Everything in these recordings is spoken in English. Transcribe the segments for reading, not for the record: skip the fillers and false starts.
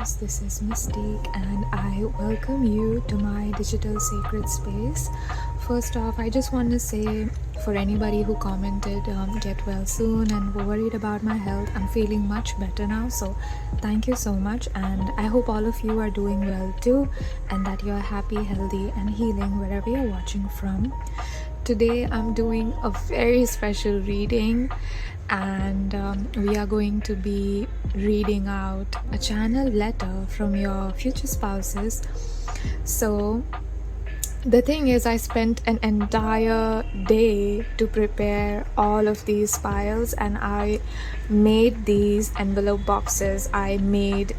loves, this is Mystique and I welcome you to my digital sacred space. First off, I just want to say, for anybody who commented get well soon and were worried about my health, I'm feeling much better now, so thank you so much, and I hope all of you are doing well too, and that you're happy, healthy and healing wherever you're watching from. Today I'm doing a very special reading, and we are going to be reading out a channel letter from your future spouses. So the thing is, I spent an entire day to prepare all of these files, and I made these envelope boxes, I made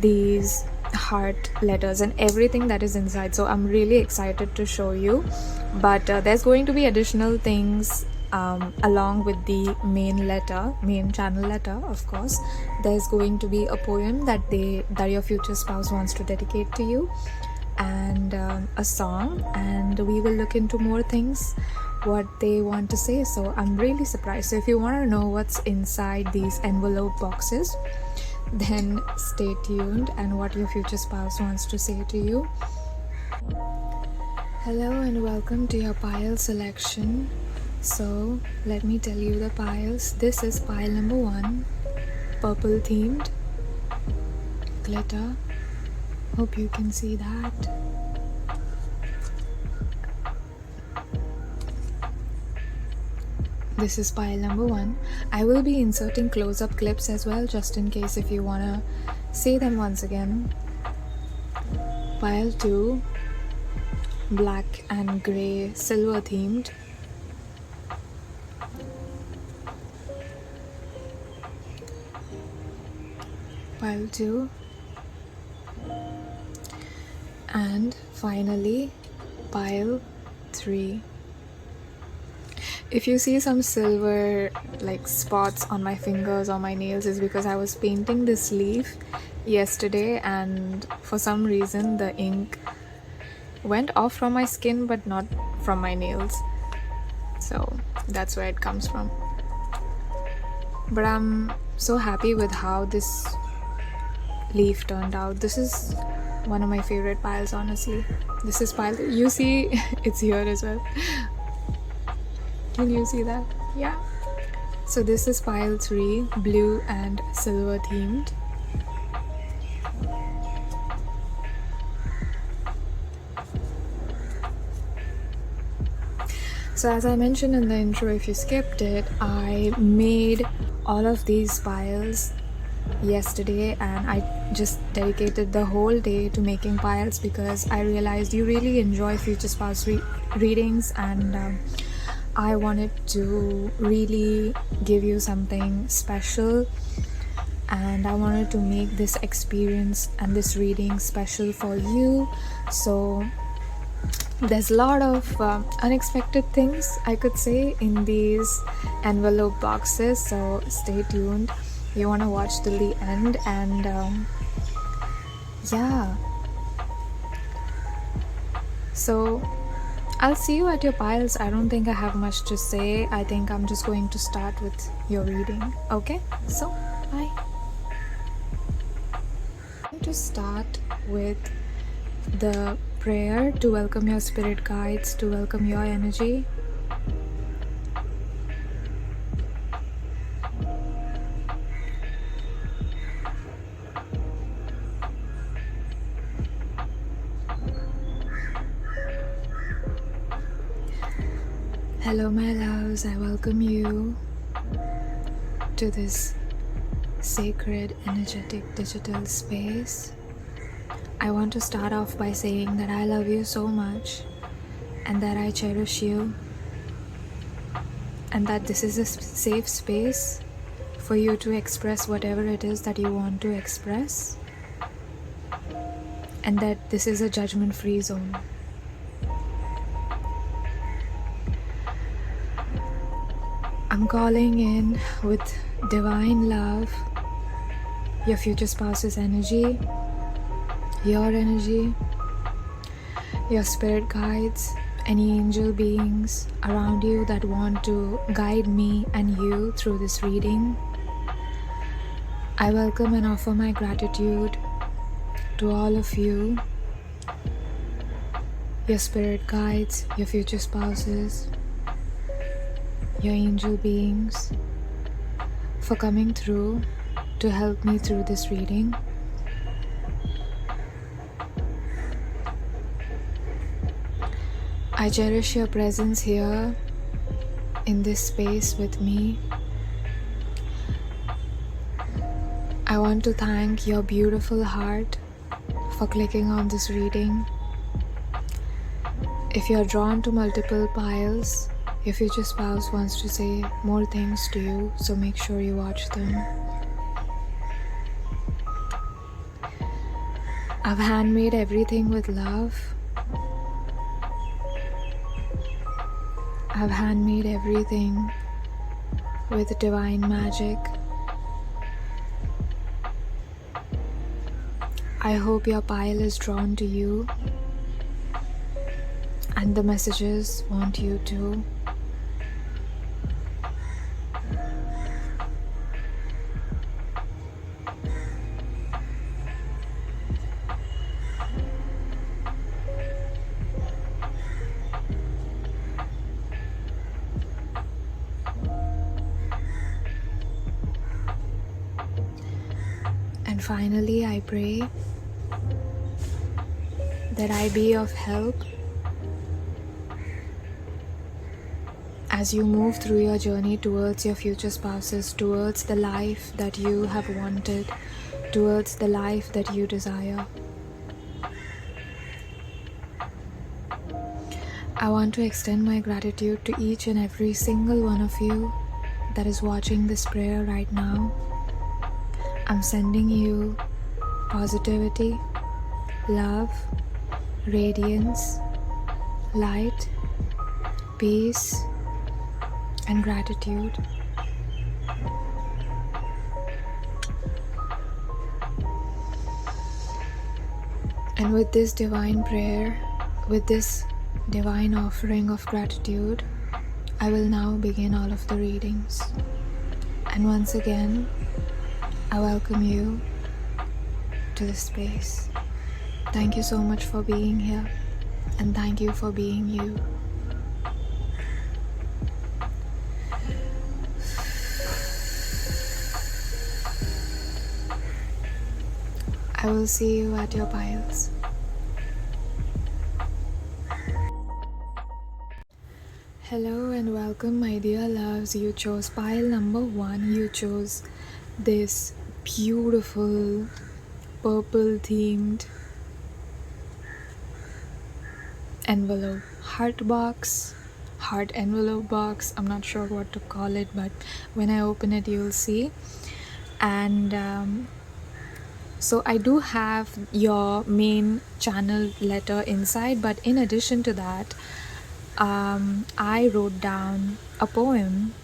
these heart letters and everything that is inside, so I'm really excited to show you. But there's going to be additional things along with the main channel letter. Of course, there's going to be a poem that your future spouse wants to dedicate to you, and a song, and we will look into more things what they want to say. So I'm really surprised. So if you want to know what's inside these envelope boxes, then stay tuned and what your future spouse wants to say to you. Hello and welcome to your pile selection. So let me tell you the piles. This is pile number 1, purple themed glitter. Hope you can see that. This is pile number 1. I will be inserting close-up clips as well, just in case if you wanna see them once again. Pile 2, black and grey silver themed. Pile 2, and finally pile 3. If you see some silver like spots on my fingers or my nails, is because I was painting this leaf yesterday, and for some reason the ink went off from my skin but not from my nails, so that's where it comes from. But I'm so happy with how this leaf turned out. This is one of my favorite piles, honestly. This is pile, you see it's here as well. Can you see that? Yeah. So this is pile 3, blue and silver themed. So as I mentioned in the intro, if you skipped it, I made all of these piles yesterday, and I just dedicated the whole day to making piles because I realized you really enjoy future spouse readings, and I wanted to really give you something special, and I wanted to make this experience and this reading special for you. So there's a lot of unexpected things, I could say, in these envelope boxes, so stay tuned. You want to watch till the end, and yeah, so I'll see you at your piles. I don't think I have much to say. I think I'm just going to start with your reading. Okay, so bye. I'm going to start with the prayer to welcome your spirit guides, to welcome your energy. Hello my loves, I welcome you to this sacred, energetic, digital space. I want to start off by saying that I love you so much, and that I cherish you, and that this is a safe space for you to express whatever it is that you want to express, and that this is a judgment-free zone. I'm calling in with divine love, your future spouse's energy, your energy, your spirit guides, any angel beings around you that want to guide me and you through this reading. I welcome and offer my gratitude to all of you, your spirit guides, your future spouses, your angel beings, for coming through to help me through this reading. I cherish your presence here in this space with me. I want to thank your beautiful heart for clicking on this reading. If you're drawn to multiple piles, your future spouse wants to say more things to you, so make sure you watch them. I've handmade everything with love. I've handmade everything with divine magic. I hope your pile is drawn to you and the messages want you to. And finally, I pray that I be of help as you move through your journey towards your future spouses, towards the life that you have wanted, towards the life that you desire. I want to extend my gratitude to each and every single one of you that is watching this prayer right now. I'm sending you positivity, love, radiance, light, peace, and gratitude. And with this divine prayer, with this divine offering of gratitude, I will now begin all of the readings. And once again, I welcome you to this space. Thank you so much for being here, and thank you for being you. I will see you at your piles. Hello and welcome, my dear loves. You chose pile number 1. You chose this beautiful purple themed envelope, heart envelope box. I'm not sure what to call it, but when I open it you'll see. And so I do have your main channel letter inside, but in addition to that, I wrote down a poem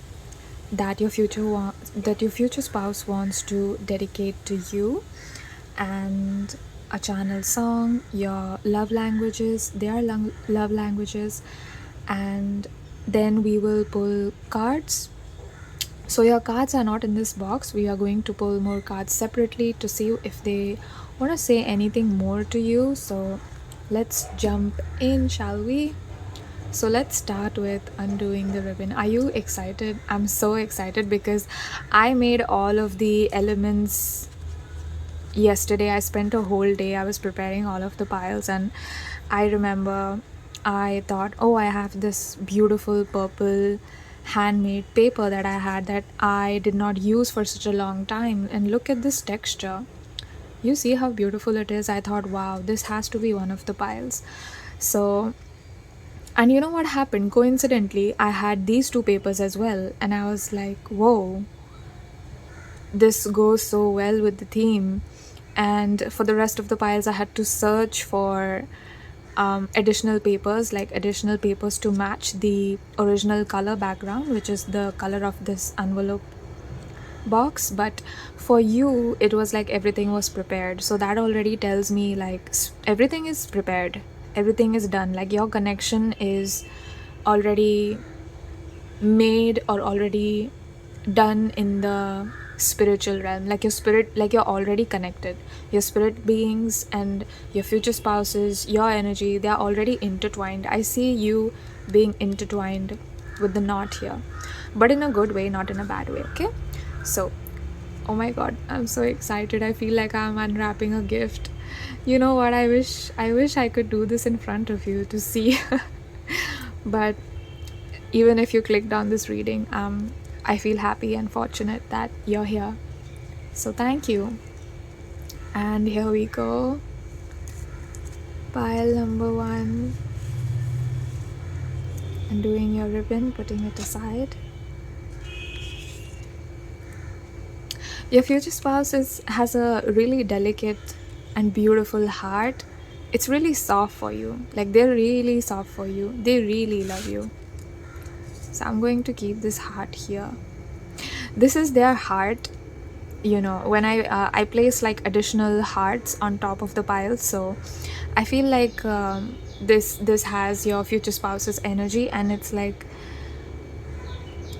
that your future spouse wants to dedicate to you, and a channel song, your love languages, their love languages, and then we will pull cards. So your cards are not in this box. We are going to pull more cards separately to see if they want to say anything more to you. So let's jump in, shall we? So let's start with undoing the ribbon. Are you excited? I'm so excited because I made all of the elements yesterday. I spent a whole day. I was preparing all of the piles, and I remember I thought, oh, I have this beautiful purple handmade paper that I had that I did not use for such a long time, and look at this texture. You see how beautiful it is? I thought, wow, this has to be one of the piles. So, and you know what happened? Coincidentally, I had these two papers as well, and I was like, whoa, this goes so well with the theme. And for the rest of the piles, I had to search for additional papers to match the original color background, which is the color of this envelope box. But for you, it was like everything was prepared. So that already tells me like everything is prepared, everything is done. Like your connection is already made or already done in the spiritual realm, like your spirit, like you're already connected. Your spirit beings and your future spouses, your energy, they are already intertwined. I see you being intertwined with the knot here, but in a good way, not in a bad way. Okay, so oh my god, I'm so excited. I feel like I'm unwrapping a gift. You know what, I wish I could do this in front of you to see. But even if you clicked on this reading, I feel happy and fortunate that you're here. So thank you. And here we go. Pile number 1. Undoing your ribbon, putting it aside. Your future spouse has a really delicate and beautiful heart. It's really soft for you. Like, they're really soft for you. They really love you. So I'm going to keep this heart here. This is their heart. You know, when I place like additional hearts on top of the pile, so I feel like this has your future spouse's energy, and it's like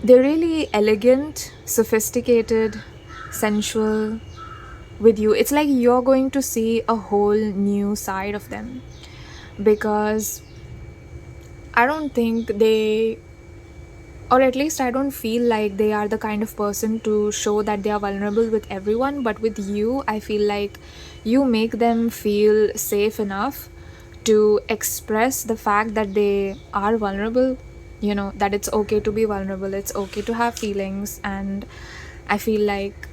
they're really elegant, sophisticated, sensual with you. It's like you're going to see a whole new side of them, because I don't think they, or at least I don't feel like they are the kind of person to show that they are vulnerable with everyone. But with you, I feel like you make them feel safe enough to express the fact that they are vulnerable, you know, that it's okay to be vulnerable, it's okay to have feelings. And I feel like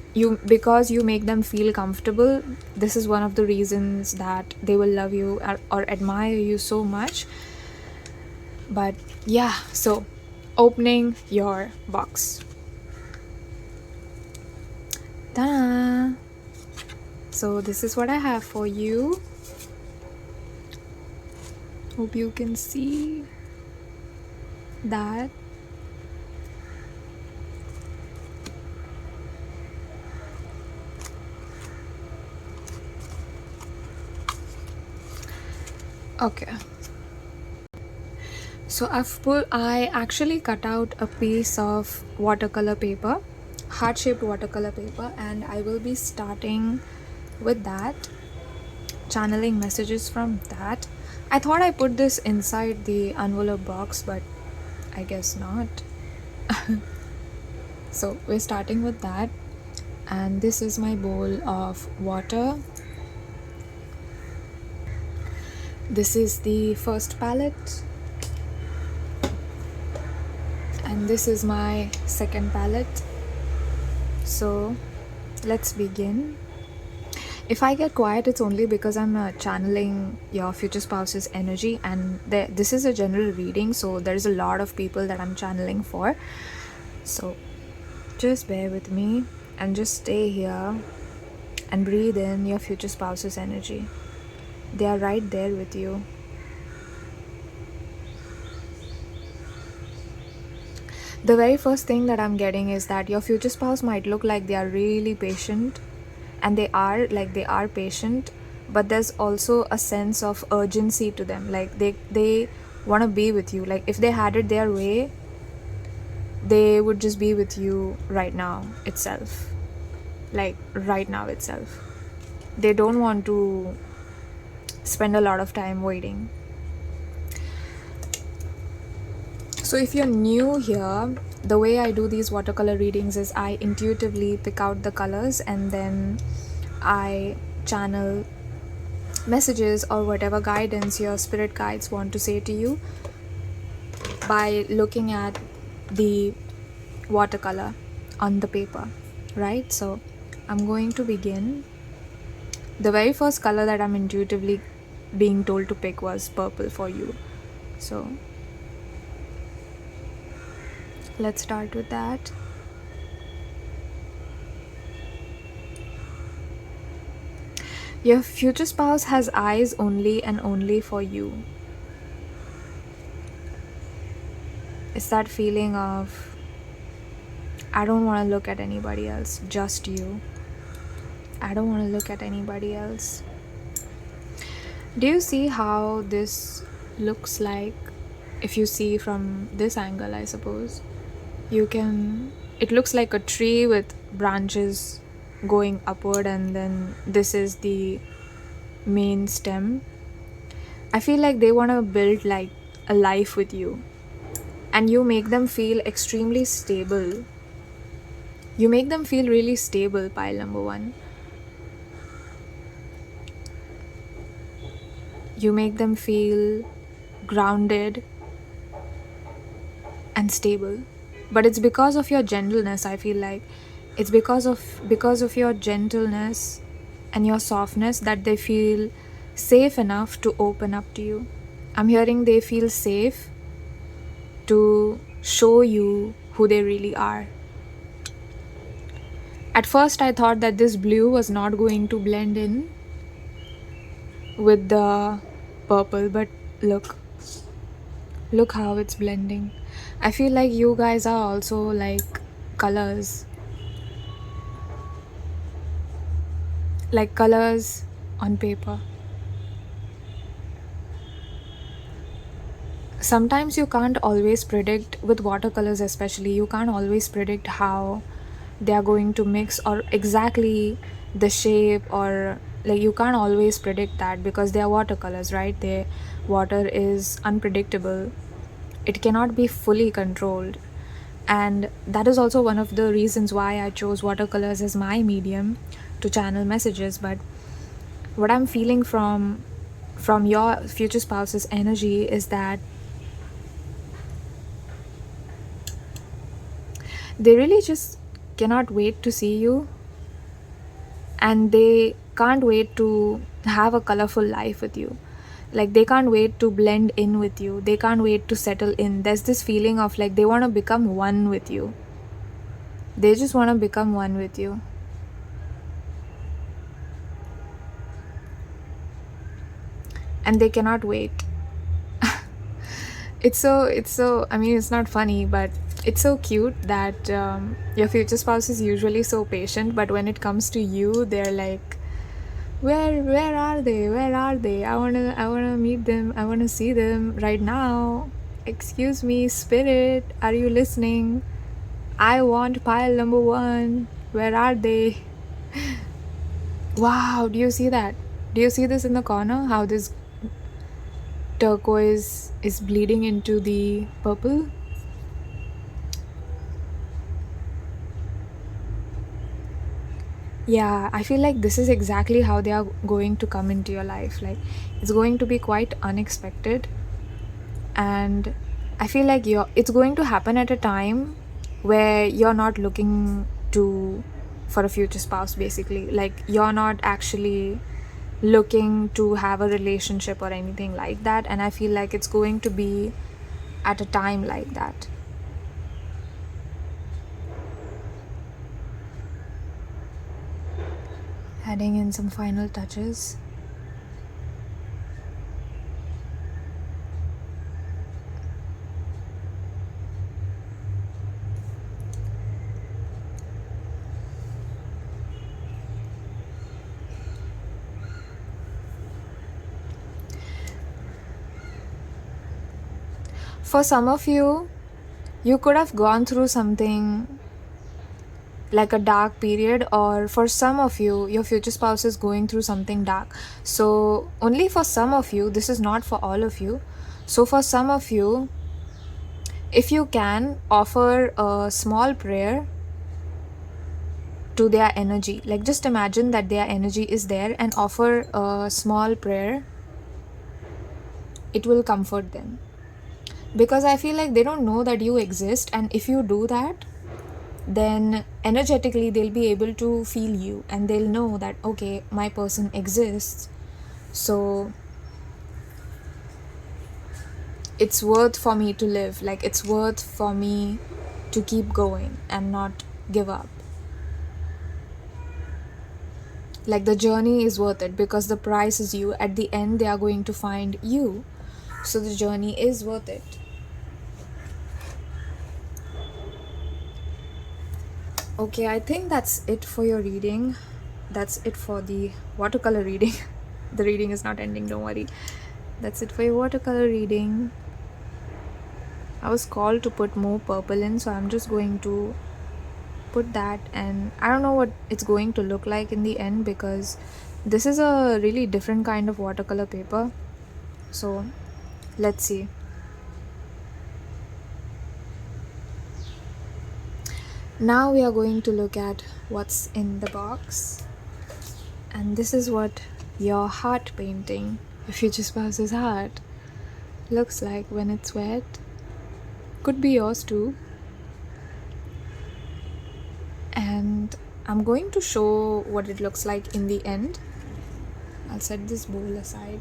because you make them feel comfortable, this is one of the reasons that they will love you or admire you so much. But yeah, so opening your box. Ta-da! So this is what I have for you. Hope you can see that. Okay. So I actually cut out a piece of watercolor paper, heart-shaped watercolor paper, and I will be starting with that, channeling messages from that. I thought I put this inside the envelope box, but I guess not. So we're starting with that, and this is my bowl of water. This is the first palette, and this is my second palette. So let's begin. If I get quiet, it's only because I'm channeling your future spouse's energy, and this is a general reading, so there's a lot of people that I'm channeling for. So just bear with me and just stay here and breathe in your future spouse's energy. They are right there with you. The very first thing that I'm getting is that your future spouse might look like they are really patient, and they are patient, but there's also a sense of urgency to them. Like they want to be with you. Like if they had it their way, they would just be with you right now itself. Like right now itself. They don't want to spend a lot of time waiting. So if you're new here, the way I do these watercolor readings is I intuitively pick out the colors, and then I channel messages or whatever guidance your spirit guides want to say to you by looking at the watercolor on the paper, right? So I'm going to begin. The very first color that I'm intuitively being told to pick was purple for you. So let's start with that. Your future spouse has eyes only and only for you. It's that feeling of, I don't want to look at anybody else, just you. I don't want to look at anybody else. Do you see how this looks like? If you see from this angle, I suppose, it looks like a tree with branches going upward, and then this is the main stem. I feel like they want to build like a life with you, and you make them feel extremely stable. You make them feel really stable, pile number 1. You make them feel grounded and stable. But it's because of your gentleness. I feel like it's because of your gentleness and your softness that they feel safe enough to open up to you. I'm hearing they feel safe to show you who they really are. At first I thought that this blue was not going to blend in with the purple, but look how it's blending. I feel like you guys are also like colors, like colors on paper. Sometimes you can't always predict, with watercolors especially, you can't always predict how they are going to mix or exactly the shape, or like you can't always predict that because they are watercolors, right? Water is unpredictable. It cannot be fully controlled, and that is also one of the reasons why I chose watercolors as my medium to channel messages. But what I'm feeling from your future spouse's energy is that they really just cannot wait to see you, and they can't wait to have a colorful life with you. Like they can't wait to blend in with you. They can't wait to settle in. There's this feeling of like they want to become one with you. They just want to become one with you. And they cannot wait. It's so, I mean, it's not funny, but it's so cute that your future spouse is usually so patient, but when it comes to you, they're like, where are they? I wanna meet them. I wanna see them right now. Excuse me, spirit, are you listening? I want pile number 1. Where are they? Wow, do you see that? Do you see this in the corner? How this turquoise is bleeding into the purple? Yeah, I feel like this is exactly how they are going to come into your life. Like it's going to be quite unexpected, and I feel like it's going to happen at a time where you're not looking for a future spouse, basically. Like you're not actually looking to have a relationship or anything like that, and I feel like it's going to be at a time like that. Adding in some final touches. For some of you, you could have gone through something like a dark period, or for some of you, your future spouse is going through something dark. So only for some of you, this is not for all of you. So for some of you, if you can, offer a small prayer to their energy. Like just imagine that their energy is there and offer a small prayer. It will comfort them, because I feel like they don't know that you exist, and if you do that, then energetically they'll be able to feel you, and they'll know that okay, my person exists, so it's worth for me to live. Like it's worth for me to keep going and not give up. Like the journey is worth it because the prize is you. At the end they are going to find you, so the journey is worth it. Okay, I think that's it for your reading. That's it for the watercolor reading. The reading is not ending, don't worry. That's it for your watercolor reading. I was called to put more purple in, so I'm just going to put that, and I don't know what it's going to look like in the end, because this is a really different kind of watercolor paper. So let's see. Now we are going to look at what's in the box, and this is what your heart painting, your future spouse's heart, looks like when it's wet. Could be yours too. And I'm going to show what it looks like in the end. I'll set this bowl aside.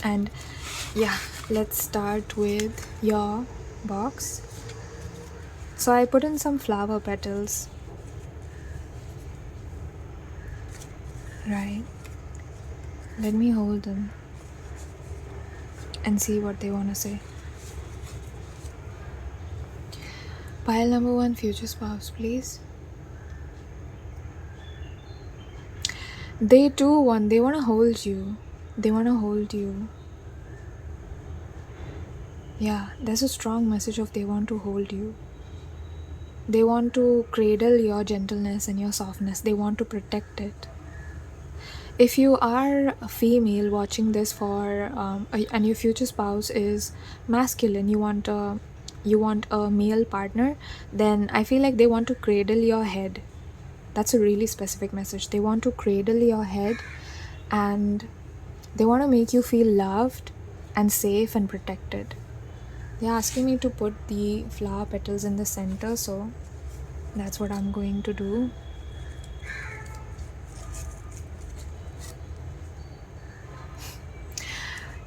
And yeah, let's start with your box. So I put in some flower petals. Right. Let me hold them and see what they want to say. Pile number 1, future spouse, please. They too want to hold you. They want to hold you. Yeah, there's a strong message of they want to hold you. They want to cradle your gentleness and your softness. They want to protect it. If you are a female watching this and your future spouse is masculine, you want a male partner, then I feel like they want to cradle your head. That's a really specific message. They want to cradle your head, and they want to make you feel loved and safe and protected. They're asking me to put the flower petals in the center, so that's what I'm going to do.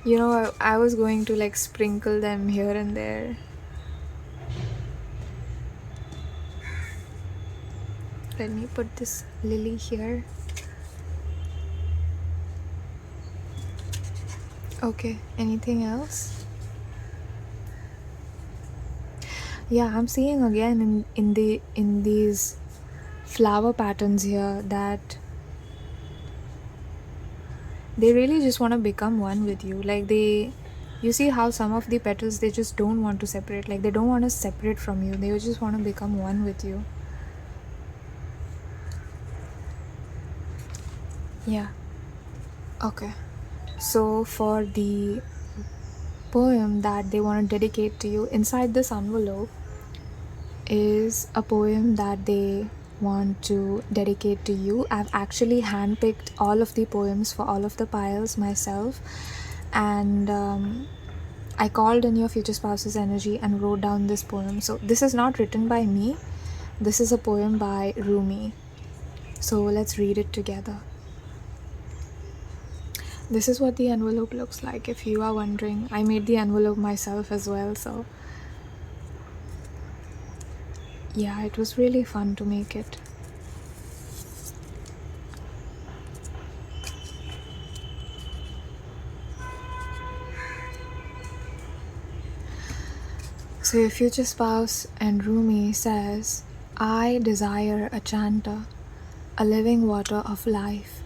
You know, I was going to like sprinkle them here and there. Let me put this lily here. Okay, anything else? Yeah, I'm seeing again in these flower patterns here that they really just want to become one with you. Like you see how some of the petals, they just don't want to separate. Like they don't want to separate from you. They just want to become one with you. Yeah. Okay. So for the poem that they want to dedicate to you, inside this envelope is a poem that they want to dedicate to you. I've actually handpicked all of the poems for all of the piles myself, and I called in your future spouse's energy and wrote down this poem. So this is not written by me. This is a poem by Rumi. So let's read it together. This is what the envelope looks like, if you are wondering. I made the envelope myself as well, so yeah, it was really fun to make it. So your future spouse and Rumi says, I desire a chanter, a living water of life,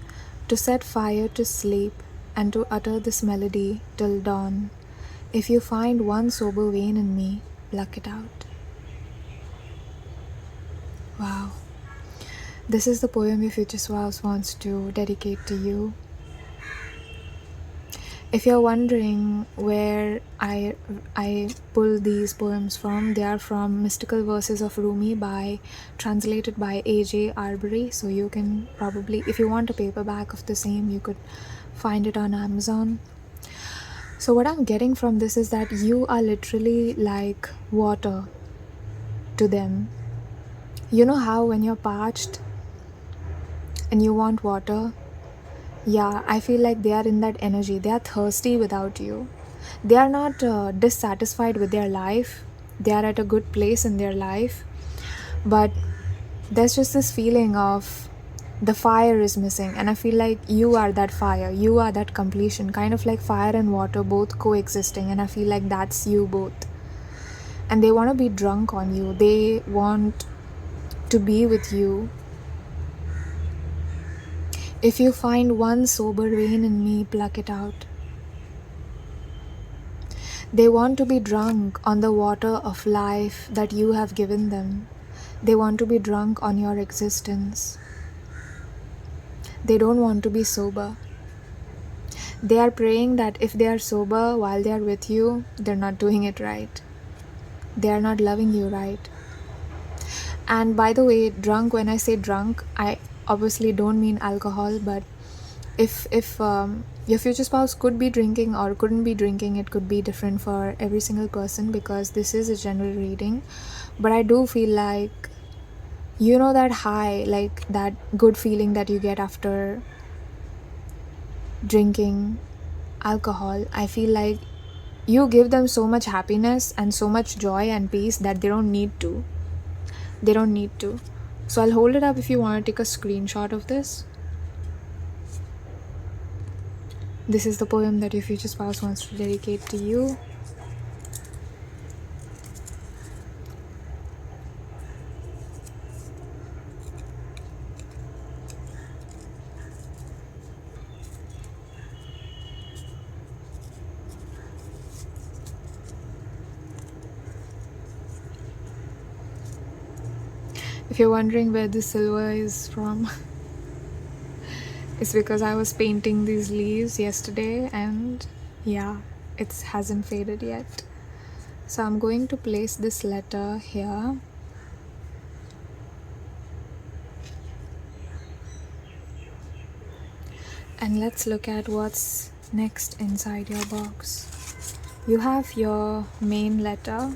to set fire to sleep and to utter this melody till dawn. If you find one sober vein in me, pluck it out. Wow. This is the poem your future spouse wants to dedicate to you. If you're wondering where I pull these poems from, they are from Mystical Verses of Rumi translated by A.J. Arbery. So you can probably, if you want a paperback of the same, you could find it on Amazon. So what I'm getting from this is that you are literally like water to them. You know how when you're parched and you want water? Yeah, I feel like they are in that energy. They are thirsty without you. They are not dissatisfied with their life. They are at a good place in their life. But there's just this feeling of the fire is missing. And I feel like you are that fire. You are that completion. Kind of like fire and water both coexisting. And I feel like that's you both. And they want to be drunk on you. They want to be with you. If you find one sober vein in me, pluck it out. They want to be drunk on the water of life that you have given them. They want to be drunk on your existence. They don't want to be sober. They are praying that if they are sober while they are with you, they're not doing it right. They are not loving you right. And by the way, drunk, when I say drunk, I obviously don't mean alcohol, but if your future spouse could be drinking or couldn't be drinking, it could be different for every single person, because this is a general reading. But I do feel like, you know, that high, like that good feeling that you get after drinking alcohol, I feel like you give them so much happiness and so much joy and peace that they don't need to. So I'll hold it up if you want to take a screenshot of this. This is the poem that your future spouse wants to dedicate to you. If you're wondering where this silver is from, it's because I was painting these leaves yesterday, and yeah, it hasn't faded yet. So I'm going to place this letter here. And let's look at what's next inside your box. You have your main letter.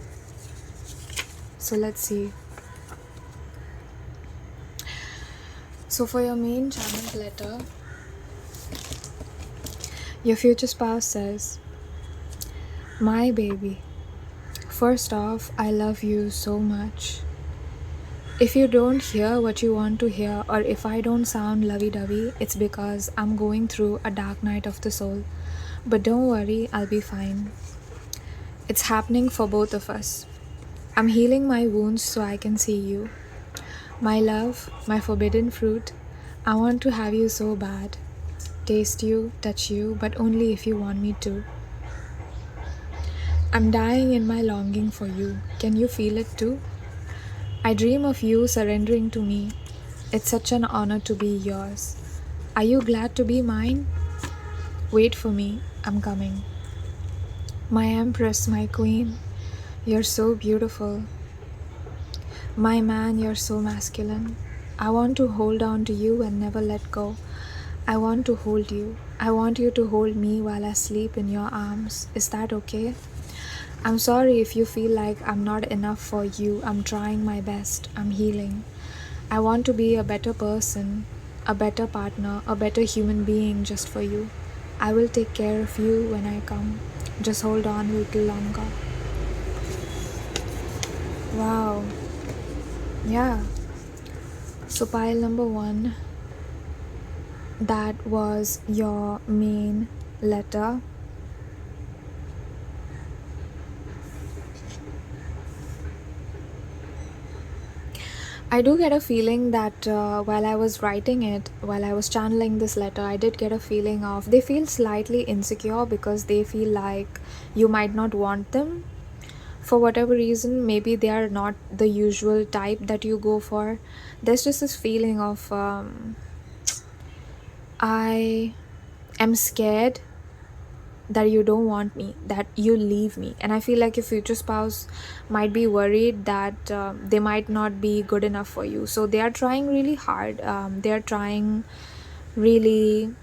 So let's see. So for your main channeled letter, your future spouse says, "My baby, first off, I love you so much. If you don't hear what you want to hear, or if I don't sound lovey-dovey, it's because I'm going through a dark night of the soul. But don't worry, I'll be fine. It's happening for both of us. I'm healing my wounds so I can see you. My love, my forbidden fruit, I want to have you so bad. Taste you, touch you, but only if you want me to. I'm dying in my longing for you. Can you feel it too? I dream of you surrendering to me. It's such an honor to be yours. Are you glad to be mine? Wait for me, I'm coming. My empress, my queen, you're so beautiful. My man, you're so masculine. I want to hold on to you and never let go. I want to hold you. I want you to hold me while I sleep in your arms. Is that okay? I'm sorry if you feel like I'm not enough for you. I'm trying my best. I'm healing. I want to be a better person, a better partner, a better human being just for you. I will take care of you when I come. Just hold on a little longer." Wow. Yeah. So pile number 1, that was your main letter. I do get a feeling that while I was writing it, while I was channeling this letter, I did get a feeling of they feel slightly insecure because they feel like you might not want them. For whatever reason, maybe they are not the usual type that you go for. There's just this feeling of I am scared that you don't want me, that you leave me. And I feel like your future spouse might be worried that they might not be good enough for you. So they are trying really hard. They are trying really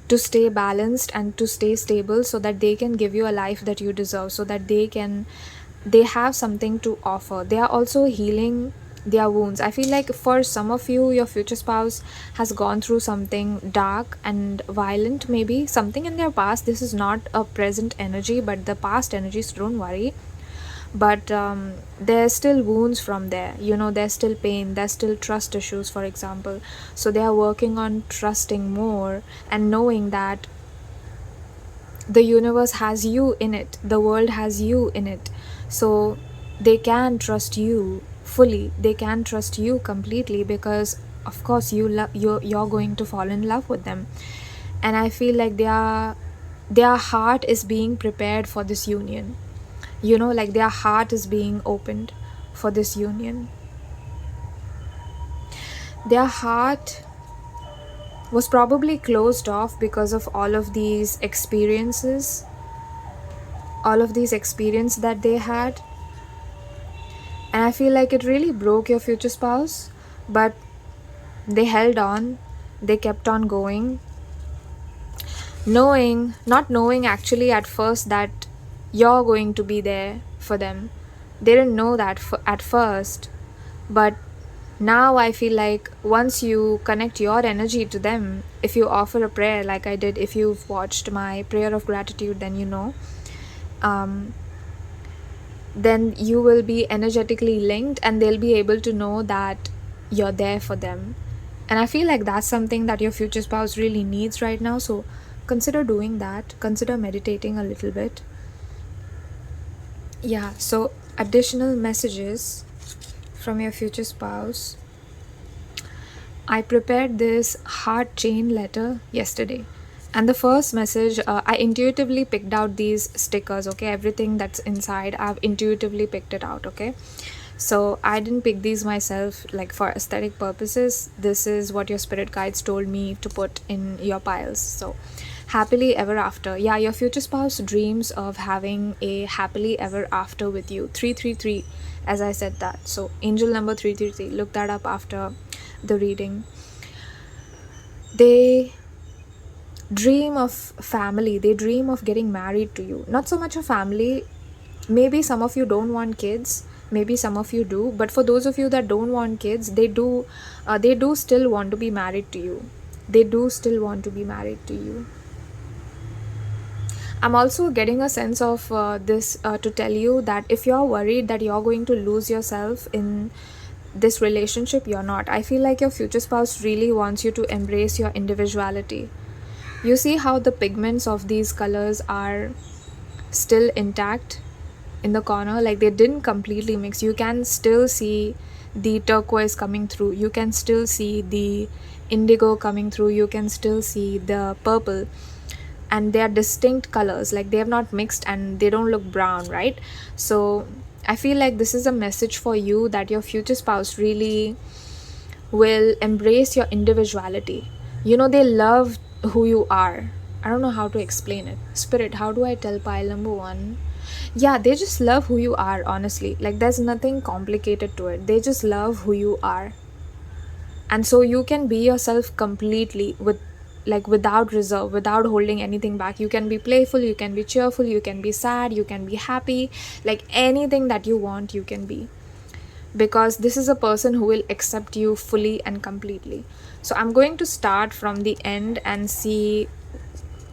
to stay balanced and to stay stable so that they can give you a life that you deserve, so that they have something to offer. They are also healing their wounds. I feel like for some of you, your future spouse has gone through something dark and violent, maybe something in their past. This is not a present energy, but the past energies, don't worry. But there's still wounds from there, you know, there's still pain, there's still trust issues, for example. So they are working on trusting more and knowing that the universe has you in it, the world has you in it. So they can trust you fully, they can trust you completely, because of course you're going to fall in love with them. And I feel like their heart is being prepared for this union. like their heart is being opened for this union. Their heart was probably closed off because of all of these experiences that they had. And I feel like it really broke your future spouse, but they held on, they kept on going, not knowing actually at first that you're going to be there for them. They didn't know that at first, but now I feel like once you connect your energy to them, if you offer a prayer like I did, if you've watched my prayer of gratitude, then then you will be energetically linked and they'll be able to know that you're there for them. And I feel like that's something that your future spouse really needs right now. So consider doing that. Consider meditating a little bit. Yeah, so additional messages from your future spouse. I prepared this heart chain letter yesterday. And the first message, I intuitively picked out these stickers, okay? Everything that's inside, I've intuitively picked it out, okay? So I didn't pick these myself, like for aesthetic purposes. This is what your spirit guides told me to put in your piles. So happily ever after. Yeah, your future spouse dreams of having a happily ever after with you. 333, as I said that. So angel number 333, look that up after the reading. They dream of family. They dream of getting married to you. Not so much a family. Maybe some of you don't want kids. Maybe some of you do. But for those of you that don't want kids, they do still want to be married to you. They do still want to be married to you. I'm also getting a sense of this to tell you that if you're worried that you're going to lose yourself in this relationship, you're not. I feel like your future spouse really wants you to embrace your individuality. You see how the pigments of these colors are still intact in the corner, like they didn't completely mix. You can still see the turquoise coming through. You can still see the indigo coming through. You can still see the purple. And they are distinct colors, like they have not mixed and they don't look brown, right? So I feel like this is a message for you that your future spouse really will embrace your individuality. They love who you are. I don't know how to explain it. Spirit, how do I tell pile number 1? Yeah, they just love who you are, honestly. Like there's nothing complicated to it. They just love who you are. And so you can be yourself completely without reserve, without holding anything back. You can be playful, you can be cheerful, you can be sad, you can be happy, like anything that you want you can be, because this is a person who will accept you fully and completely. So I'm going to start from the end and see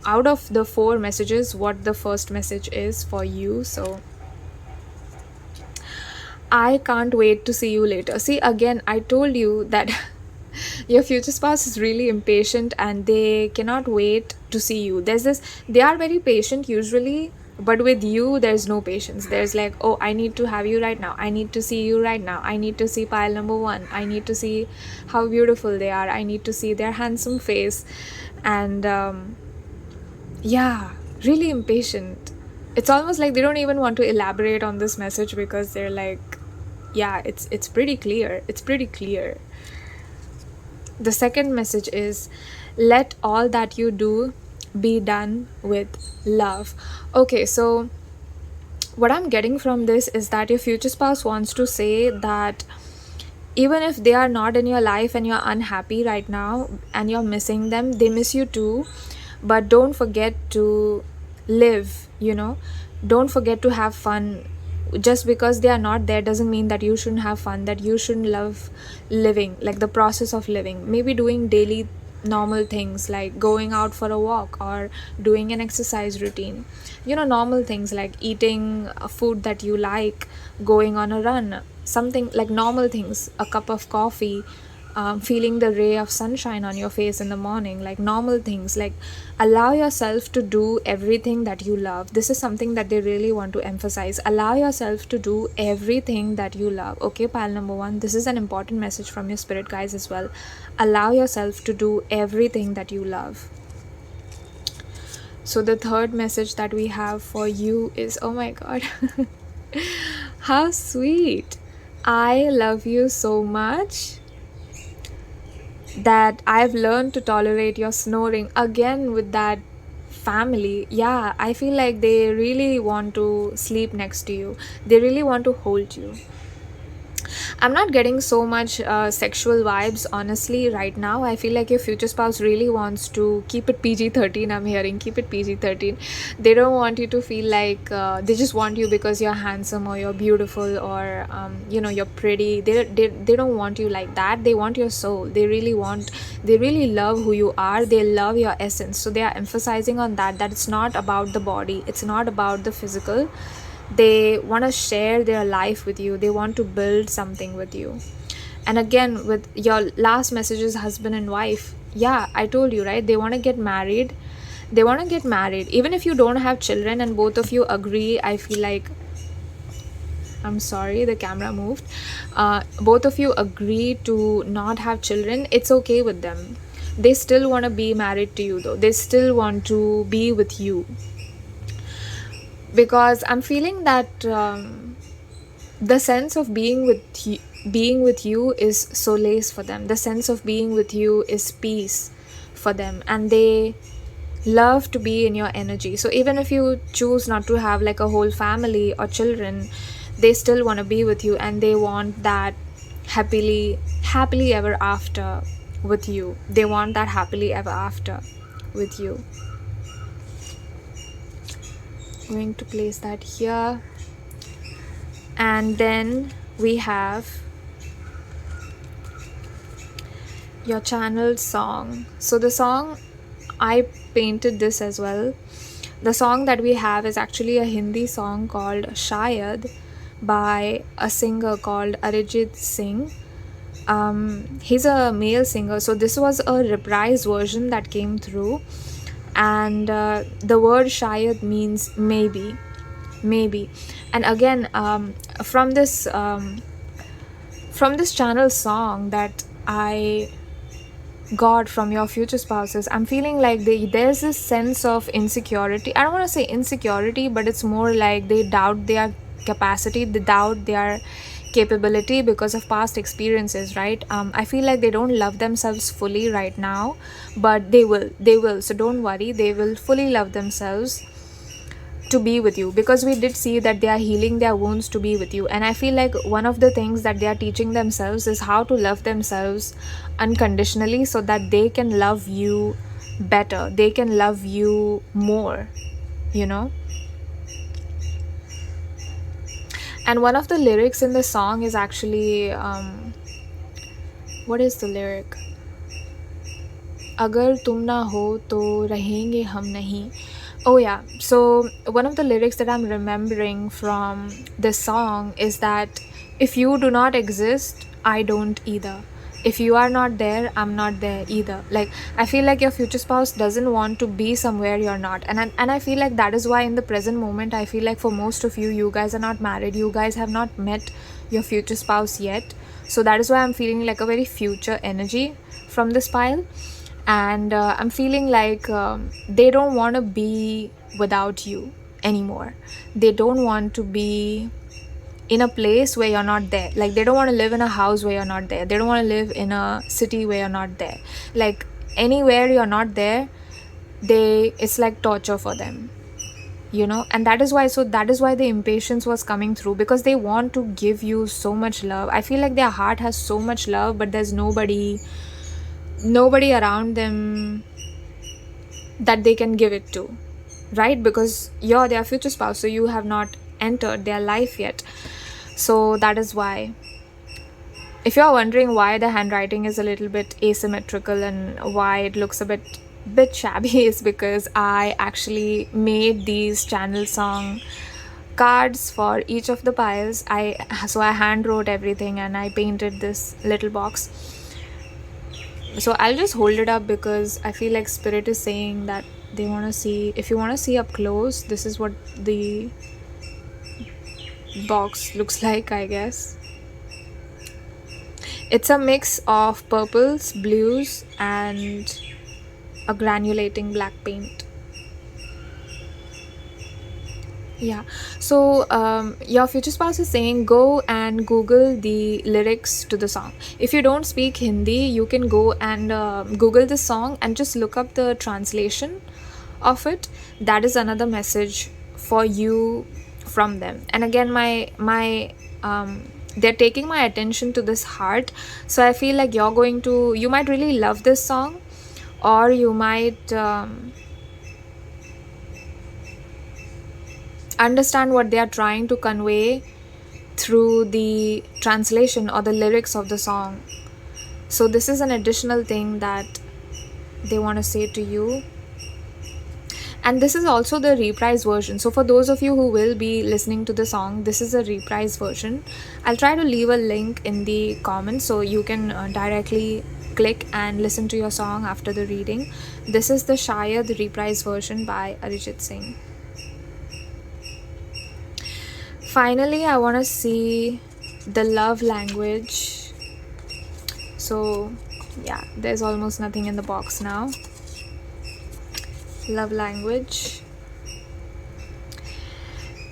out of the 4 messages what the first message is for you. So I can't wait to see you later. See, again, I told you that your future spouse is really impatient and they cannot wait to see you. They are very patient usually, but with you there's no patience. There's like, oh, I need to have you right now, I need to see you right now, I need to see pile number 1, I need to see how beautiful they are, I need to see their handsome face. And yeah, really impatient. It's almost like they don't even want to elaborate on this message because they're like, yeah, it's pretty clear. It's pretty clear. The second message is, let all that you do be done with love. Okay, so what I'm getting from this is that your future spouse wants to say that even if they are not in your life and you're unhappy right now and you're missing them, they miss you too. But don't forget to live, don't forget to have fun. Just because they are not there doesn't mean that you shouldn't have fun, that you shouldn't love living, like the process of living. Maybe doing daily normal things like going out for a walk or doing an exercise routine. Normal things like eating food that you like, going on a run, something like normal things, a cup of coffee, feeling the ray of sunshine on your face in the morning, like normal things. Like allow yourself to do everything that you love. This is something that they really want to emphasize. Allow yourself to do everything that you love. Okay, pile number 1, this is an important message from your spirit guys as well. Allow yourself to do everything that you love. So the third message that we have for you is, oh my god How sweet. I love you so much that I've learned to tolerate your snoring again with that family. Yeah, I feel like they really want to sleep next to you, they really want to hold you. I'm not getting so much sexual vibes honestly right now. I feel like your future spouse really wants to keep it PG-13. I'm hearing keep it PG-13. They don't want you to feel like they just want you because you're handsome or you're beautiful or you're pretty. They don't want you like that. They want your soul. They really love who you are. They love your essence. So they are emphasizing on that it's not about the body. It's not about the physical. They want to share their life with you. They want to build something with you. And again, with your last messages, husband and wife, yeah, I told you, right? They want to get married. They want to get married even if you don't have children and both of you agree. I feel like, I'm sorry, the camera moved. Both of you agree to not have children, it's okay with them. They still want to be married to you though. They still want to be with you, because I'm feeling that the sense of being with you is solace for them. The sense of being with you is peace for them, and they love to be in your energy. So even if you choose not to have like a whole family or children, they still want to be with you, and they want that happily ever after with you. They want that happily ever after with you. Going to place that here, and then we have your channeled song. So the song, I painted this as well. The song that we have is actually a Hindi song called Shayad by a singer called Arijit Singh. He's a male singer, so this was a reprised version that came through. And the word shayad means maybe. And again, from this channel song that I got from your future spouses, I'm feeling like there's this sense of insecurity. I don't want to say insecurity, but it's more like they doubt their capacity, they doubt their capability because of past experiences, right? I feel like they don't love themselves fully right now, but they will. So don't worry, they will fully love themselves to be with you, because we did see that they are healing their wounds to be with you. And I feel like one of the things that they are teaching themselves is how to love themselves unconditionally, so that they can love you better, they can love you more, you know. And one of the lyrics in the song is actually, what is the lyric? Agar tum na ho to rahenge hum nahi. Oh yeah, so one of the lyrics that I'm remembering from this song is that if you do not exist, I don't either. If you are not there, I'm not there either. Like, I feel like your future spouse doesn't want to be somewhere you're not. And I feel like that is why in the present moment, I feel like for most of you, you guys are not married. You guys have not met your future spouse yet. So that is why I'm feeling like a very future energy from this pile. And I'm feeling like they don't want to be without you anymore. They don't want to be in a place where you're not there. Like, they don't want to live in a house where you're not there. They don't want to live in a city where you're not there. Like, anywhere you're not there, it's like torture for them, you know. And that is why the impatience was coming through, because they want to give you so much love. I feel like their heart has so much love, but there's nobody around them that they can give it to, right? Because you're their future spouse, so you have not entered their life yet. So that is why. If you're wondering why the handwriting is a little bit asymmetrical and why it looks a bit shabby, is because I actually made these channel song cards for each of the piles. So I hand wrote everything and I painted this little box. So I'll just hold it up because I feel like Spirit is saying that they want to see. If you want to see up close, this is what the box looks like, I guess. It's a mix of purples, blues, and a granulating black paint. Yeah, so your future spouse is saying go and Google the lyrics to the song. If you don't speak Hindi, you can go and Google the song and just look up the translation of it. That is another message for you from them. And again, they're taking my attention to this heart. So I feel like you might really love this song, or you might understand what they are trying to convey through the translation or the lyrics of the song. So this is an additional thing that they want to say to you. And this is also the reprise version. So for those of you who will be listening to the song, this is a reprise version. I'll try to leave a link in the comments so you can directly click and listen to your song after the reading. This is the Shayad reprise version by Arijit Singh. Finally, I want to see the love language. So yeah, there's almost nothing in the box now. Love language.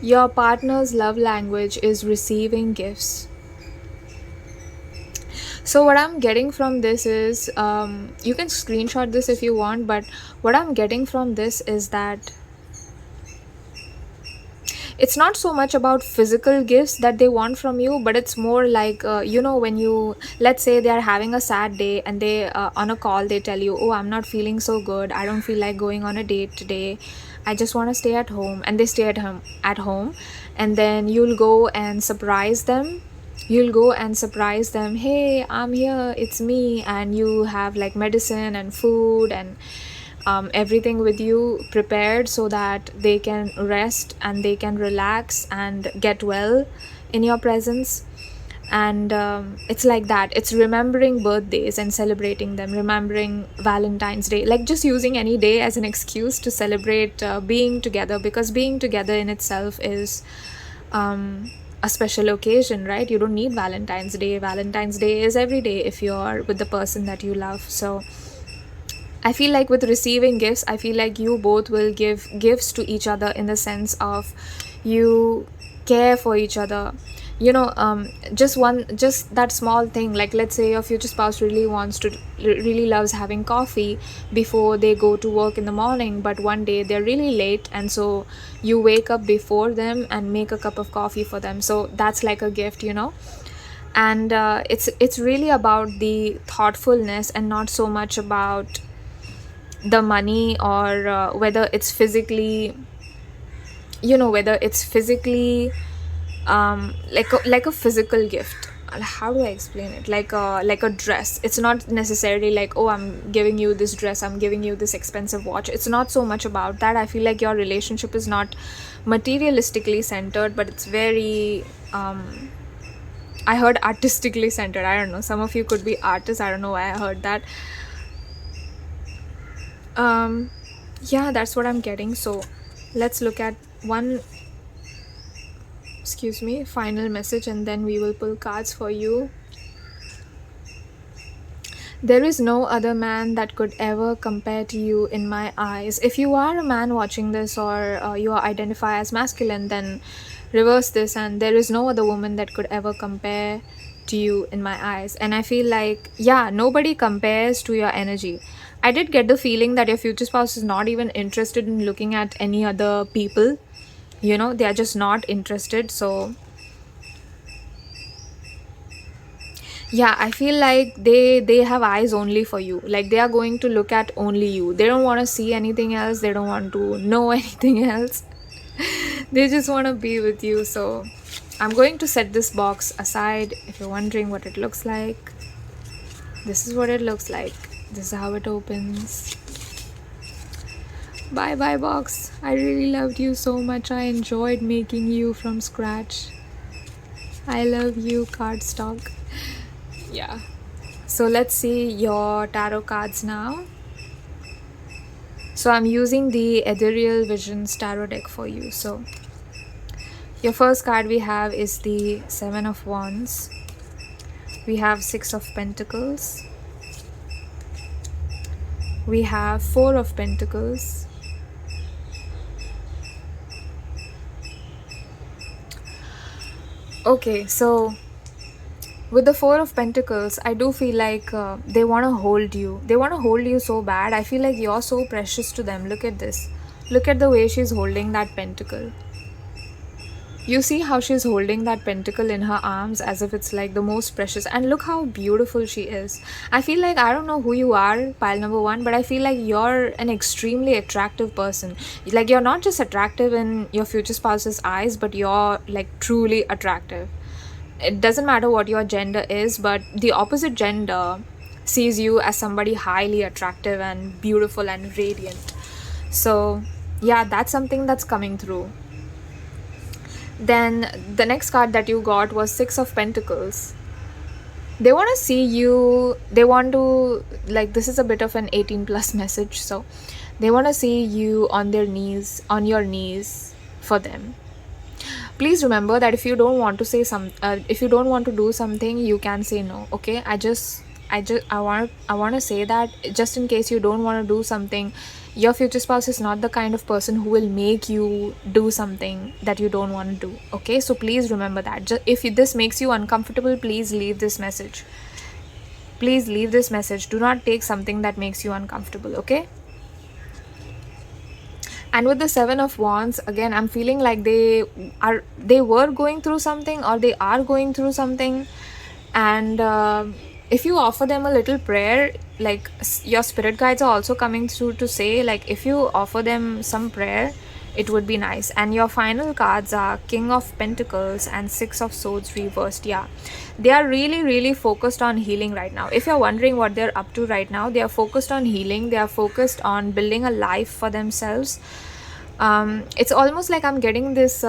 Your partner's love language is receiving gifts. So what I'm getting from this is, you can screenshot this if you want, but what I'm getting from this is that it's not so much about physical gifts that they want from you, but it's more like, when let's say they are having a sad day and they on a call they tell you, oh, I'm not feeling so good, I don't feel like going on a date today, I just want to stay at home, and they stay at home, and then you'll go and surprise them. Hey, I'm here, it's me, and you have like medicine and food and everything with you prepared so that they can rest and they can relax and get well in your presence. And it's like that. It's remembering birthdays and celebrating them, remembering Valentine's Day, like just using any day as an excuse to celebrate being together, because being together in itself is a special occasion, right? You don't need Valentine's Day. Valentine's Day is every day if you're with the person that you love. So I feel like with receiving gifts, I feel like you both will give gifts to each other in the sense of you care for each other. Just that small thing, like let's say your future spouse really loves having coffee before they go to work in the morning, but one day they're really late, and so you wake up before them and make a cup of coffee for them. So that's like a gift, and it's really about the thoughtfulness and not so much about the money, or whether it's physically like a physical gift. How do I explain it? Like a dress. It's not necessarily like, oh, I'm giving you this dress, I'm giving you this expensive watch. It's not so much about that. I feel like your relationship is not materialistically centered, but it's very I heard artistically centered. I don't know, some of you could be artists, I don't know why I heard that. Yeah, that's what I'm getting. So let's look at one final message, and then we will pull cards for you. There is no other man that could ever compare to you in my eyes. If you are a man watching this, or you identify as masculine, then reverse this, and there is no other woman that could ever compare to you in my eyes. And I feel like, yeah, nobody compares to your energy. I did get the feeling that your future spouse is not even interested in looking at any other people. They are just not interested. So yeah, I feel like they have eyes only for you. Like they are going to look at only you. They don't want to see anything else. They don't want to know anything else. They just want to be with you. So I'm going to set this box aside. If you're wondering what it looks like, this is what it looks like. This is how it opens. Bye bye box. I really loved you so much. I enjoyed making you from scratch. I love you, cardstock. Yeah. So let's see your tarot cards now. So I'm using the Ethereal Visions tarot deck for you. So your first card we have is the Seven of Wands. We have Six of Pentacles. We have Four of Pentacles. Okay, so with the Four of Pentacles, I do feel like they want to hold you. They want to hold you so bad. I feel like you're so precious to them. Look at this. Look at the way she's holding that pentacle. You see how she's holding that pentacle in her arms as if it's like the most precious. And look how beautiful she is. I feel like, I don't know who you are, pile number one, but I feel like you're an extremely attractive person. Like, you're not just attractive in your future spouse's eyes, but you're like truly attractive. It doesn't matter what your gender is, but the opposite gender sees you as somebody highly attractive and beautiful and radiant. So yeah, that's something that's coming through. Then the next card that you got was Six of Pentacles. They want to see you, they want to, like, this is a bit of an 18 plus message, so they want to see you on their knees, on your knees for them. Please remember that if you don't want to say if you don't want to do something, you can say no. Okay, I want to say that just in case you don't want to do something, your future spouse is not the kind of person who will make you do something that you don't want to do. Okay, so please remember that. If this makes you uncomfortable, please leave this message. Please leave this message. Do not take something that makes you uncomfortable. Okay. And with the Seven of Wands, again, I'm feeling like they were going through something, or they are going through something. And if you offer them a little prayer, like, your spirit guides are also coming through to say, like, if you offer them some prayer, it would be nice. And your final cards are King of Pentacles and Six of Swords reversed. Yeah, they are really, really focused on healing right now. If you're wondering what they're up to right now, they are focused on healing. They are focused on building a life for themselves. It's almost like I'm getting this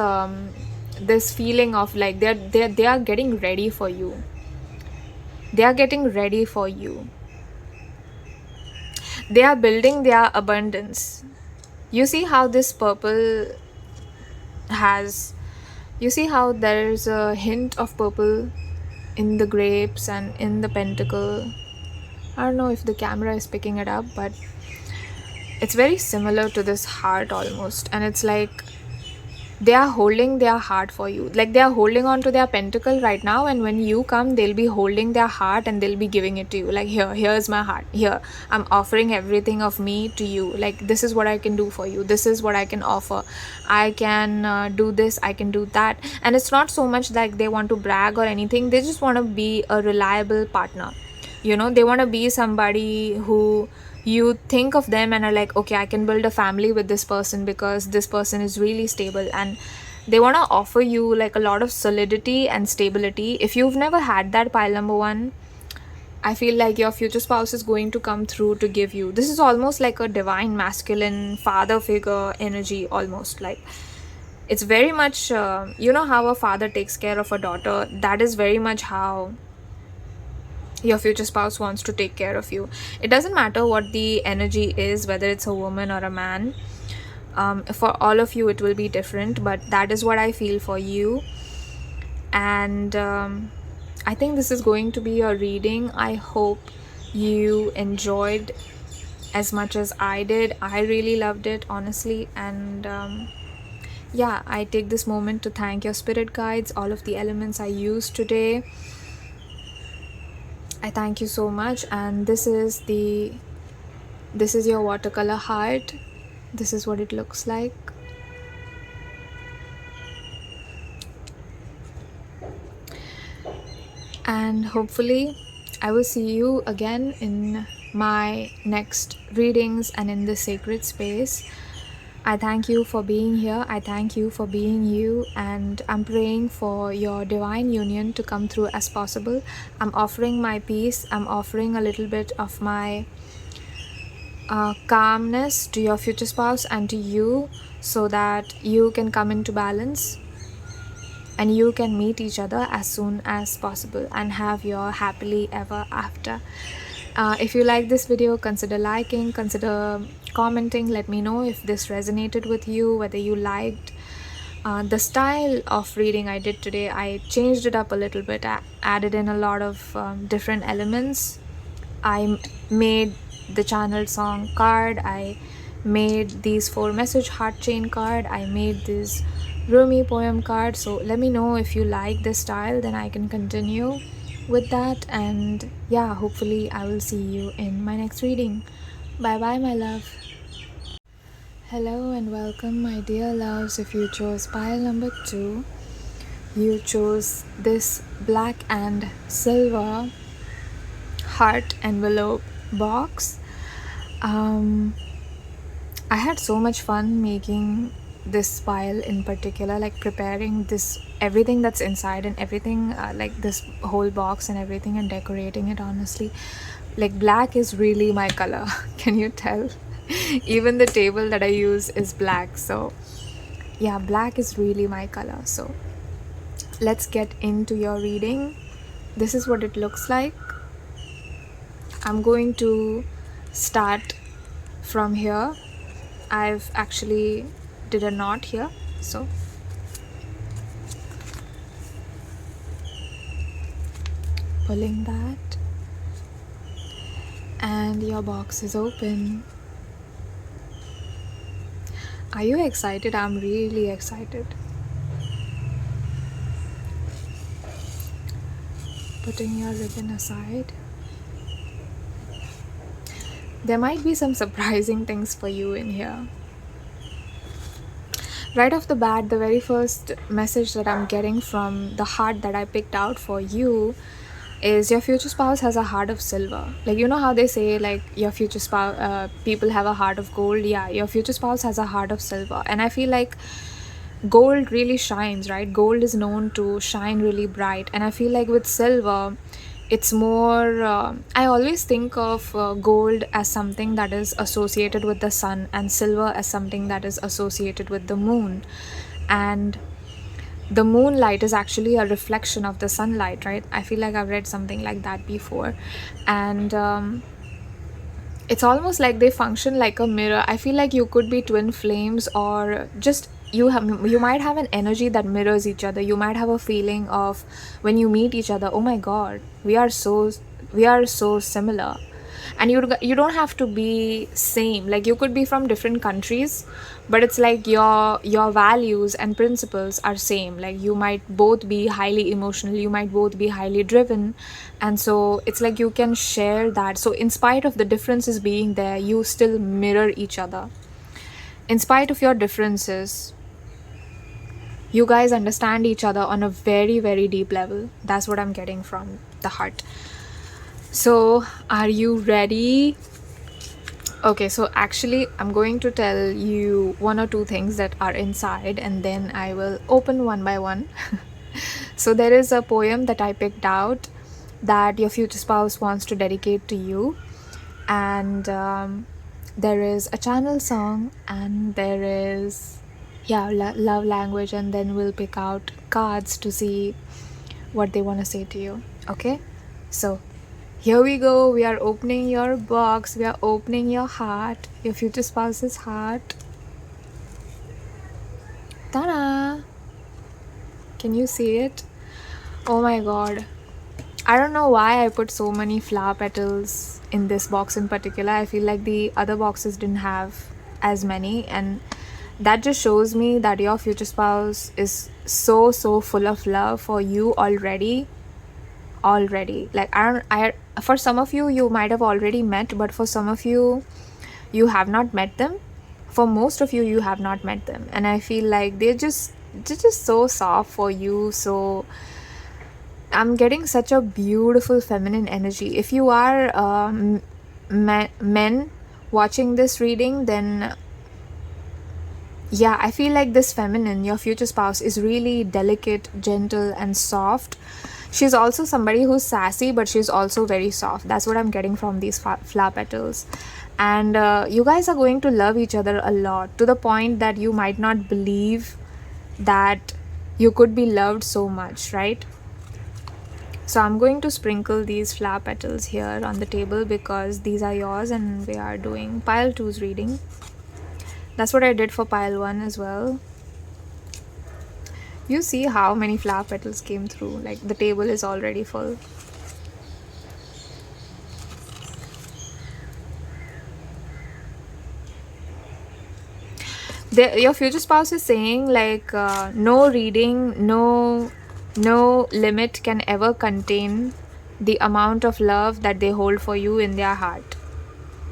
this feeling of like they are getting ready for you. They are getting ready for you. They are building their abundance. You see how this purple has, you see how there's a hint of purple in the grapes and in the pentacle. I don't know if the camera is picking it up, but it's very similar to this heart almost. And it's like they are holding their heart for you. Like, they are holding on to their pentacle right now, and when you come, they'll be holding their heart and they'll be giving it to you. Like, here's my heart. Here, I'm offering everything of me to you. Like, this is what I can do for you. This is what I can offer. I can do this, I can do that. And it's not so much like they want to brag or anything. They just want to be a reliable partner. You know, they want to be somebody who you think of them and are like, okay, I can build a family with this person because this person is really stable. And they want to offer you like a lot of solidity and stability. If you've never had that, pile number one, I feel like your future spouse is going to come through to give you. This is almost like a divine masculine father figure energy, almost like. It's very much, you know how a father takes care of a daughter? That is very much how your future spouse wants to take care of you. It doesn't matter what the energy is, whether it's a woman or a man. For all of you, it will be different, but that is what I feel for you. And I think this is going to be your reading. I hope you enjoyed as much as I did. I really loved it, honestly. And yeah, I take this moment to thank your spirit guides, all of the elements I used today. I thank you so much. And this is your watercolor heart. This is what it looks like. And hopefully I will see you again in my next readings and in this sacred space. I thank you for being here. I thank you for being you, and I'm praying for your divine union to come through as possible. I'm offering my peace. I'm offering a little bit of my calmness to your future spouse and to you, so that you can come into balance and you can meet each other as soon as possible and have your happily ever after. If you like this video, consider liking, consider commenting. Let me know if this resonated with you, whether you liked the style of reading I did today. I changed it up a little bit. I added in a lot of different elements. I made the channel song card. I made these 4 message heart chain card. I made these Rumi poem card. So let me know if you like this style, then I can continue with that. And yeah, hopefully I will see you in my next reading. Bye bye, my love. Hello and welcome, my dear loves. If you chose pile number 2, you chose this black and silver heart envelope box. I had so much fun making this pile in particular, like preparing this everything that's inside and everything, like this whole box and everything, and decorating it. Honestly, like black is really my color. Can you tell? Even the table that I use is black. So yeah, black is really my color. So let's get into your reading. This is what it looks like. I'm going to start from here. I've actually did a knot here, so pulling that, and your box is open. Are you excited? I'm really excited. Putting your ribbon aside. There might be some surprising things for you in here. Right off the bat, the very first message that I'm getting from the heart that I picked out for you is your future spouse has a heart of silver. Like, you know how they say, like, your future spouse, people have a heart of gold? Yeah, your future spouse has a heart of silver. And I feel like gold really shines, right? Gold is known to shine really bright. And I feel like with silver, it's more, I always think of gold as something that is associated with the sun, and silver as something that is associated with the moon. And the moonlight is actually a reflection of the sunlight, right? I feel like I've read something like that before. And it's almost like they function like a mirror. I feel like you could be twin flames, or just you might have an energy that mirrors each other. You might have a feeling of, when you meet each other, oh my god, we are so similar. And you don't have to be same. Like, you could be from different countries, but it's like your values and principles are same. Like, you might both be highly emotional, you might both be highly driven, and so it's like you can share that. So in spite of the differences being there, you still mirror each other. In spite of your differences, you guys understand each other on a very, very deep level. That's what I'm getting from the heart. So are you ready? Okay, so actually I'm going to tell you one or two things that are inside, and then I will open one by one. So there is a poem that I picked out that your future spouse wants to dedicate to you, and there is a channel song, and there is love language, and then we'll pick out cards to see what they want to say to you. Okay, so here we go. We are opening your box. We are opening your heart, your future spouse's heart. Ta-da! Can you see it? Oh my god, I don't know why I put so many flower petals in this box in particular. I feel like the other boxes didn't have as many, and that just shows me that your future spouse is so full of love for you already. Like, for some of you, you might have already met, but for some of you, you have not met them. For most of you, you have not met them, and I feel like they're just so soft for you. So I'm getting such a beautiful feminine energy. If you are men watching this reading, then yeah, I feel like this feminine, your future spouse, is really delicate, gentle, and soft. She's also somebody who's sassy, but she's also very soft. That's what I'm getting from these flower petals. And you guys are going to love each other a lot, to the point that you might not believe that you could be loved so much, right? So I'm going to sprinkle these flower petals here on the table because these are yours, and we are doing pile 2's reading. That's what I did for pile 1 as well. You see how many flower petals came through. Like, the table is already full. your future spouse is saying like no reading, no limit can ever contain the amount of love that they hold for you in their heart.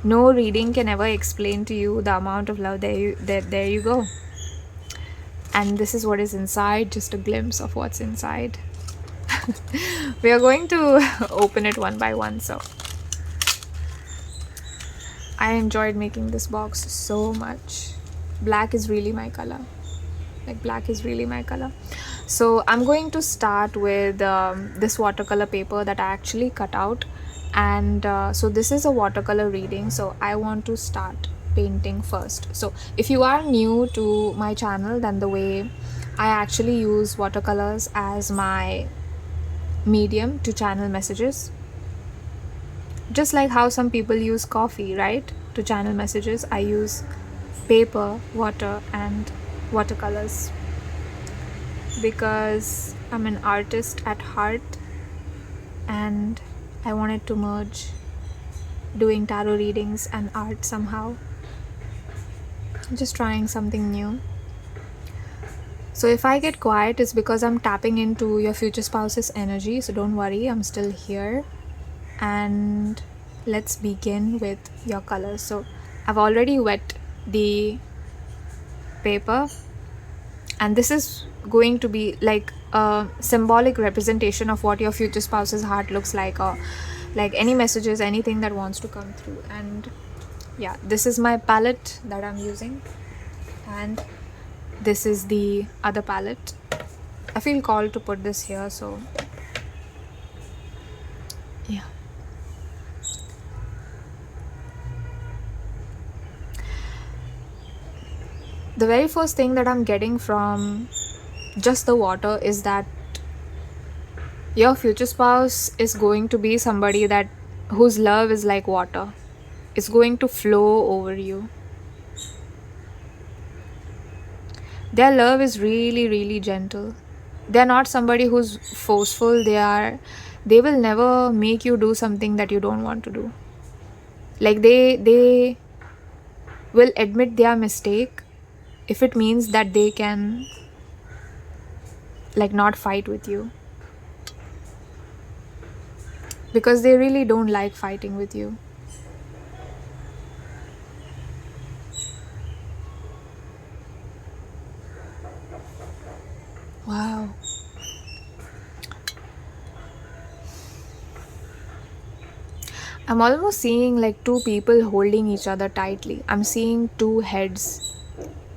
No reading can ever explain to you the amount of love. There you go. And this is what is inside, just a glimpse of what's inside. We are going to open it one by one. So I enjoyed making this box so much. Black is really my color. Like black is really my color. So I'm going to start with this watercolor paper that I actually cut out. And so this is a watercolor reading. So I want to start painting first. So if you are new to my channel, then the way I actually use watercolors as my medium to channel messages, just like how some people use coffee, right, to channel messages, I use paper, water and watercolors because I'm an artist at heart and I wanted to merge doing tarot readings and art somehow. Just trying something new. So if I get quiet, it's because I'm tapping into your future spouse's energy. So don't worry, I'm still here. And let's begin with your colors. So I've already wet the paper, and this is going to be like a symbolic representation of what your future spouse's heart looks like, or like any messages, anything that wants to come through. And yeah, this is my palette that I'm using, and this is the other palette. I feel called to put this here, so yeah. The very first thing that I'm getting from just the water is that your future spouse is going to be somebody that whose love is like water. It's going to flow over you. Their love is really, really gentle. They're not somebody who's forceful. They will never make you do something that you don't want to do. Like they will admit their mistake if it means that they can like not fight with you, because they really don't like fighting with you. Wow. I'm almost seeing like two people holding each other tightly. I'm seeing two heads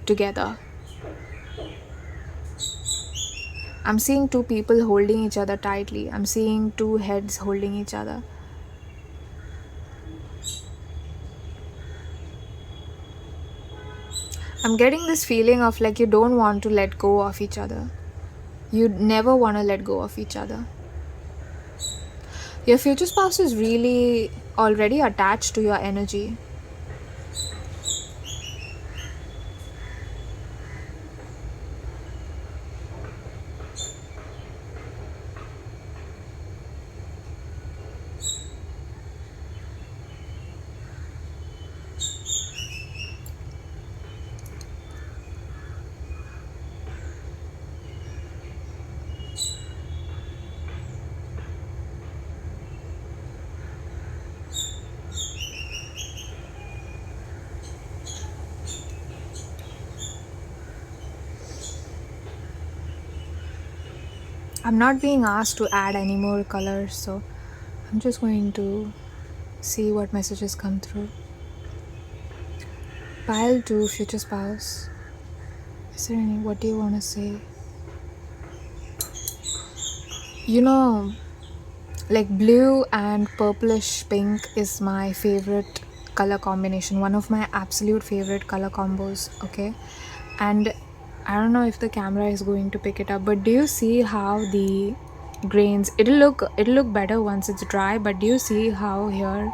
together. I'm seeing two people holding each other tightly. I'm seeing two heads holding each other. I'm getting this feeling of like you don't want to let go of each other. You never want to let go of each other. Your future spouse is really already attached to your energy. I'm not being asked to add any more colors, so I'm just going to see what messages come through. Pile 2, future spouse. Is there any, what do you want to say? You know, like blue and purplish pink is my favorite color combination, one of my absolute favorite color combos, okay? And I don't know if the camera is going to pick it up, but do you see how the grains, it'll look better once it's dry, but do you see how here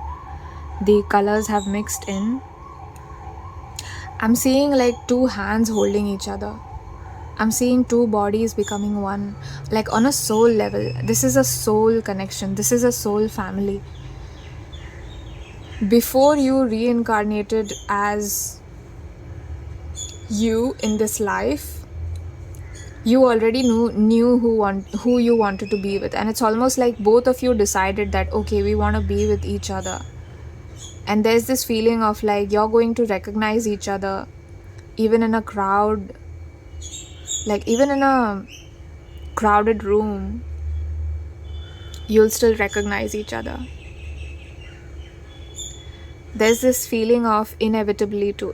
the colors have mixed in? I'm seeing like two hands holding each other. I'm seeing two bodies becoming one, like on a soul level. This is a soul connection. This is a soul family. Before you reincarnated as you in this life, you already knew who you wanted to be with, and it's almost like both of you decided that okay, we want to be with each other. And there's this feeling of like you're going to recognize each other even in a crowd, like even in a crowded room, you'll still recognize each other. There's this feeling of inevitability.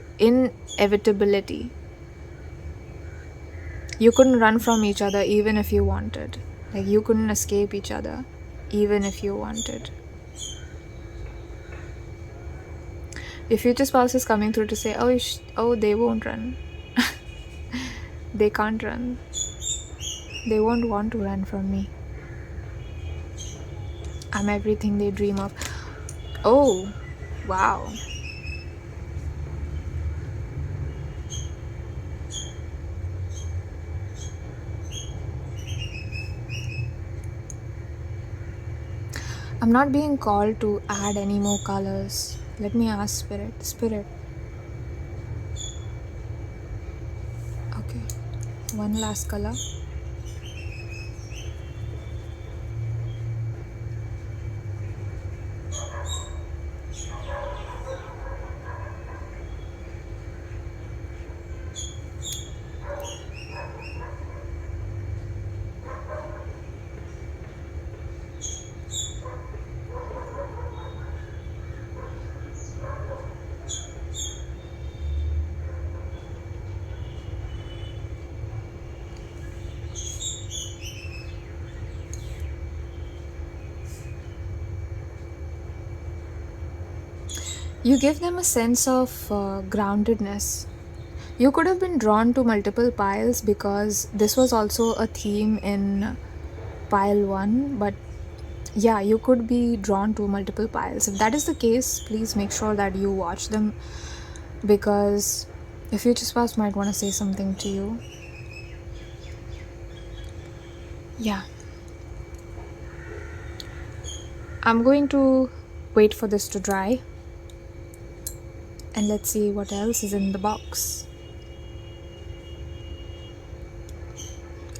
You couldn't run from each other even if you wanted. Like you couldn't escape each other even if you wanted. Your future spouse is coming through to say, oh, they won't run. They can't run. They won't want to run from me. I'm everything they dream of. Oh, wow. I'm not being called to add any more colors. Let me ask Spirit. Okay, one last color. You give them a sense of groundedness. You could have been drawn to multiple piles because this was also a theme in pile 1, but yeah, you could be drawn to multiple piles. If that is the case, please make sure that you watch them, because your future spouse might want to say something to you. Yeah. I'm going to wait for this to dry. And let's see what else is in the box.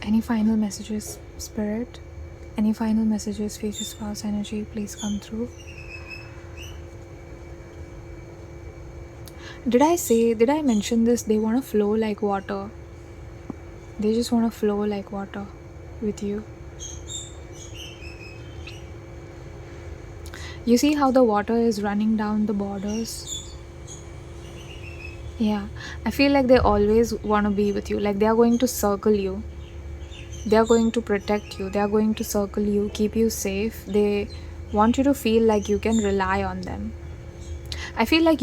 Any final messages, Spirit? Any final messages, future spouse energy? Please come through. Did I mention this? They want to flow like water. They just want to flow like water with you. You see how the water is running down the borders? Yeah, I feel like they always want to be with you. Like they are going to circle you. They are going to protect you. They are going to circle you, keep you safe. They want you to feel like you can rely on them. I feel like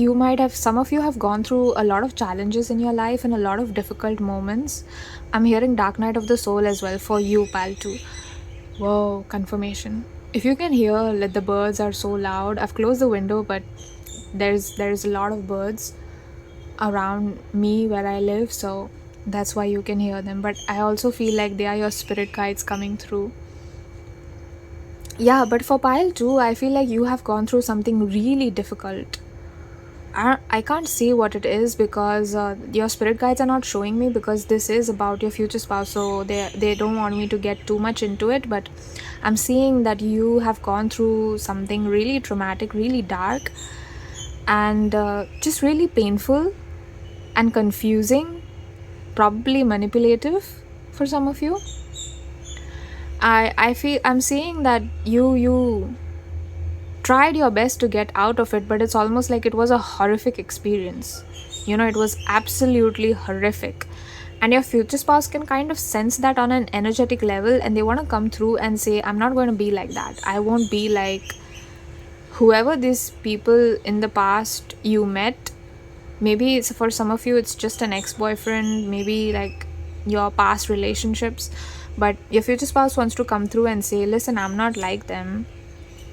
some of you have gone through a lot of challenges in your life and a lot of difficult moments. I'm hearing Dark Night of the Soul as well for you, pal, too. Whoa, confirmation. If you can hear that the birds are so loud, I've closed the window, but there's a lot of birds around me where I live, so that's why you can hear them. But I also feel like they are your spirit guides coming through. Yeah, but for pile 2, I feel like you have gone through something really difficult. I can't see what it is because your spirit guides are not showing me, because this is about your future spouse, so they don't want me to get too much into it. But I'm seeing that you have gone through something really traumatic, really dark, and just really painful and confusing, probably manipulative for some of you. I'm seeing that you tried your best to get out of it, but it's almost like it was a horrific experience. It was absolutely horrific. And your future spouse can kind of sense that on an energetic level, and they want to come through and say, I'm not going to be like that. I won't be like whoever these people in the past you met. Maybe it's for some of you, it's just an ex-boyfriend, maybe like your past relationships. But your future spouse wants to come through and say, listen, I'm not like them.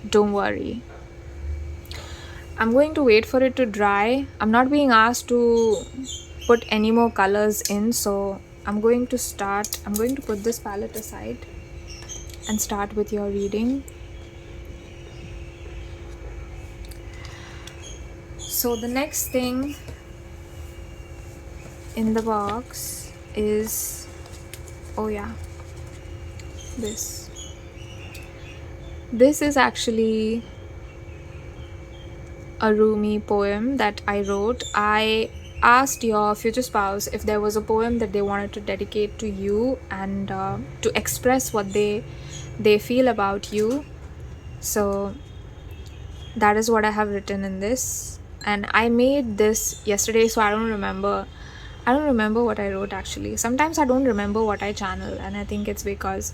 Don't worry. I'm going to wait for it to dry. I'm not being asked to put any more colors in, so I'm going to put this palette aside and start with your reading. So the next thing in the box is, oh yeah, this is actually a Rumi poem that I wrote. I asked your future spouse if there was a poem that they wanted to dedicate to you and to express what they feel about you. So that is what I have written in this, and I made this yesterday, so I don't remember what I wrote actually. Sometimes I don't remember what I channel, and I think it's because,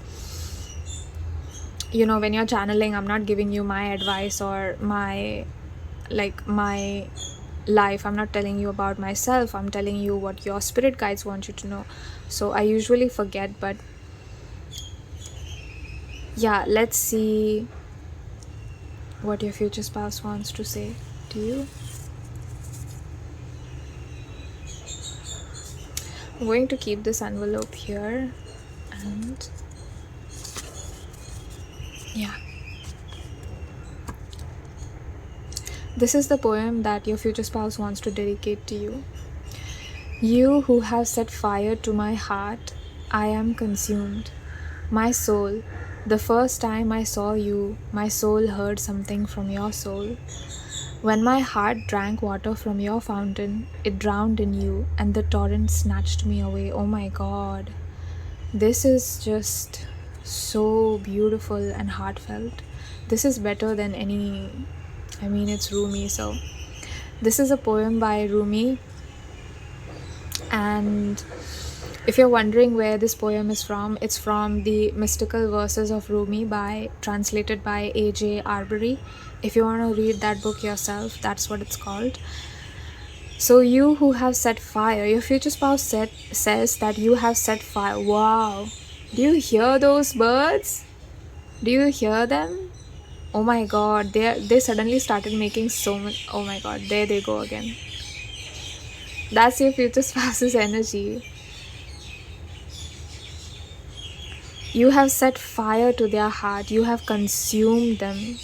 you know, when you're channeling, I'm not giving you my advice or my life. I'm not telling you about myself. I'm telling you what your spirit guides want you to know. So I usually forget, but yeah, let's see what your future spouse wants to say to you. I'm going to keep this envelope here, and yeah, this is the poem that your future spouse wants to dedicate to you. You who have set fire to my heart, I am consumed. My soul, the first time I saw you, my soul heard something from your soul. When my heart drank water from your fountain, it drowned in you, and the torrent snatched me away. Oh my God. This is just so beautiful and heartfelt. This is better than any, I mean, it's Rumi, so this is a poem by Rumi. And if you're wondering where this poem is from, it's from the Mystical Verses of Rumi, translated by A.J. Arbery. If you want to read that book yourself, that's what it's called. So you who have set fire, your future spouse says that you have set fire. Wow. Do you hear those birds? Do you hear them? Oh my God, they suddenly started making so much. Oh my God, there they go again. That's your future spouse's energy. You have set fire to their heart. You have consumed them.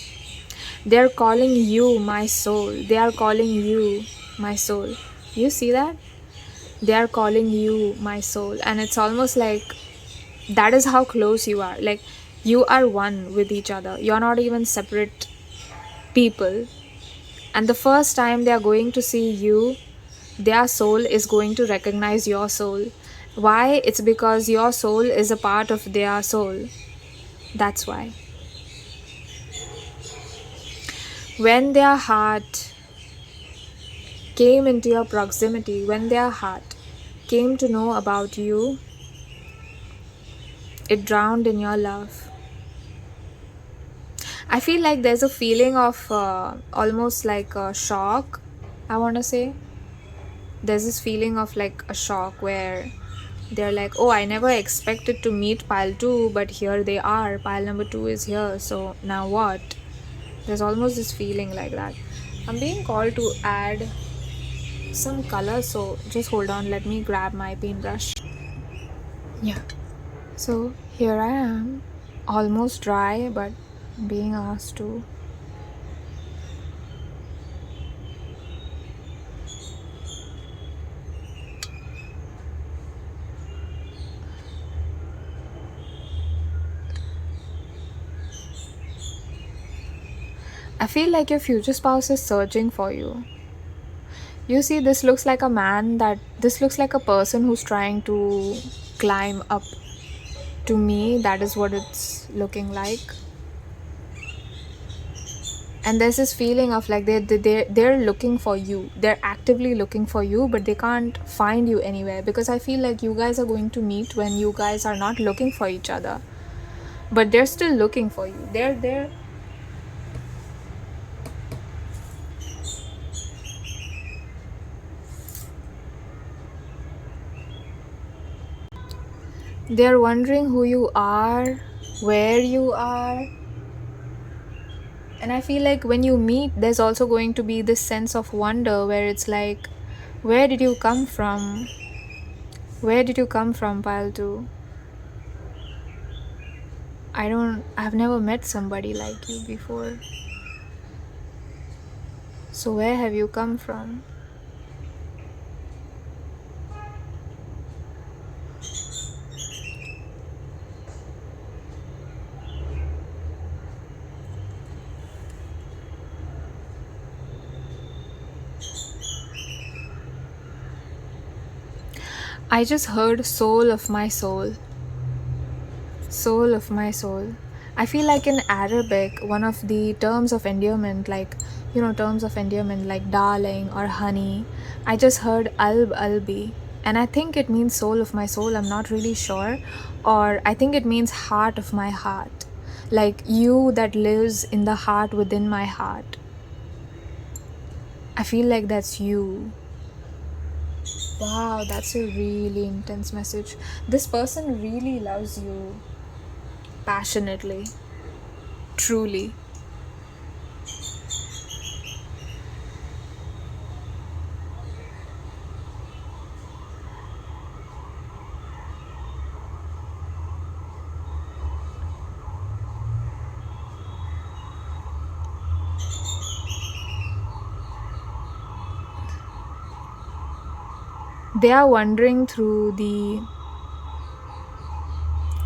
They are calling you, my soul. They are calling you, my soul. You see that? They are calling you, my soul. And it's almost like that is how close you are. Like, you are one with each other. You're not even separate people. And the first time they are going to see you, their soul is going to recognize your soul. Why? It's because your soul is a part of their soul. That's why. When their heart came into your proximity, when their heart came to know about you, it drowned in your love. I feel like there's a feeling of almost like a shock, I want to say. There's this feeling of like a shock where they're like, oh, I never expected to meet pile 2, but here they are. Pile number 2 is here, so now what? There's almost this feeling like that. I'm being called to add some color, so just hold on, let me grab my paintbrush. Yeah, so here I am, almost dry, but being asked to. I feel like your future spouse is searching for you. You see, this looks like a person who's trying to climb up. To me, that is what it's looking like. And there's this feeling of like they're looking for you. They're actively looking for you, but they can't find you anywhere, because I feel like you guys are going to meet when you guys are not looking for each other. But they're still looking for you. They're wondering who you are, where you are. And I feel like when you meet, there's also going to be this sense of wonder where it's like, where did you come from? Where did you come from, pile 2? I've never met somebody like you before. So where have you come from? I just heard soul of my soul. Soul of my soul. I feel like in Arabic, one of the terms of endearment, like, terms of endearment like darling or honey, I just heard 𝒁𝑙𝑏. And I think it means soul of my soul. I'm not really sure. Or I think it means heart of my heart. Like you that lives in the heart within my heart. I feel like that's you. Wow, that's a really intense message. This person really loves you passionately, truly. They are wandering through the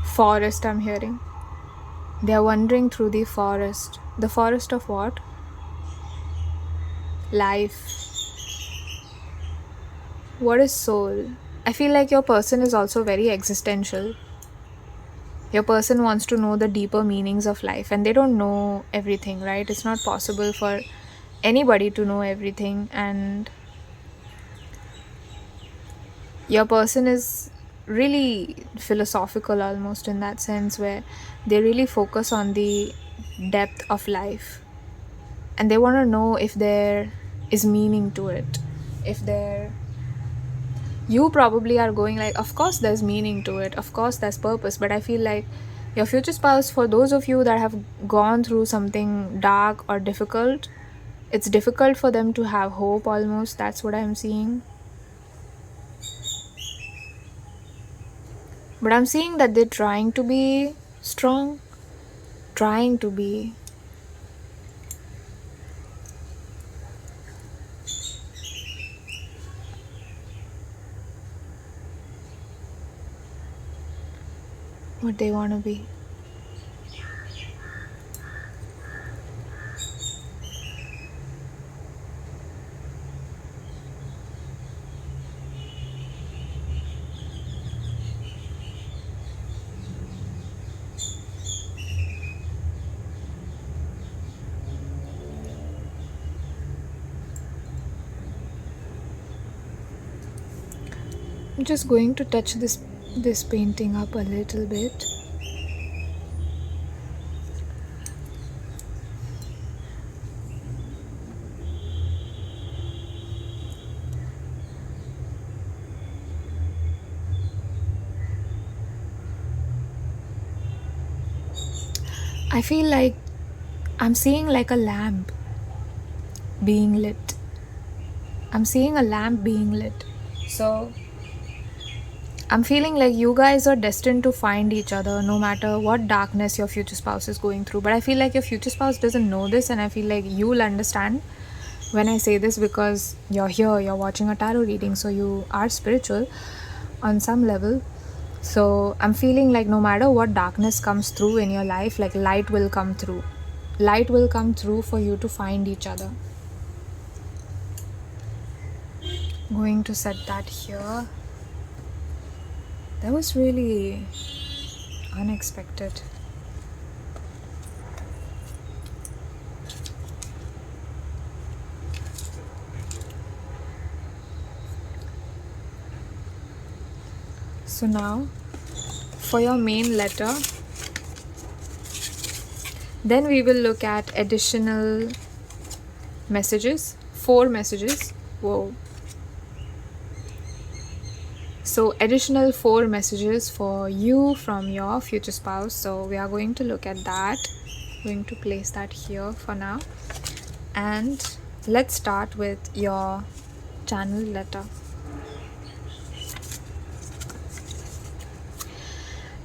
forest, I'm hearing. They are wandering through the forest. The forest of what? Life. What is soul? I feel like your person is also very existential. Your person wants to know the deeper meanings of life, and they don't know everything, right? It's not possible for anybody to know everything, and your person is really philosophical almost in that sense, where they really focus on the depth of life, and they want to know if there is meaning to it. You probably are going like, of course there's meaning to it, of course there's purpose, but I feel like your future spouse, for those of you that have gone through something dark or difficult, it's difficult for them to have hope almost. That's what I'm seeing. But I'm seeing that they're trying to be strong, trying to be. What they want to be. I'm just going to touch this painting up a little bit. I feel like I'm seeing like a lamp being lit. I'm seeing a lamp being lit. So I'm feeling like you guys are destined to find each other no matter what darkness your future spouse is going through. But I feel like your future spouse doesn't know this, and I feel like you'll understand when I say this, because you're here, you're watching a tarot reading, so you are spiritual on some level. So I'm feeling like no matter what darkness comes through in your life, like light will come through. Light will come through for you to find each other. I'm going to set that here. That was really unexpected. So now, for your main letter, then we will look at additional messages, 4 messages. Whoa. So additional 4 messages for you from your future spouse. So we are going to look at that. Going to place that here for now. And let's start with your channel letter.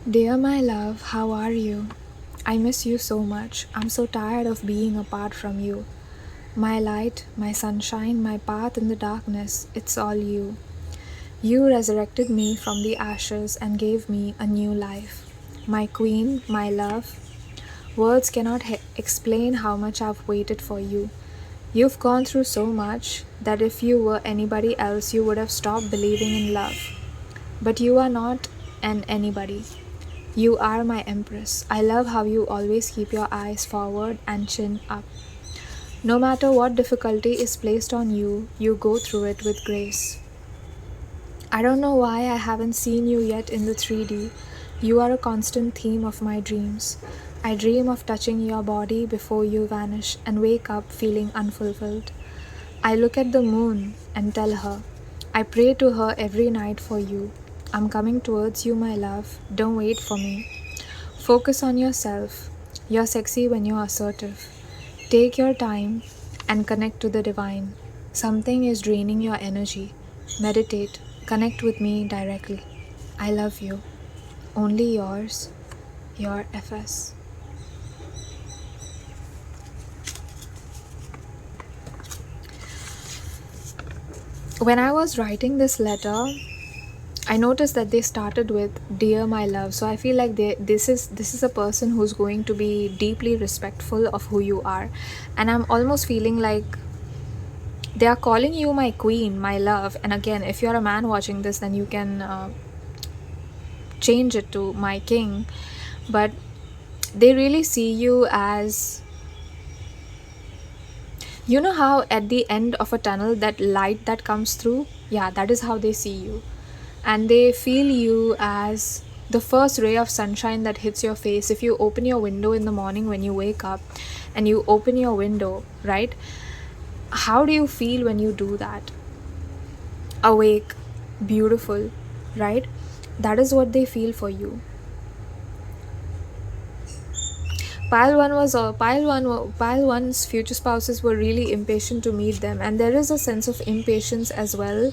Dear my love, how are you? I miss you so much. I'm so tired of being apart from you. My light, my sunshine, my path in the darkness, it's all you. You resurrected me from the ashes and gave me a new life. My queen, my love. Words cannot explain how much I've waited for you. You've gone through so much that if you were anybody else, you would have stopped believing in love. But you are not an anybody. You are my empress. I love how you always keep your eyes forward and chin up. No matter what difficulty is placed on you, you go through it with grace. I don't know why I haven't seen you yet in the 3D. You are a constant theme of my dreams. I dream of touching your body before you vanish and wake up feeling unfulfilled. I look at the moon and tell her. I pray to her every night for you. I'm coming towards you, my love. Don't wait for me. Focus on yourself. You're sexy when you're assertive. Take your time and connect to the divine. Something is draining your energy. Meditate. Connect with me directly. I love you. Only yours, your FS. When I was writing this letter, I noticed that they started with "Dear my love," so I feel like this is a person who's going to be deeply respectful of who you are, and I'm almost feeling like they are calling you my queen, my love. And again, if you're a man watching this, then you can change it to my king, but they really see you as, you know how at the end of a tunnel that light that comes through, yeah, that is how they see you. And they feel you as the first ray of sunshine that hits your face. If you open your window in the morning when you wake up and you open your window, right, how do you feel when you do that? Awake, beautiful, right? That is what they feel for you. Pile 1's future spouses were really impatient to meet them, and there is a sense of impatience as well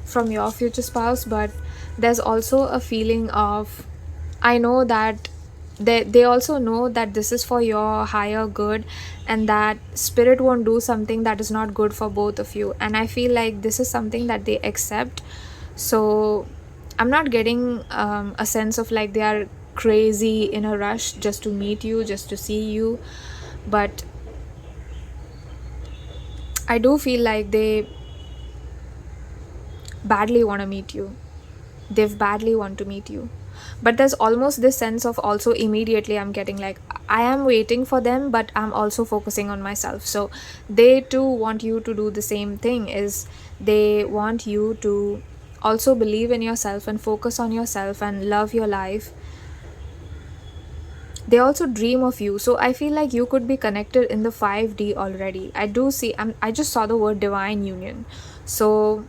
from your future spouse, but there's also a feeling of, I know that they also know that this is for your higher good, and that spirit won't do something that is not good for both of you. And I feel like this is something that they accept. So I'm not getting a sense of like they are crazy in a rush just to meet you, just to see you, but I do feel like they badly want to meet you. They've badly want to meet you. But there's almost this sense of also immediately I'm getting like, I am waiting for them, but I'm also focusing on myself. So they too want you to do the same thing, is they want you to also believe in yourself and focus on yourself and love your life. They also dream of you. So I feel like you could be connected in the 5D already. I do see, I just saw the word divine union. So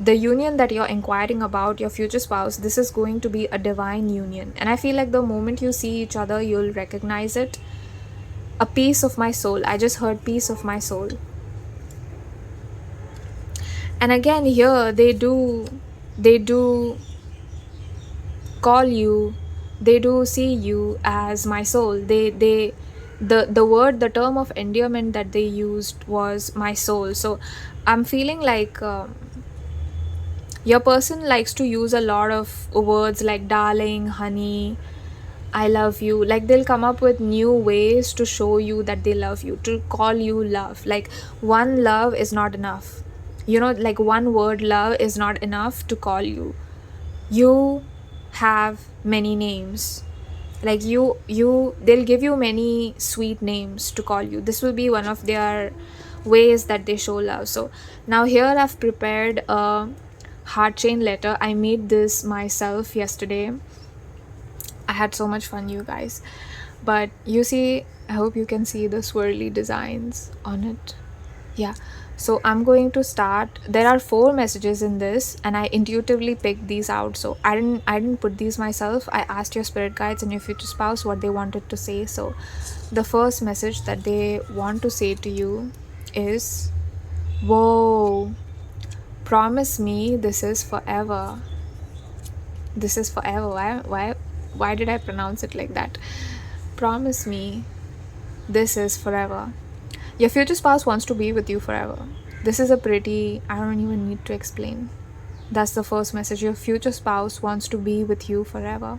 the union that you're inquiring about, your future spouse, this is going to be a divine union. And I feel like the moment you see each other, you'll recognize it. A piece of my soul. I just heard piece of my soul. And again, here they do call you, they do see you as my soul. The word, the term of endearment that they used was my soul. So I'm feeling like your person likes to use a lot of words like darling, honey, I love you. Like they'll come up with new ways to show you that they love you, to call you love. Like one love is not enough. You know, like one word love is not enough to call you. You have many names. Like they'll give you many sweet names to call you. This will be one of their ways that they show love. So now here I've prepared a heart chain letter. I made this myself yesterday. I had so much fun, you guys. But you see, I hope you can see the swirly designs on it. Yeah. So I'm going to start. There are 4 messages in this, and I intuitively picked these out. So I didn't put these myself. I asked your spirit guides and your future spouse what they wanted to say. So the first message that they want to say to you is, whoa, promise me this is forever. This is forever. Why did I pronounce it like that? Promise me this is forever. Your future spouse wants to be with you forever. This is a pretty, I don't even need to explain. That's the first message. Your future spouse wants to be with you forever.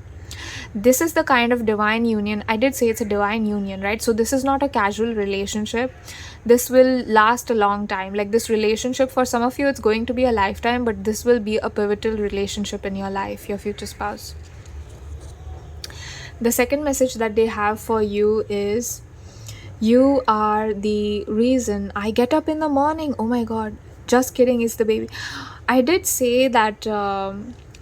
This is the kind of divine union. I did say it's a divine union, right? So this is not a casual relationship. This will last a long time. Like, this relationship, for some of you it's going to be a lifetime, but this will be a pivotal relationship in your life, your future spouse. The second message that they have for you is, you are the reason I get up in the morning. Oh my god, just kidding, it's the baby. I did say that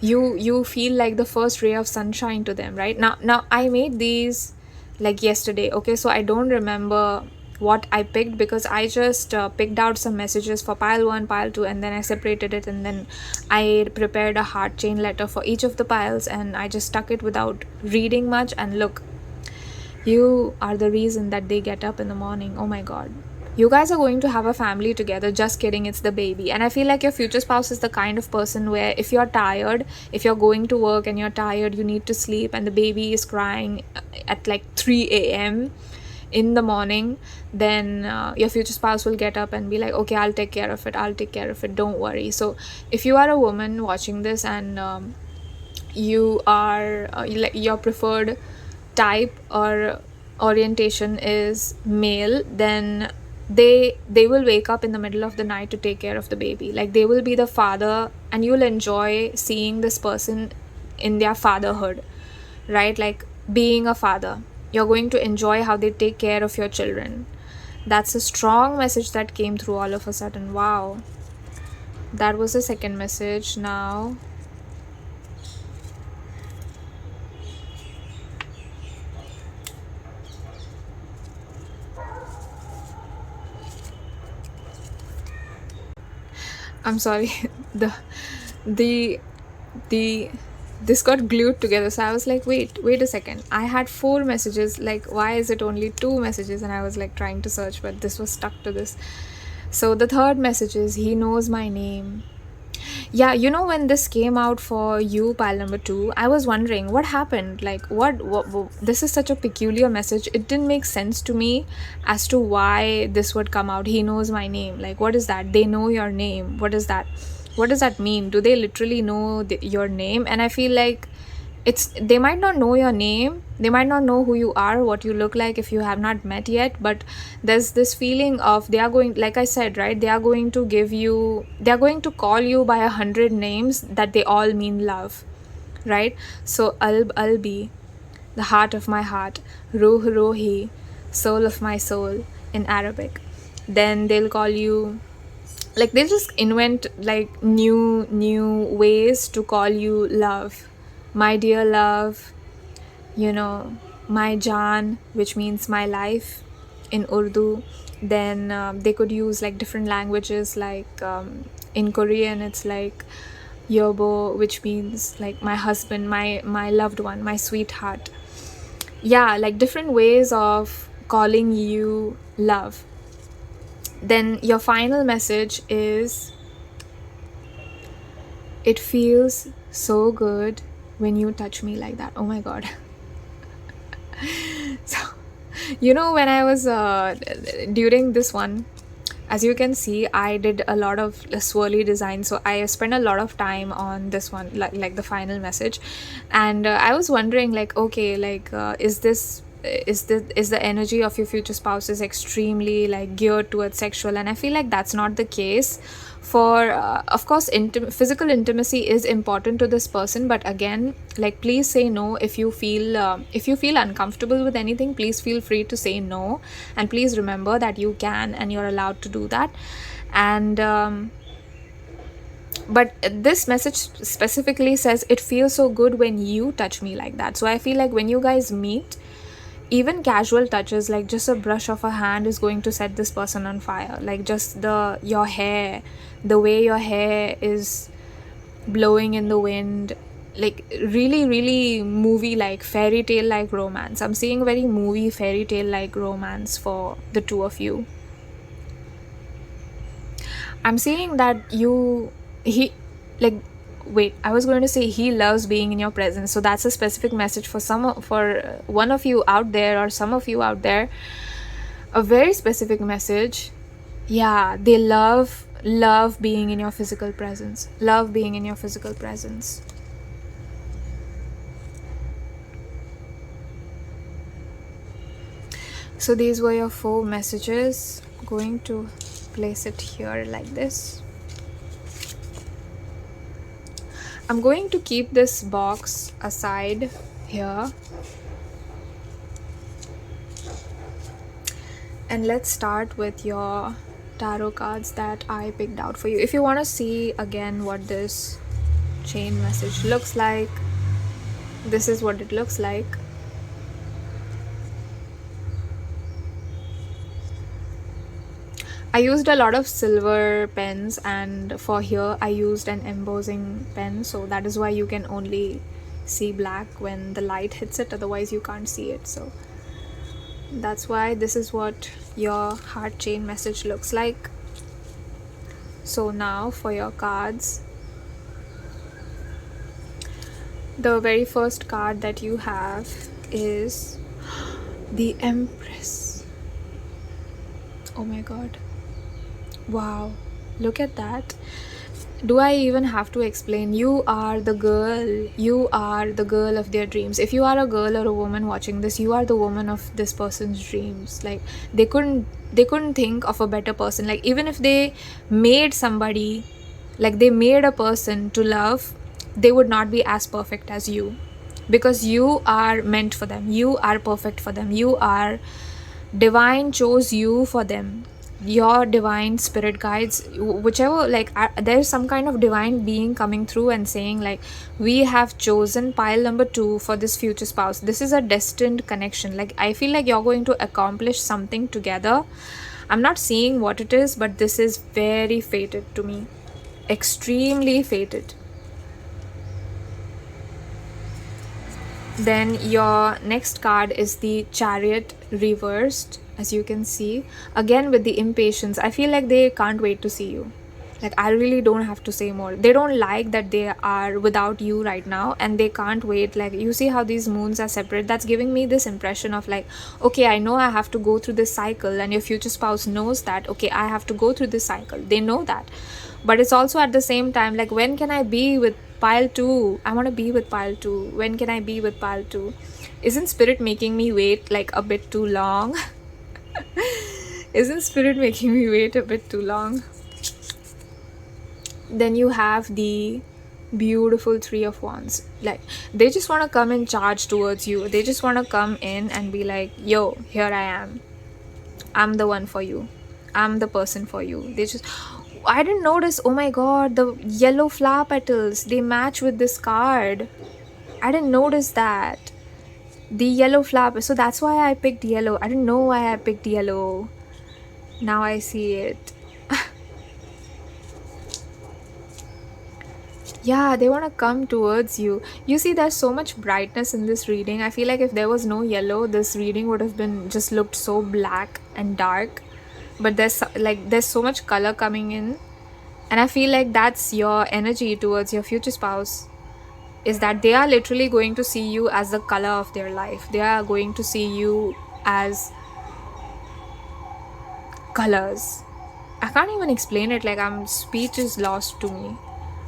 you feel like the first ray of sunshine to them, right? Now I made these like yesterday, okay? So I don't remember what I picked, because I just picked out some messages for pile 1, pile 2, and then I separated it, and then I prepared a heart chain letter for each of the piles, and I just stuck it without reading much. And look, you are the reason that they get up in the morning. Oh my god, you guys are going to have a family together. Just kidding, it's the baby. And I feel like your future spouse is the kind of person where if you're tired, if you're going to work and you're tired, you need to sleep, and the baby is crying at like 3 a.m. in the morning, then your future spouse will get up and be like, okay, I'll take care of it, don't worry. So if you are a woman watching this, and you are like, your preferred type or orientation is male, then they will wake up in the middle of the night to take care of the baby. Like, they will be the father, and you'll enjoy seeing this person in their fatherhood, right? Like, being a father, you're going to enjoy how they take care of your children. That's a strong message that came through all of a sudden. Wow, that was the second message. Now I'm sorry, the this got glued together, so I was like, wait a second, I had 4 messages, like why is it only 2 messages? And I was like trying to search, but this was stuck to this. So the third message is, he knows my name. Yeah, you know, when this came out for you, pile number 2, I was wondering what happened. Like, what this is such a peculiar message. It didn't make sense to me as to why this would come out. He knows my name. Like, what is that? They know your name. What is that? What does that mean? Do they literally know your name? And I feel like they might not know your name, they might not know who you are, what you look like if you have not met yet, but there's this feeling of, they are going, like I said, right, they are going to call you by 100 names that they all mean love, right? So 𝒏𝒊𝒏𝒈, the heart of my heart, 𝓲𝓲𝓿, soul of my soul in Arabic. Then they'll call you, like, they'll just invent like new ways to call you love. My dear love, you know, my Jaan, which means my life in Urdu. Then they could use like different languages, like in Korean it's like Yobo, which means like my husband, my loved one, my sweetheart. Yeah, like different ways of calling you love. Then your final message is, it feels so good when you touch me like that. Oh my god. So, you know, when I was during this one, as you can see, I did a lot of swirly design, so I spent a lot of time on this one, like the final message. And I was wondering, like, okay, like is the energy of your future spouse is extremely like geared towards sexual? And I feel like that's not the case. For of course, physical intimacy is important to this person, but again, like, please say no if you feel uncomfortable with anything. Please feel free to say no, and please remember that you can and you're allowed to do that. And but this message specifically says, it feels so good when you touch me like that. So I feel like when you guys meet, even casual touches, like just a brush of a hand, is going to set this person on fire. Like, just your hair, the way your hair is blowing in the wind, like really movie like, fairy tale like romance. I'm seeing very movie fairy tale like romance for the two of you. I'm seeing that I was going to say he loves being in your presence. So that's a specific message for one of you out there, or some of you out there. A very specific message. Yeah, they love being in your physical presence. Love being in your physical presence. So these were your 4 messages. I'm going to place it here like this. I'm going to keep this box aside here. And let's start with your tarot cards that I picked out for you. If you want to see again what this chain message looks like, this is what it looks like. I used a lot of silver pens, and for here I used an embossing pen, so that is why you can only see black when the light hits it, otherwise you can't see it. So that's why this is what your heart chain message looks like. So now for your cards, the very first card that you have is the Empress. Oh my god. Wow, look at that. Do I even have to explain? You are the girl. You are the girl of their dreams. If you are a girl or a woman watching this, you are the woman of this person's dreams. Like they couldn't think of a better person. Like even if they made somebody, like they made a person to love, they would not be as perfect as you, because you are meant for them. You are perfect for them. You are divine, chose you for them. Your divine spirit guides, whichever, like there's some kind of divine being coming through and saying like, we have chosen pile number 2 for this future spouse. This is a destined connection. Like I feel like you're going to accomplish something together. I'm not seeing what it is, but this is very fated to me, extremely fated. Then your next card is the Chariot reversed, as you can see, again with the impatience. I feel like they can't wait to see you. Like I really don't have to say more. They don't like that they are without you right now, and they can't wait. Like you see how these moons are separate. That's giving me this impression of like, okay, I know I have to go through this cycle, and your future spouse knows that, okay, I have to go through this cycle. They know that. But it's also at the same time like, when can I be with pile 2? I want to be with pile 2. When can I be with pile 2? Isn't spirit making me wait like a bit too long? Isn't spirit making me wait a bit too long? Then you have the beautiful 3 of Wands. Like they just want to come and charge towards you. They just want to come in and be like, yo, here I am. I'm the one for you. I'm the person for you. They just, I didn't notice. Oh my god, the yellow flower petals, they match with this card. I didn't notice that. The yellow flower, so that's why I picked yellow. I didn't know why I picked yellow. Now I see it. Yeah, they want to come towards you. You see, there's so much brightness in this reading. I feel like if there was no yellow, this reading would have been just looked so black and dark. But there's so much color coming in, and I feel like that's your energy towards your future spouse, is that they are literally going to see you as the color of their life. They are going to see you as colors. I can't even explain it. Like speech is lost to me.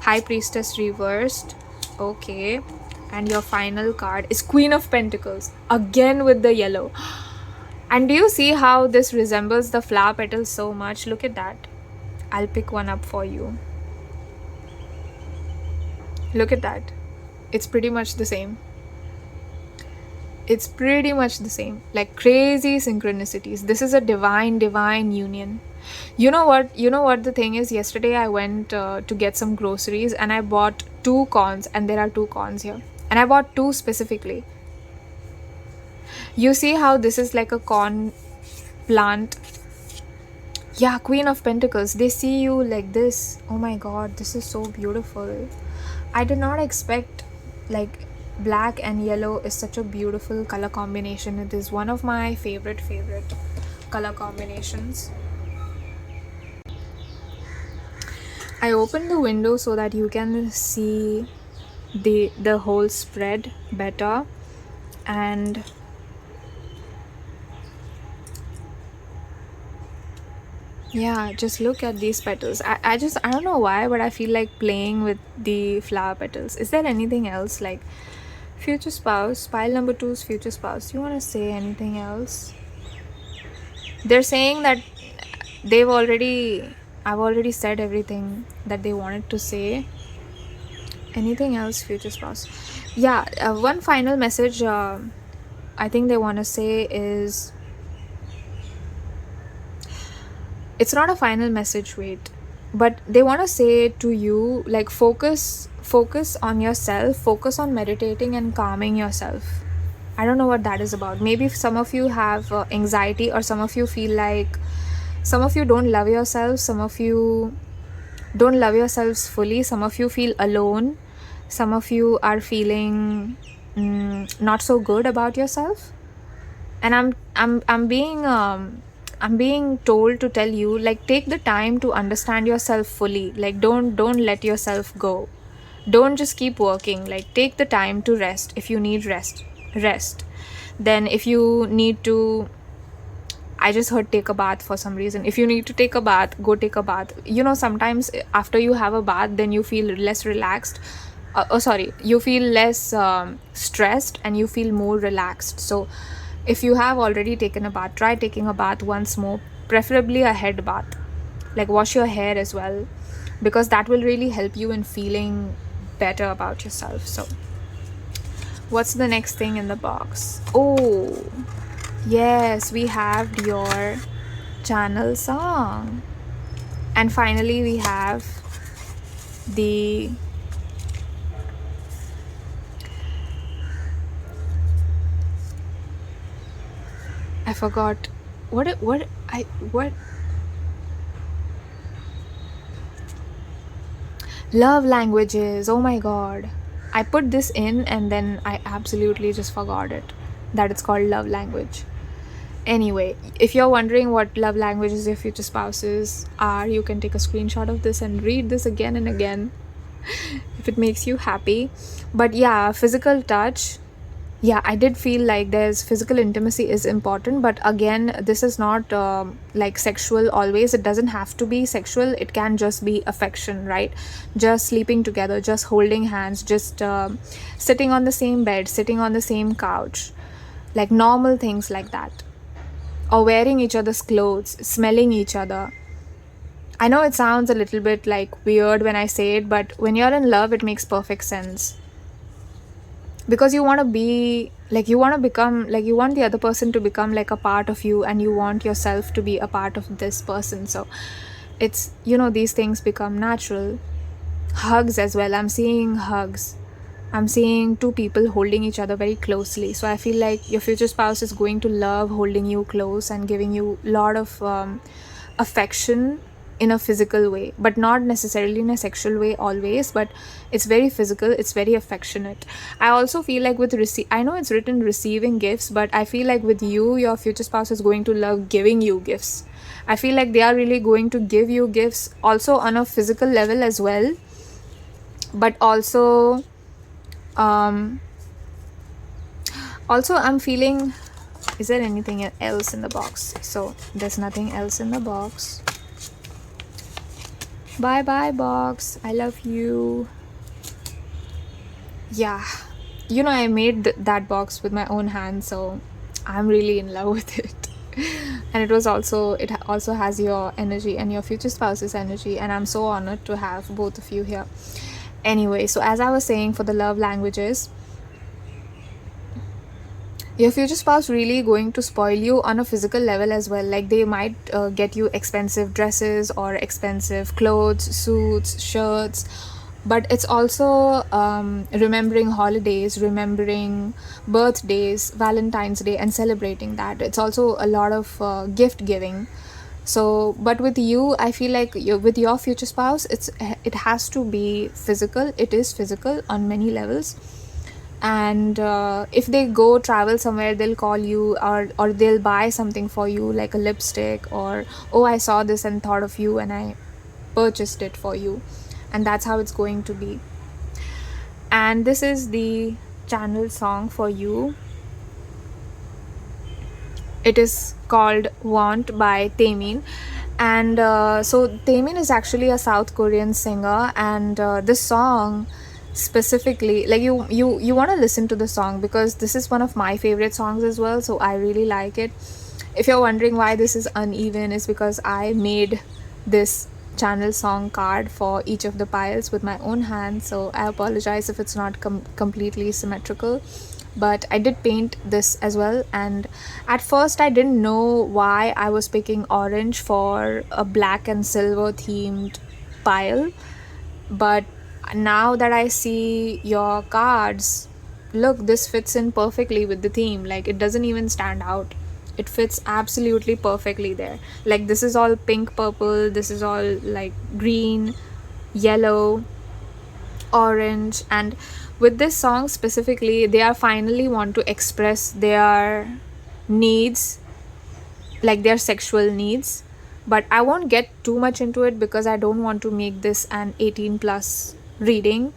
High Priestess reversed. Okay. And your final card is Queen of Pentacles, again with the yellow. And do you see how this resembles the flower petals so much? Look at that. I'll pick one up for you. Look at that. It's pretty much the same. It's pretty much the same. Like crazy synchronicities. This is a divine union. You know what the thing is? Yesterday I went to get some groceries, and I bought 2 corns, and there are 2 corns here. And I bought 2 specifically. You see how this is like a corn plant? Yeah, Queen of Pentacles. They see you like this. Oh my god, this is so beautiful. I did not expect, like, black and yellow is such a beautiful color combination. It is one of my favorite color combinations. I opened the window so that you can see the whole spread better. And yeah, just look at these petals. I don't know why, but I feel like playing with the flower petals. Is there anything else? Like future spouse, pile number 2's future spouse. You want to say anything else? They're saying that I've already said everything that they wanted to say. Anything else, future spouse? Yeah, one final message I think they want to say is, it's not a final message, wait, but they want to say to you, like, focus on yourself, focus on meditating and calming yourself. I don't know what that is about. Maybe some of you have anxiety, or some of you feel like, some of you don't love yourself, some of you don't love yourselves fully, some of you feel alone, some of you are feeling not so good about yourself. And I'm being told to tell you, like, take the time to understand yourself fully. Like, don't let yourself go. Don't just keep working. Like, take the time to rest. If you need rest. Then if you need to, I just heard take a bath for some reason. If you need to take a bath, go take a bath. You know, sometimes after you have a bath, then you feel less relaxed. You feel less stressed, and you feel more relaxed. So if you have already taken a bath, try taking a bath once more, preferably a head bath. Like, wash your hair as well, because that will really help you in feeling better about yourself. So what's the next thing in the box? Oh, yes, we have your channel song. And finally, we have the I forgot what love languages. Oh my god, I put this in and then I absolutely just forgot it, that it's called love language. Anyway, if you're wondering what love languages your future spouses are, you can take a screenshot of this and read this again and again if it makes you happy. But yeah, physical touch. Yeah, I did feel like there's physical intimacy is important, but again, this is not like sexual always. It doesn't have to be sexual. It can just be affection, right? Just sleeping together, just holding hands, just sitting on the same bed, sitting on the same couch, like normal things like that. Or wearing each other's clothes, smelling each other. I know it sounds a little bit like weird when I say it, but when you're in love, it makes perfect sense. Because you want to be like, you want to become like, you want the other person to become like a part of you, and you want yourself to be a part of this person. So it's, you know, these things become natural. Hugs as well. I'm seeing hugs. I'm seeing two people holding each other very closely. So I feel like your future spouse is going to love holding you close and giving you a lot of affection in a physical way, but not necessarily in a sexual way always, but it's very physical, it's very affectionate. I also feel like with I know it's written receiving gifts, but I feel like with you, your future spouse is going to love giving you gifts. I feel like they are really going to give you gifts also on a physical level as well, but also I'm feeling, is there anything else in the box? So there's nothing else in the box. Bye bye box, I love you. Yeah, you know, I made that box with my own hands, so I'm really in love with it. And it also has your energy and your future spouse's energy, and I'm so honored to have both of you here. Anyway, so as I was saying, for the love languages, your future spouse really going to spoil you on a physical level as well. Like, they might get you expensive dresses or expensive clothes, suits, shirts, but it's also remembering holidays, remembering birthdays, Valentine's Day, and celebrating that. It's also a lot of gift giving. So, but with you, I feel like with your future spouse, it has to be physical. It is physical on many levels. And if they go travel somewhere, they'll call you, or they'll buy something for you, like a lipstick, or, oh, I saw this and thought of you and I purchased it for you. And that's how it's going to be. And this is the channel song for you. It is called Want by 𝒕𝒨. And so 𝒕𝒨 is actually a South Korean singer, and this song specifically, like, you want to listen to the song, because this is one of my favorite songs as well, so I really like it. If you're wondering why this is uneven, it's because I made this channel song card for each of the piles with my own hand, so I apologize if it's not completely symmetrical. But I did paint this as well, and at first I didn't know why I was picking orange for a black and silver themed pile, but now that I see your cards, look, this fits in perfectly with the theme. Like, it doesn't even stand out, it fits absolutely perfectly there. Like, this is all pink purple, this is all like green, yellow, orange. And with this song specifically, they are finally want to express their needs, like their sexual needs. But I won't get too much into it because I don't want to make this an 18 plus reading.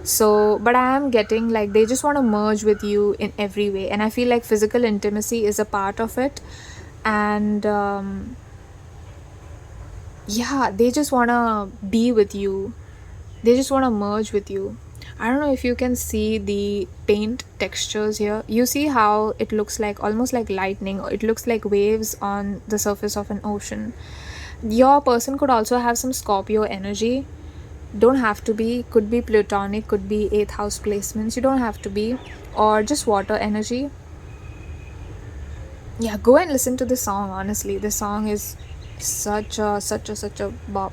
So, but I am getting like they just want to merge with you in every way, and I feel like physical intimacy is a part of it. And yeah, they just want to be with you, they just want to merge with you. I don't know if you can see the paint textures here. You see how it looks like almost like lightning, or it looks like waves on the surface of an ocean. Your person could also have some Scorpio energy. Don't have to be, could be platonic, could be 8th house placements, you don't have to be, or just water energy. Yeah, go and listen to the song. Honestly, this song is such a bop.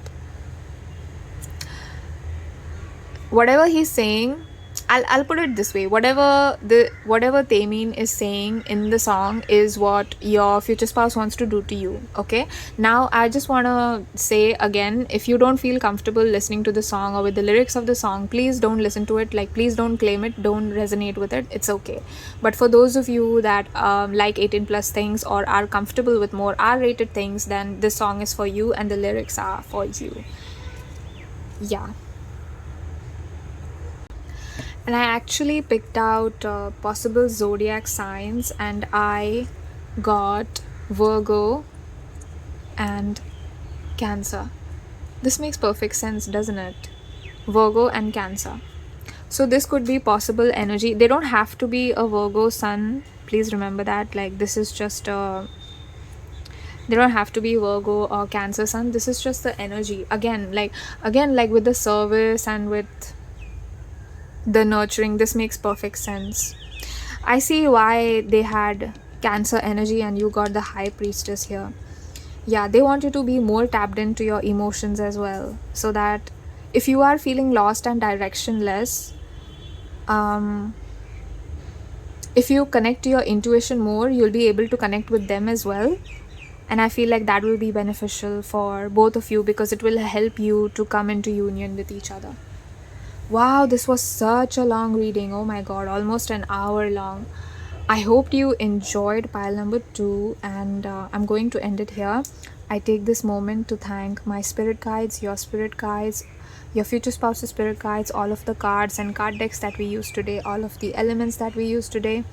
Whatever he's saying, I'll put it this way, whatever 𝒕𝒉𝒂𝒏 is saying in the song is what your future spouse wants to do to you. Okay, now I just want to say again, if you don't feel comfortable listening to the song or with the lyrics of the song, please don't listen to it. Like, please don't claim it, don't resonate with it, it's okay. But for those of you that like 18 plus things or are comfortable with more R-rated things, then this song is for you and the lyrics are for you. Yeah. And I actually picked out possible zodiac signs, and I got Virgo and Cancer. This makes perfect sense, doesn't it? Virgo and Cancer. So this could be possible energy. They don't have to be a Virgo sun. Please remember that. Like, this is just they don't have to be Virgo or Cancer sun. This is just the energy. Again, like with the service and with the nurturing, this makes perfect sense. I see why they had Cancer energy and you got the High Priestess here. Yeah, they want you to be more tapped into your emotions as well, so that if you are feeling lost and directionless, if you connect to your intuition more, you'll be able to connect with them as well. And I feel like that will be beneficial for both of you because it will help you to come into union with each other. Wow, this was such a long reading. Oh my god, almost an hour long. I hope you enjoyed pile number 2, and I'm going to end it here. I take this moment to thank my spirit guides, your future spouse's spirit guides, all of the cards and card decks that we used today, all of the elements that we used today.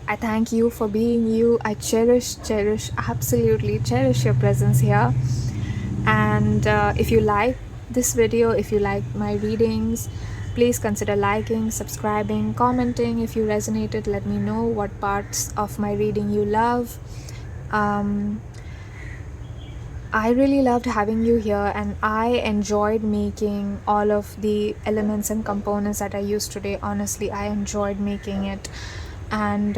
I thank you for being you. I absolutely cherish your presence here. And if you like this video, if you like my readings, please consider liking, subscribing, commenting. If you resonated, let me know what parts of my reading you love. I really loved having you here, and I enjoyed making all of the elements and components that I used today. Honestly, I enjoyed making it. And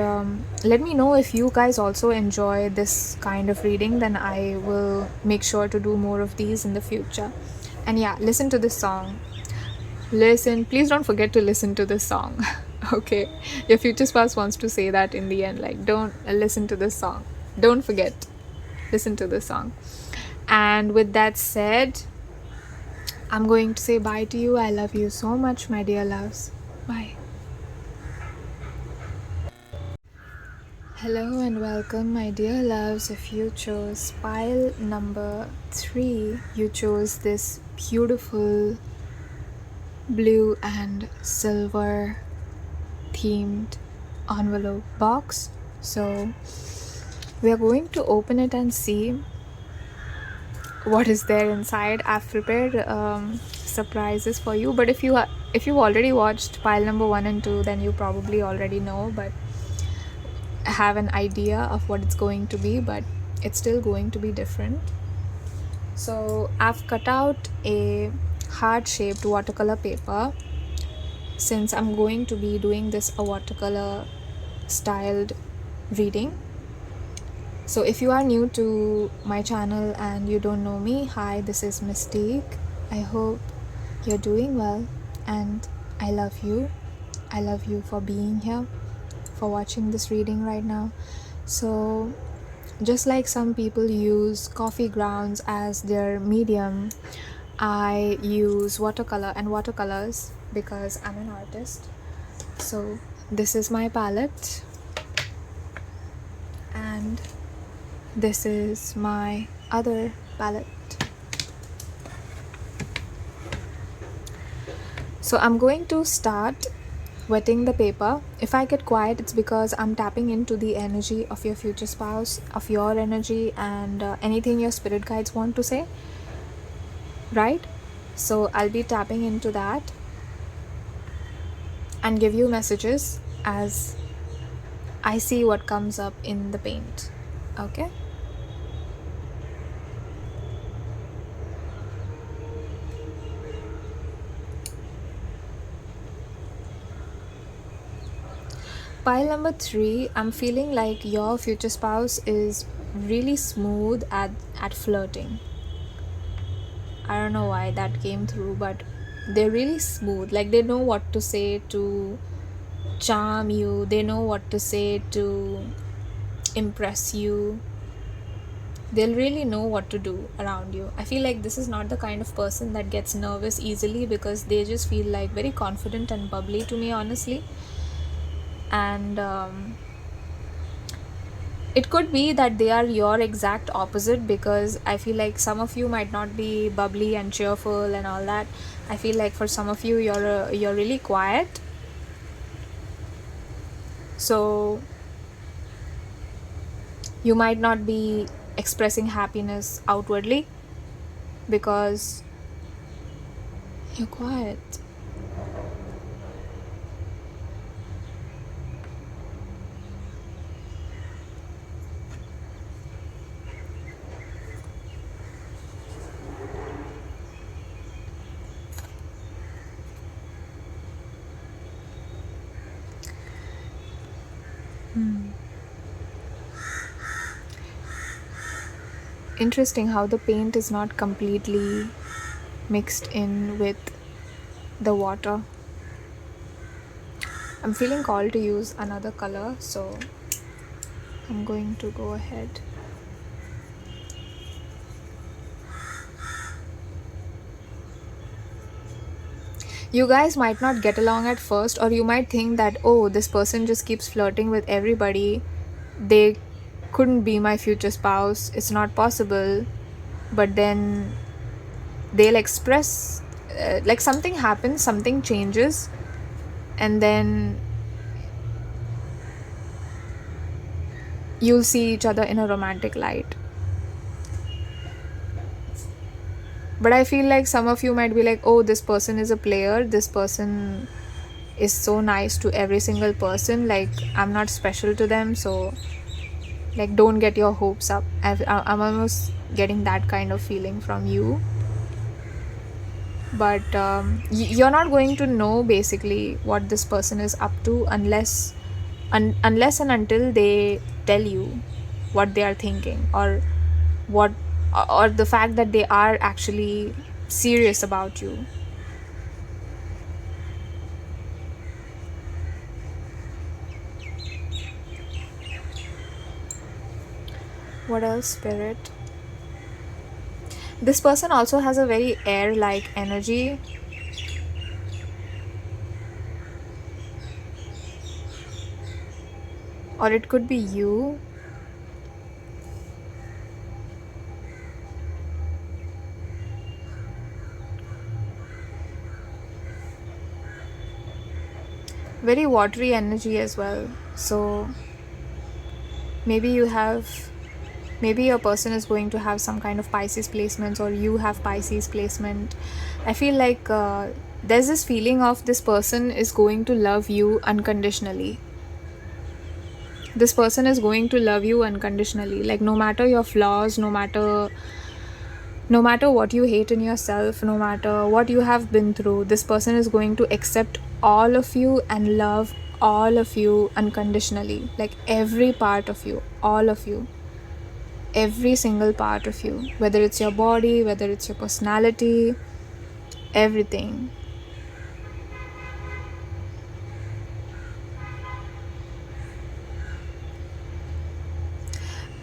let me know if you guys also enjoy this kind of reading, then I will make sure to do more of these in the future. And yeah, listen to this song. Listen, please don't forget to listen to this song. Okay, your future spouse wants to say that in the end, like, don't listen to this song, don't forget, listen to this song. And with that said, I'm going to say bye to you. I love you so much, my dear loves. Bye. Hello and welcome, my dear loves. If you chose pile number 3, you chose this beautiful blue and silver themed envelope box. So we are going to open it and see what is there inside. I've prepared surprises for you, but if you've already watched pile number 1 and 2, then you probably already know. But have an idea of what it's going to be, but it's still going to be different. So I've cut out a heart-shaped watercolor paper, since I'm going to be doing this a watercolor styled reading. So if you are new to my channel and you don't know me, hi, this is Mystique. I hope you're doing well, and I love you. I love you for being here, for watching this reading right now. So just like some people use coffee grounds as their medium, I use watercolor and watercolors because I'm an artist. So this is my palette, and this is my other palette. So I'm going to start wetting the paper. If I get quiet, it's because I'm tapping into the energy of your future spouse, of your energy, and anything your spirit guides want to say, right? So I'll be tapping into that and give you messages as I see what comes up in the paint. Okay? Pile number 3, I'm feeling like your future spouse is really smooth at flirting. I don't know why that came through, but they're really smooth. Like, they know what to say to charm you, they know what to say to impress you. They'll really know what to do around you. I feel like this is not the kind of person that gets nervous easily, because they just feel like very confident and bubbly to me, honestly. And it could be that they are your exact opposite, because I feel like some of you might not be bubbly and cheerful and all that. I feel like for some of you, you're really quiet. So you might not be expressing happiness outwardly because you're quiet. Interesting how the paint is not completely mixed in with the water. I'm feeling called to use another color, so I'm going to go ahead. You guys might not get along at first, or you might think that, oh, this person just keeps flirting with everybody, they couldn't be my future spouse, it's not possible. But then they'll express, like, something happens, something changes, and then you'll see each other in a romantic light. But I feel like some of you might be like, oh, this person is a player, this person is so nice to every single person, like, I'm not special to them, so, like, don't get your hopes up. I'm almost getting that kind of feeling from you. But you're not going to know basically what this person is up to unless and until they tell you what they are thinking, or the fact that they are actually serious about you. What else, Spirit? This person also has a very air-like energy. Or it could be you. Very watery energy as well. So maybe your person is going to have some kind of Pisces placements, or you have Pisces placement. I feel like there's this feeling of this person is going to love you unconditionally. This person is going to love you unconditionally, like no matter your flaws, no matter what you hate in yourself, no matter what you have been through, this person is going to accept all of you and love all of you unconditionally, like every part of you, all of you, every single part of you, whether it's your body, whether it's your personality, everything.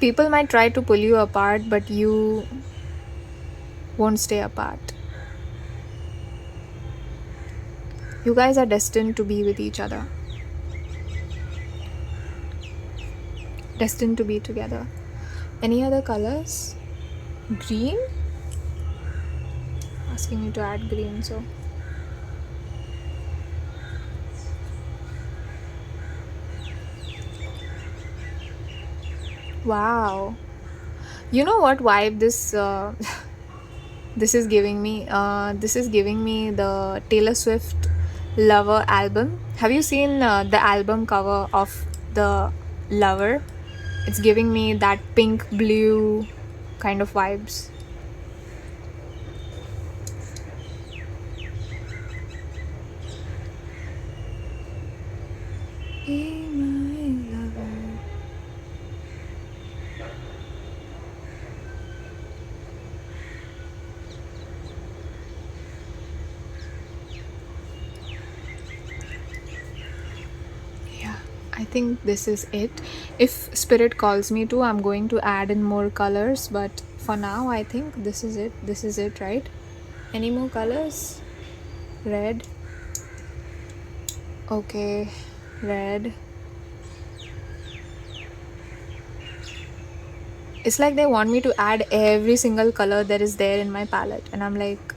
People might try to pull you apart, but you won't stay apart. You guys are destined to be with each other, destined to be together. Any other colors? Green? Asking you to add green, so wow. You know what vibe this this is giving me? This is giving me the Taylor Swift Lover album. Have you seen the album cover of the Lover? It's giving me that pink blue kind of vibes. Be my lover. Yeah, I think this is it. If spirit calls me to, I'm going to add in more colors, but for now I think this is it. This is it, right? Any more colors? Red. Okay, red. It's like they want me to add every single color that is there in my palette, and I'm like,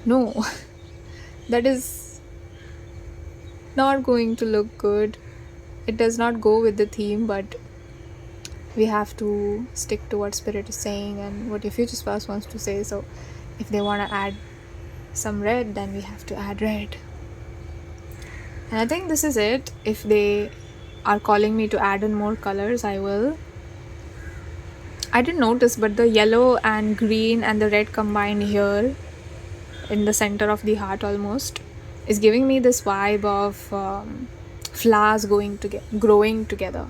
no, that is not going to look good. It does not go with the theme, but we have to stick to what spirit is saying and what your future spouse wants to say. So if they want to add some red, then we have to add red. And I think this is it. If they are calling me to add in more colors, I will. I didn't notice, but the yellow and green and the red combined here in the center of the heart almost is giving me this vibe of flowers growing together.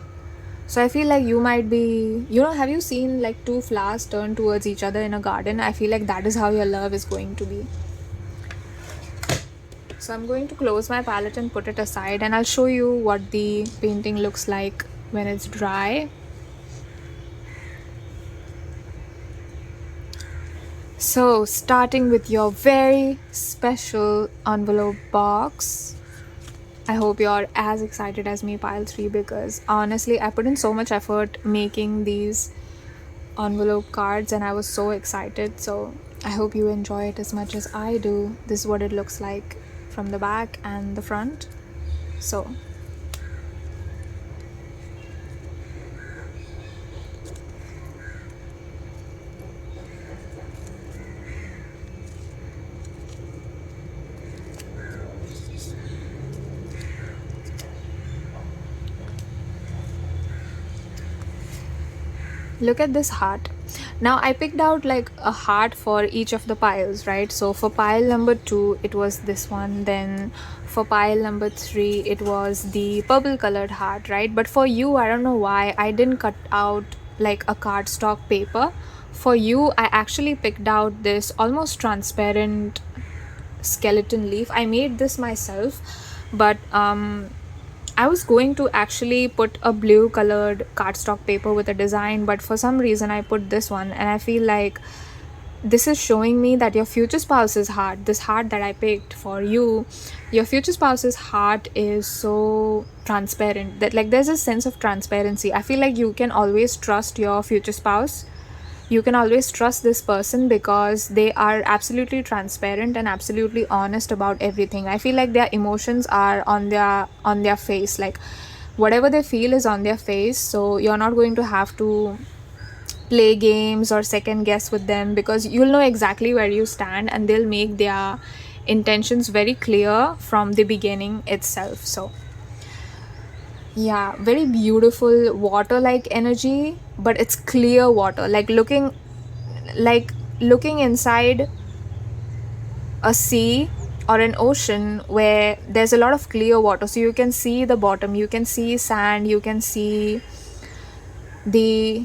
So I feel like you might be, have you seen like two flowers turn towards each other in a garden? I feel like that is how your love is going to be. So I'm going to close my palette and put it aside, and I'll show you what the painting looks like when it's dry. So starting with your very special envelope box. I hope you're as excited as me, pile 3, because honestly I put in so much effort making these envelope cards and I was so excited. So I hope you enjoy it as much as I do. This is what it looks like from the back and the front. So look at this heart. Now I picked out like a heart for each of the piles, right? So for pile number 2 it was this one, then for pile number 3 it was the purple colored heart, right? But for you, I don't know why I didn't cut out like a cardstock paper. For you, I actually picked out this almost transparent skeleton leaf. I made this myself, but I was going to actually put a blue colored cardstock paper with a design, but for some reason I put this one, and I feel like this is showing me that your future spouse's heart, this heart that I picked for you, your future spouse's heart is so transparent that like there's a sense of transparency. I feel like you can always trust your future spouse. You can always trust this person because they are absolutely transparent and absolutely honest about everything. I feel like their emotions are on their face, like whatever they feel is on their face. So you're not going to have to play games or second guess with them, because you'll know exactly where you stand and they'll make their intentions very clear from the beginning itself. So Yeah, very beautiful water-like energy, but it's clear water. Like looking inside a sea or an ocean where there's a lot of clear water, so you can see the bottom, you can see sand, you can see the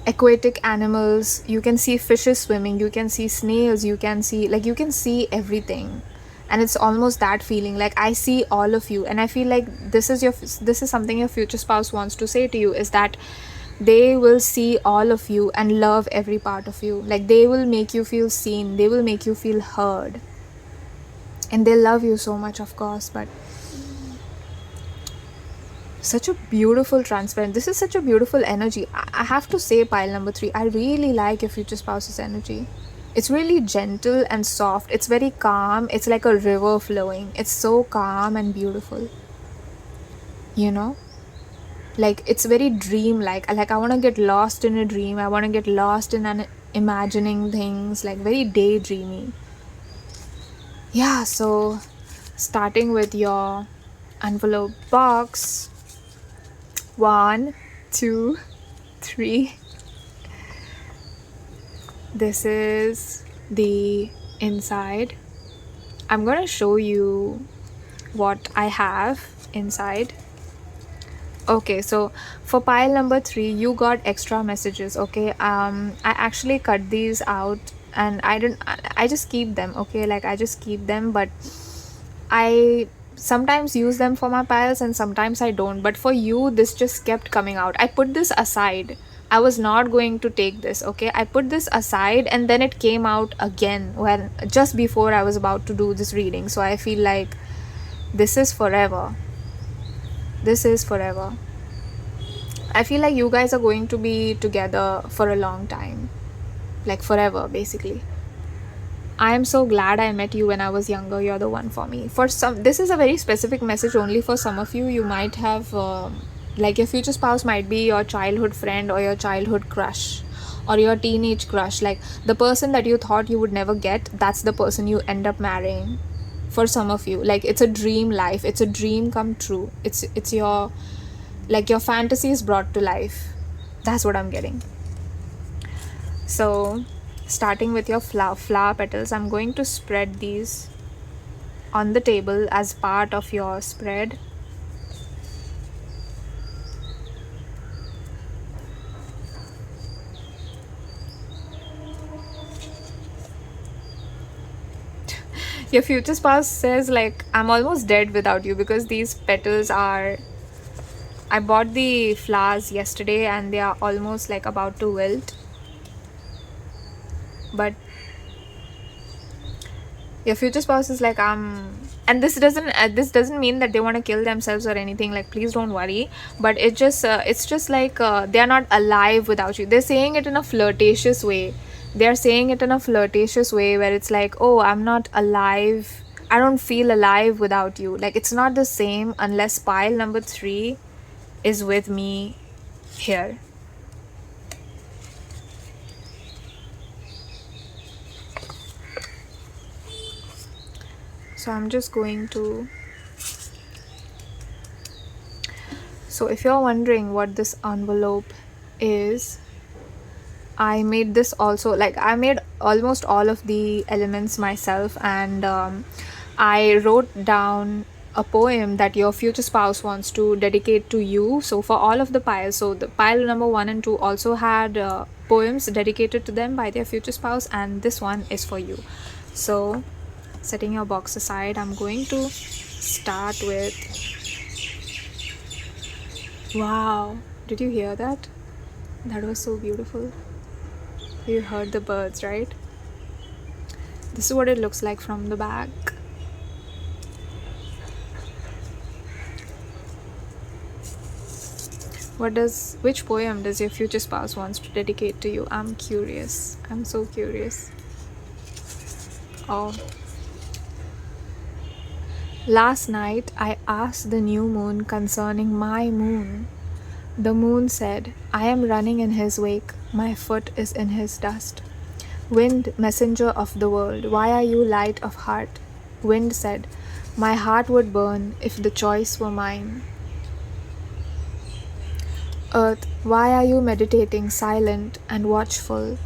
aquatic animals, you can see fishes swimming, you can see snails, you can see everything. And it's almost that feeling, like I see all of you, and I feel like this is something your future spouse wants to say to you, is that they will see all of you and love every part of you. Like they will make you feel seen, they will make you feel heard, and they love you so much, of course. But such a beautiful transparent, this is such a beautiful energy. I have to say, pile number 3, I really like your future spouse's energy. It's really gentle and soft, it's very calm, it's like a river flowing, it's so calm and beautiful, you know. Like it's very dream-like. Like I want to get lost in a dream, I want to get lost in an imagining things, like very daydreamy. Yeah, so starting with your envelope box, 1, 2, 3. This is the inside. I'm gonna show you what I have inside. Okay, so for pile number 3, you got extra messages. Okay, I actually cut these out, and I just keep them. Okay, like I just keep them, but I sometimes use them for my piles and sometimes I don't. But for you, this just kept coming out. I put this aside, I was not going to take this. Okay, I put this aside, and then it came out again when just before I was about to do this reading. So I feel like this is forever. This is forever. I feel like you guys are going to be together for a long time, like forever basically. I am so glad I met you when I was younger. You're the one for me. For some, this is a very specific message only for some of you. You might have like your future spouse might be your childhood friend or your childhood crush or your teenage crush, like the person that you thought you would never get, that's the person you end up marrying. For some of you, like it's a dream life, it's a dream come true, it's your, like your fantasies brought to life. That's what I'm getting. So starting with your flower petals, I'm going to spread these on the table as part of your spread. Your future spouse says like, I'm almost dead without you, because these petals are, I bought the flowers yesterday and they are almost like about to wilt. But your future spouse is like, and this doesn't mean that they want to kill themselves or anything, like please don't worry, but it's just like they are not alive without you. They're saying it in a flirtatious way. They're saying it in a flirtatious way where it's like, oh, I'm not alive, I don't feel alive without you. Like it's not the same unless pile number 3 is with me here. So I'm just going to, so if you're wondering what this envelope is, I made this also, like I made almost all of the elements myself, and I wrote down a poem that your future spouse wants to dedicate to you. So for all of the piles, so the pile number 1 and 2 also had poems dedicated to them by their future spouse, and this one is for you. So setting your box aside, I'm going to start with, wow, did you hear that? That was so beautiful. You heard the birds, right? This is what it looks like from the back. Which poem does your future spouse wants to dedicate to you? I'm curious. I'm so curious. Oh. Last night I asked the new moon concerning my moon. The moon said, I am running in his wake, my foot is in his dust. Wind, messenger of the world, why are you light of heart? Wind said, my heart would burn if the choice were mine. Earth, why are you meditating, silent and watchful?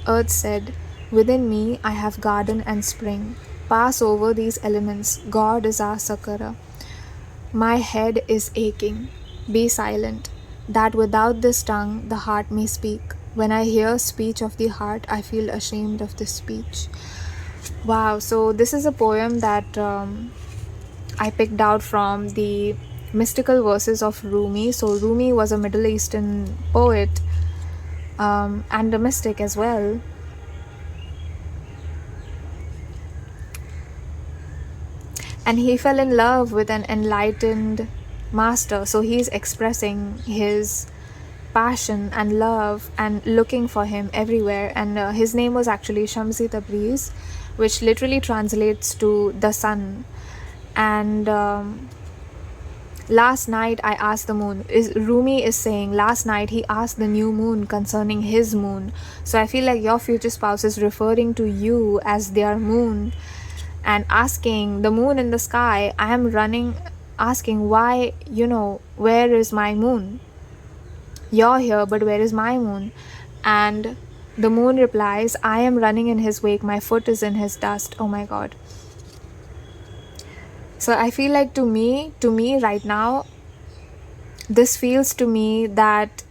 Earth said, within me I have garden and spring. Pass over these elements, God is our succorer. My head is aching. Be silent, that without this tongue the heart may speak. When I hear speech of the heart, I feel ashamed of this speech. Wow, so this is a poem that I picked out from the mystical verses of Rumi. So Rumi was a Middle Eastern poet and a mystic as well. And he fell in love with an enlightened master. So he's expressing his passion and love and looking for him everywhere. And his name was actually Shamsi Tabriz, which literally translates to the sun. And last night I asked the moon. Rumi is saying last night he asked the new moon concerning his moon. So I feel like your future spouse is referring to you as their moon and asking the moon in the sky. I am running, asking why, where is my moon? You're here, but where is my moon? And the moon replies, I am running in his wake, my foot is in his dust. Oh my God. So I feel like to me right now, this feels to me that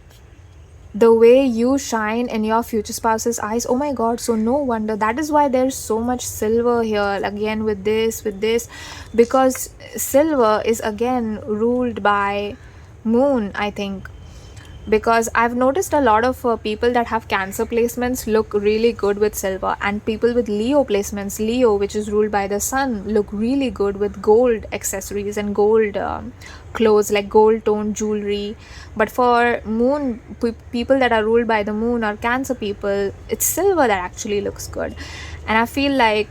the way you shine in your future spouse's eyes, oh my God, so no wonder. That is why there's so much silver here, again with this, because silver is again ruled by moon, I think. Because I've noticed a lot of people that have Cancer placements look really good with silver, and people with Leo placements, Leo, which is ruled by the sun, look really good with gold accessories and gold clothes, like gold toned jewelry. But for moon people that are ruled by the moon, or Cancer people, it's silver that actually looks good. And I feel like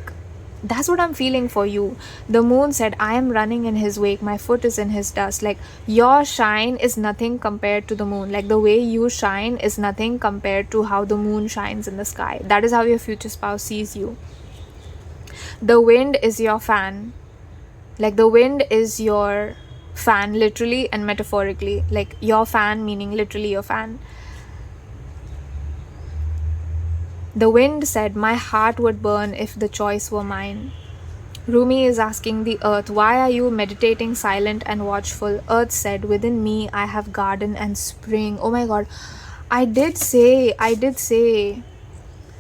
that's what I'm feeling for you. The moon said, I am running in his wake, my foot is in his dust. Like, your shine is nothing compared to the moon. Like, the way you shine is nothing compared to how the moon shines in the sky. That is how your future spouse sees you. The wind is your fan. Like, the wind is your fan, literally and metaphorically. Like, your fan meaning literally your fan. The wind said, my heart would burn if the choice were mine. Rumi is asking the earth, why are you meditating, silent and watchful? Earth said, within me I have garden and spring. Oh my God, I did say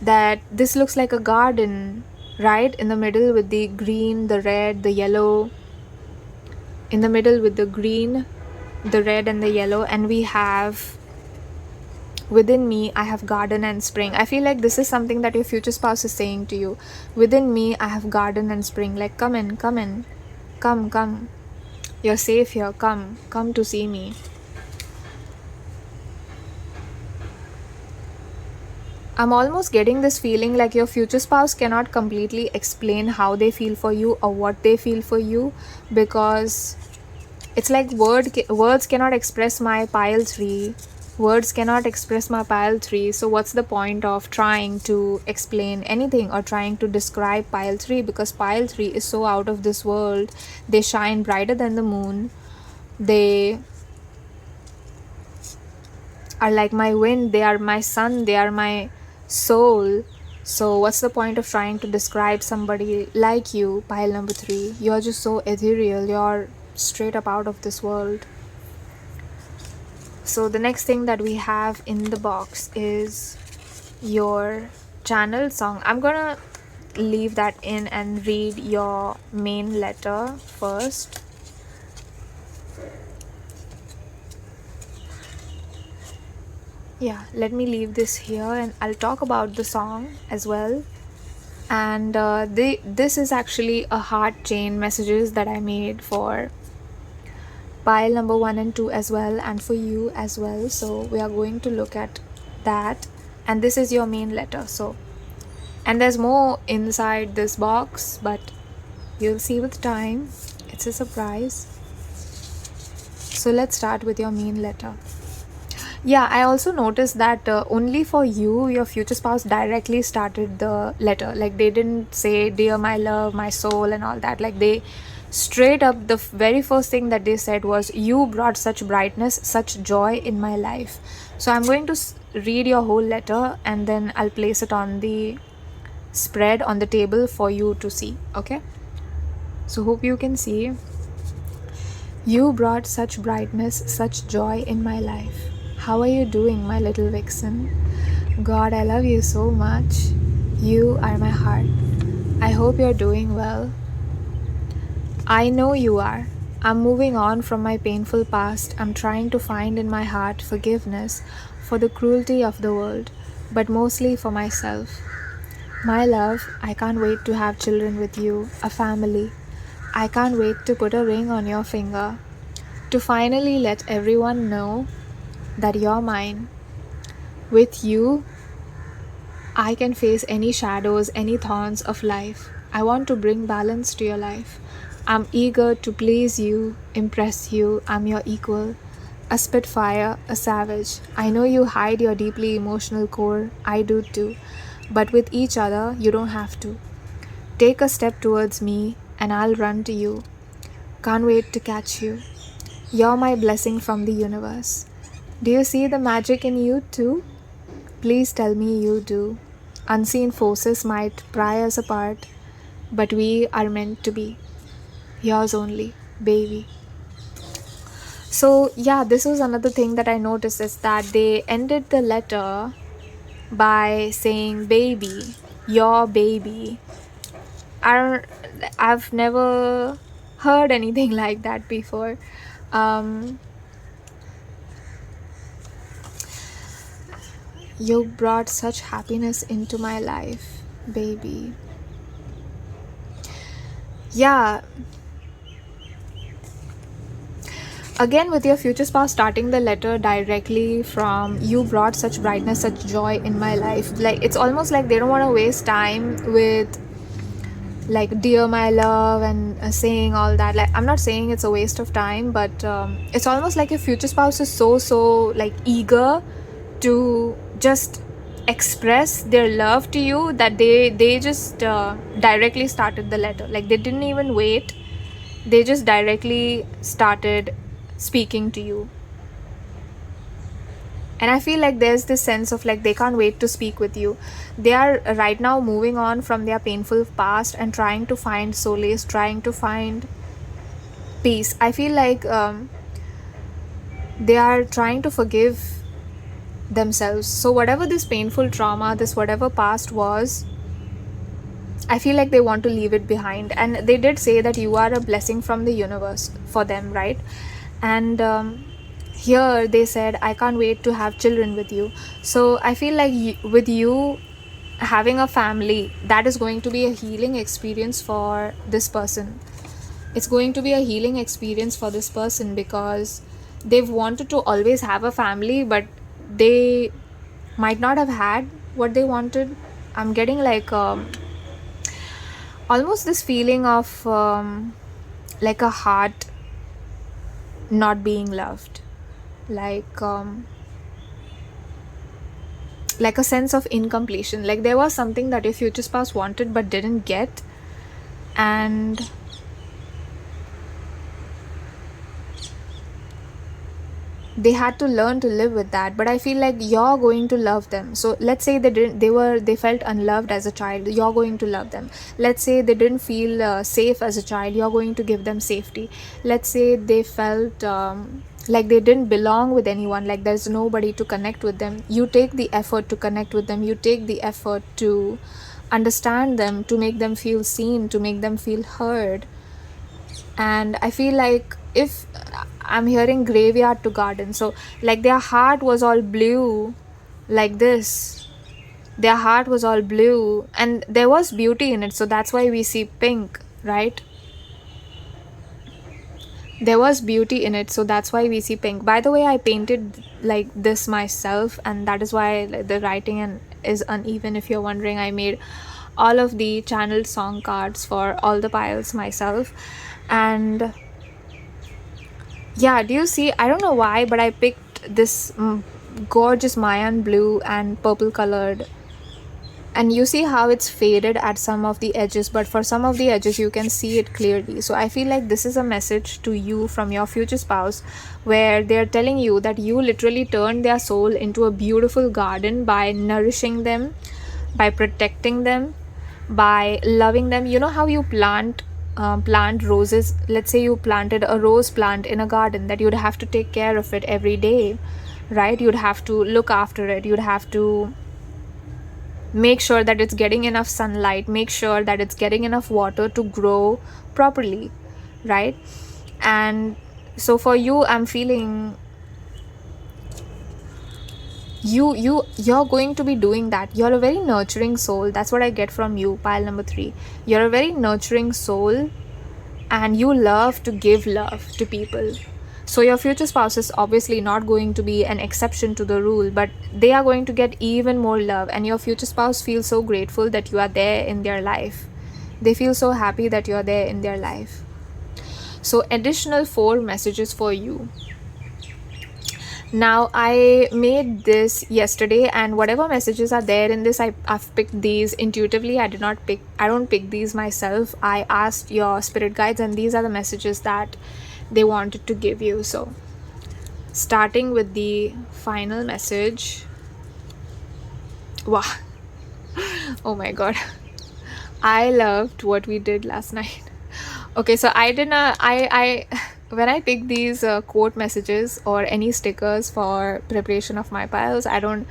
that this looks like a garden, right? In the middle with the green, the red, the yellow. In the middle with the green, the red and the yellow. And we have, within me, I have garden and spring. I feel like this is something that your future spouse is saying to you. Within me, I have garden and spring. Like, come in. Come. You're safe here. Come to see me. I'm almost getting this feeling like your future spouse cannot completely explain how they feel for you or what they feel for you, because it's like words cannot express my pile 3. Words cannot express my pile 3, so what's the point of trying to explain anything or trying to describe pile 3? Because pile 3 is so out of this world. They shine brighter than the moon. They are like my wind. They are my sun. They are my soul. So what's the point of trying to describe somebody like you, pile number 3? You're just so ethereal. You're straight up out of this world. So the next thing that we have in the box is your channel song. I'm gonna leave that in and read your main letter first. Yeah, let me leave this here and I'll talk about the song as well. And this is actually a heart chain messages that I made for pile number 1 and 2 as well, and for you as well. So we are going to look at that, and this is your main letter. So, and there's more inside this box, but you'll see with time. It's a surprise. So let's start with your main letter. Yeah, I also noticed that only for you, your future spouse directly started the letter. Like, they didn't say, dear my love, my soul and all that. Like, they Straight up, the very first thing that they said was, "You brought such brightness, such joy in my life." So I'm going to read your whole letter, and then I'll place it on the spread on the table for you to see. Okay, so hope you can see. You brought such brightness, such joy in my life. How are you doing, my little vixen? God, I love you so much. You are my heart. I hope you're doing well. I know you are. I'm moving on from my painful past. I'm trying to find in my heart forgiveness for the cruelty of the world, but mostly for myself. My love, I can't wait to have children with you, a family. I can't wait to put a ring on your finger, to finally let everyone know that you're mine. With you, I can face any shadows, any thorns of life. I want to bring balance to your life. I'm eager to please you, impress you. I'm your equal, a spitfire, a savage. I know you hide your deeply emotional core. I do too. But with each other, you don't have to. Take a step towards me, and I'll run to you. Can't wait to catch you. You're my blessing from the universe. Do you see the magic in you too? Please tell me you do. Unseen forces might pry us apart, but we are meant to be. Yours only, baby. So yeah, this was another thing that I noticed, is that they ended the letter by saying baby, your baby. I've never heard anything like that before. You brought such happiness into my life, baby. Yeah. Again, with your future spouse starting the letter directly from "you brought such brightness, such joy in my life," like it's almost like they don't want to waste time with like "dear my love" and saying all that. Like, I'm not saying it's a waste of time, but it's almost like your future spouse is so like eager to just express their love to you that they just directly started the letter. Like, they didn't even wait, they just directly started speaking to you. And I feel like there's this sense of like they can't wait to speak with you. They are right now moving on from their painful past and trying to find solace, trying to find peace. I feel like they are trying to forgive themselves. So whatever this painful trauma, this whatever past was, I feel like they want to leave it behind. And they did say that you are a blessing from the universe for them, right? And here they said, I can't wait to have children with you. So I feel like with you having a family, that is going to be a healing experience for this person. It's going to be a healing experience for this person because they've wanted to always have a family, but they might not have had what they wanted. I'm getting like almost this feeling of like a heart not being loved, like a sense of incompletion. Like there was something that your future spouse wanted but didn't get, and they had to learn to live with that. But I feel like you're going to love them. So let's say they felt unloved as a child, you're going to love them. Let's say they didn't feel safe as a child, you're going to give them safety. Let's say they felt like they didn't belong with anyone, like there's nobody to connect with them. You take the effort to connect with them, you take the effort to understand them, to make them feel seen, to make them feel heard. And I feel like, if I'm hearing graveyard to garden, so like their heart was all blue like this, their heart was all blue, and there was beauty in it, so that's why we see pink, right? There was beauty in it, so that's why we see pink. By the way, I painted like this myself, and that is why the writing is uneven. If you're wondering, I made all of the channeled song cards for all the piles myself. And yeah, do you see? I don't know why, but I picked this gorgeous Mayan blue and purple colored and you see how it's faded at some of the edges, but for some of the edges you can see it clearly. So I feel like this is a message to you from your future spouse, where they're telling you that you literally turned their soul into a beautiful garden by nourishing them, by protecting them, by loving them. You know how you plant roses? Let's say you planted a rose plant in a garden, that you'd have to take care of it every day, right? You'd have to look after it, you'd have to make sure that it's getting enough sunlight, make sure that it's getting enough water to grow properly, right? And so for you, I'm feeling you're going to be doing that. You're a very nurturing soul. That's what I get from you, pile number 3. You're a very nurturing soul, and you love to give love to people. So your future spouse is obviously not going to be an exception to the rule, but they are going to get even more love, and your future spouse feels so grateful that you are there in their life. They feel so happy that you are there in their life. So additional 4 messages for you. Now, I made this yesterday, and whatever messages are there in this, I've picked these intuitively. I don't pick these myself. I asked your spirit guides, and these are the messages that they wanted to give you. So starting with the final message. Wow. Oh my god, I loved what we did last night. Okay, so I when I pick these quote messages or any stickers for preparation of my piles, I don't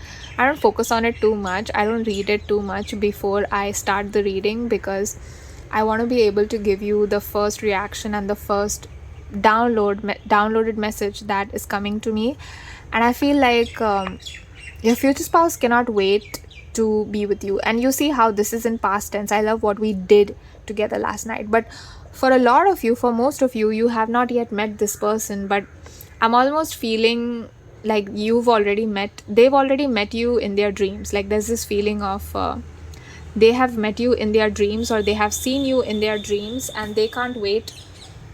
focus on it too much. I don't read it too much before I start the reading, because I want to be able to give you the first reaction and the first downloaded message that is coming to me. And I feel like your future spouse cannot wait to be with you. And you see how this is in past tense. I love what we did together last night. But for a lot of you, for most of you, you have not yet met this person, but I'm almost feeling like they've already met you in their dreams. Like there's this feeling of they have met you in their dreams, or they have seen you in their dreams, and they can't wait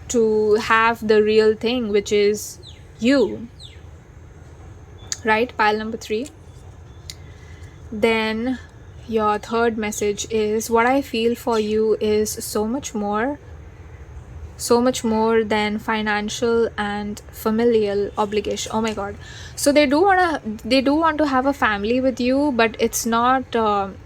to have the real thing, which is you, right? Pile number 3. Then your third message is, what I feel for you is so much more than financial and familial obligation. Oh my god. So they do want to have a family with you, but it's not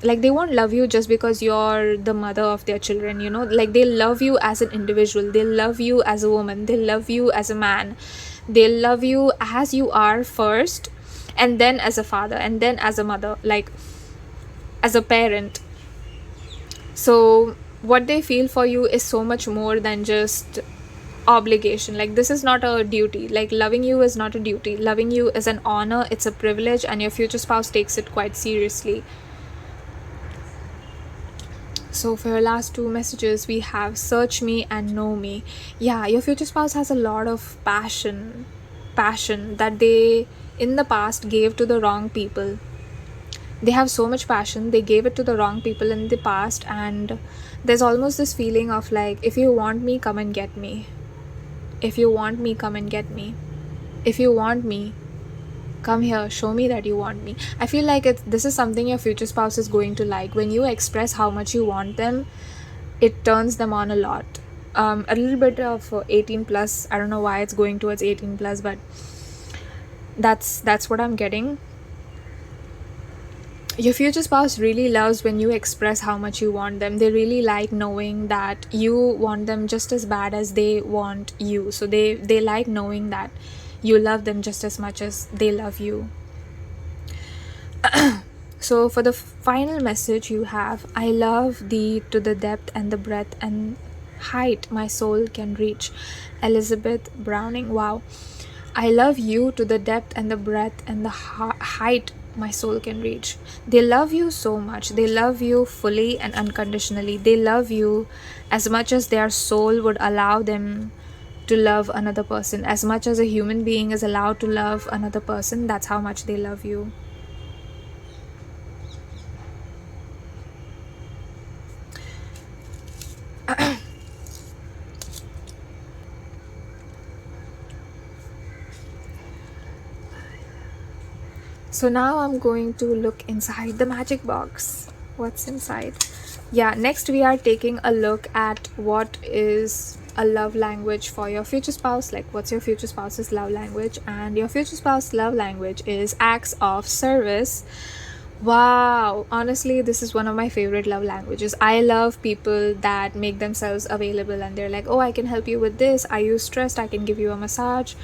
like they won't love you just because you're the mother of their children, you know. Like they love you as an individual, they love you as a woman, they love you as a man, they love you as you are first, and then as a father, and then as a mother, like as a parent. So what they feel for you is so much more than just obligation. Like this is not a duty. Like loving you is not a duty. Loving you is an honor, it's a privilege, and your future spouse takes it quite seriously. So for your last 2 messages, we have search me and know me. Yeah, your future spouse has a lot of passion that they in the past gave to the wrong people. They have so much passion, they gave it to the wrong people in the past, and there's almost this feeling of like, if you want me, come and get me. If you want me, come and get me. If you want me, come here, show me that you want me. I feel like this is something your future spouse is going to like. When you express how much you want them, it turns them on a lot. A little bit of 18 plus. I don't know why it's going towards 18 plus, but that's what I'm getting. Your future spouse really loves when you express how much you want them. They really like knowing that you want them just as bad as they want you. So they like knowing that you love them just as much as they love you. So for the final message you have, I love thee to the depth and the breadth and height my soul can reach. Elizabeth Browning. Wow. I love you to the depth and the breadth and the height my soul can reach. They love you so much. They love you fully and unconditionally. They love you as much as their soul would allow them to love another person. As much as a human being is allowed to love another person, that's how much they love you. So now I'm going to look inside the magic box. what's inside. Yeah, next we are taking a look at what is a love language for your future spouse. Like, what's your future spouse's love language? And your future spouse's love language is acts of service. Wow, honestly, this is one of my favorite love languages. I love people that make themselves available and they're like, oh, I can help you with this. Are you stressed? I can give you a massage.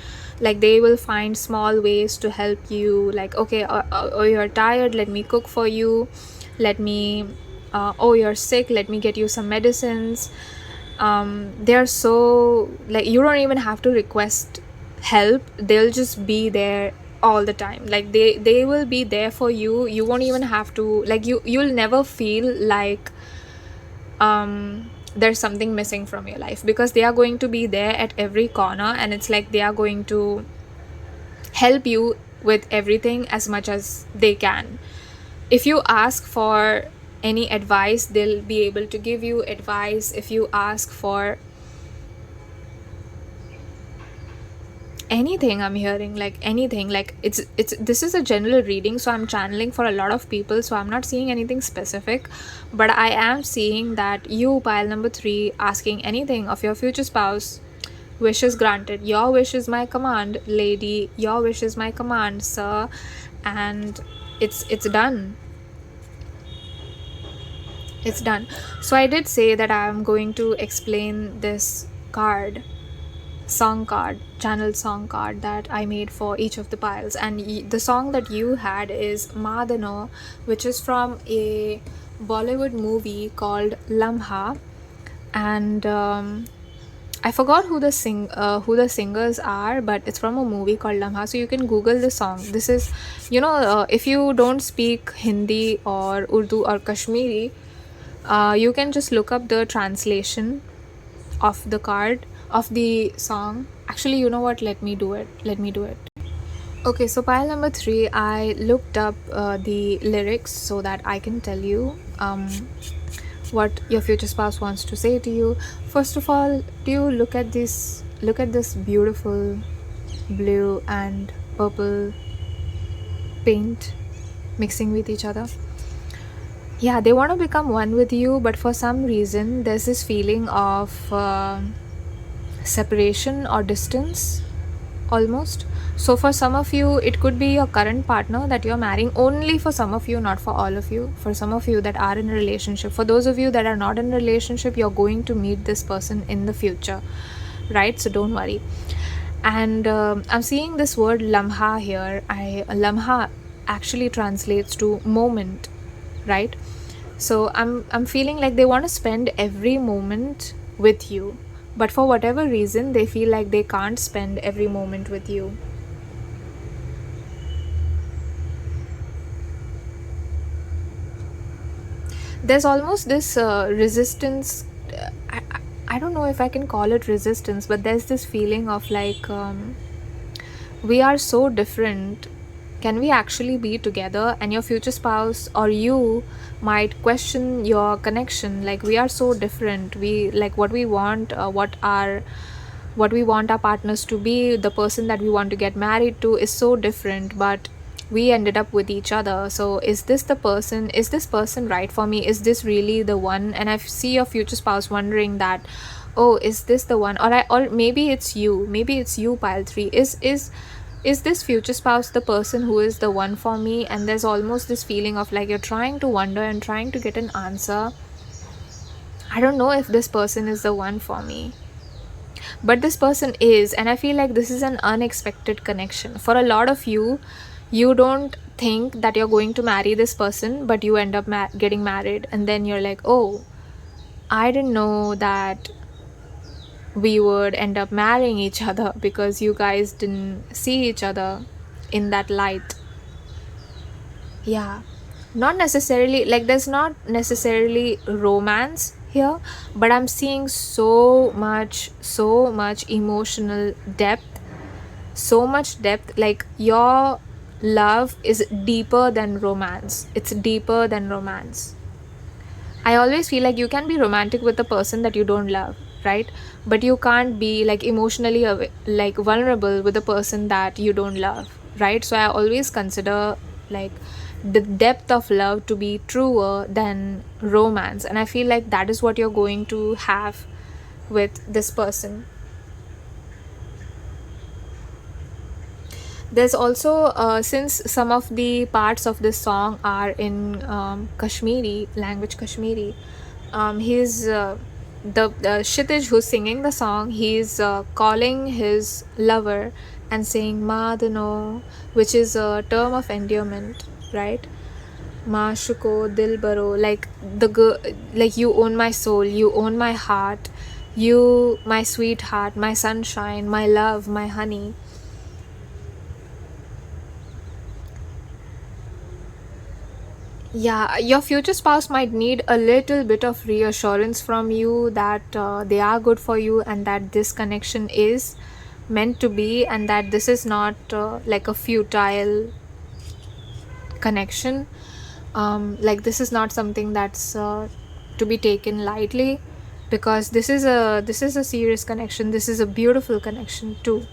Like, they will find small ways to help you. Like, okay, oh, you're tired, let me cook for you. Let me, oh, you're sick, let me get you some medicines. They're so, like, you don't even have to request help. They'll just be there all the time. Like, they will be there for you. You won't even have to, like, you'll never feel like there's something missing from your life, because they are going to be there at every corner, and it's like they are going to help you with everything as much as they can. If you ask for any advice, they'll be able to give you advice. If you ask for anything, I'm hearing like anything, like it's this is a general reading, so I'm channeling for a lot of people, so I'm not seeing anything specific, but I am seeing that you, pile number 3, asking anything of your future spouse, wishes granted. Your wish is my command, lady. Your wish is my command, sir. And it's done. It's done. So I did say that I'm going to explain this card, song card, channel song card that I made for each of the piles. And the song that you had is 𝒫𝒾𝓁𝓿, which is from a Bollywood movie called 𝒫𝒾𝓁𝓿. And I forgot who the singers are, but it's from a movie called 𝒫𝒾𝓁𝓿. So you can Google the song. This is, if you don't speak Hindi or Urdu or Kashmiri, you can just look up the translation of the card, of the song. Actually, you know what, let me do it. Okay, so pile number 3, I looked up the lyrics so that I can tell you what your future spouse wants to say to you. First of all, do you look at this beautiful blue and purple paint mixing with each other? Yeah, they want to become one with you, but for some reason there's this feeling of separation or distance almost. So for some of you, it could be your current partner that you're marrying. Only for some of you, not for all of you. For some of you that are in a relationship. For those of you that are not in a relationship, you're going to meet this person in the future, right? So don't worry. And I'm seeing this word lamha here. Lamha actually translates to moment, right? So I'm feeling like they want to spend every moment with you, but for whatever reason they feel like they can't spend every moment with you. There's almost this resistance. I don't know if I can call it resistance, but there's this feeling of like, we are so different. Can we actually be together? And your future spouse or you might question your connection. Like, we are so different. We like what we want, what we want our partners to be. The person that we want to get married to is so different, but we ended up with each other. So is this the person? Is this person right for me? Is this really the one? And I see your future spouse wondering that, oh, is this the one? Or maybe it's you. Maybe it's you, pile 3. Is this future spouse the person who is the one for me? And there's almost this feeling of like you're trying to wonder and trying to get an answer. I don't know if this person is the one for me, but this person is. And I feel like this is an unexpected connection. For a lot of you, you don't think that you're going to marry this person, but you end up getting married. And then you're like, oh, I didn't know that we would end up marrying each other, because you guys didn't see each other in that light. Yeah, not necessarily, like, there's not necessarily romance here, but I'm seeing so much emotional depth, so much depth. Like, your love is deeper than romance. It's deeper than romance. I always feel like you can be romantic with a person that you don't love, right? But you can't be like emotionally like vulnerable with a person that you don't love, right? So I always consider like the depth of love to be truer than romance. And I feel like that is what you're going to have with this person. There's also, since some of the parts of this song are in Kashmiri language, Kashmiri, he's the Kshitij who's singing the song, he's calling his lover and saying Madano, which is a term of endearment, right? Maashuko dil baro, like like you own my soul, you own my heart, you my sweetheart, my sunshine, my love, my honey. Yeah, your future spouse might need a little bit of reassurance from you that they are good for you, and that this connection is meant to be, and that this is not like a futile connection. Like this is not something that's to be taken lightly, because this is a serious connection. This is a beautiful connection too.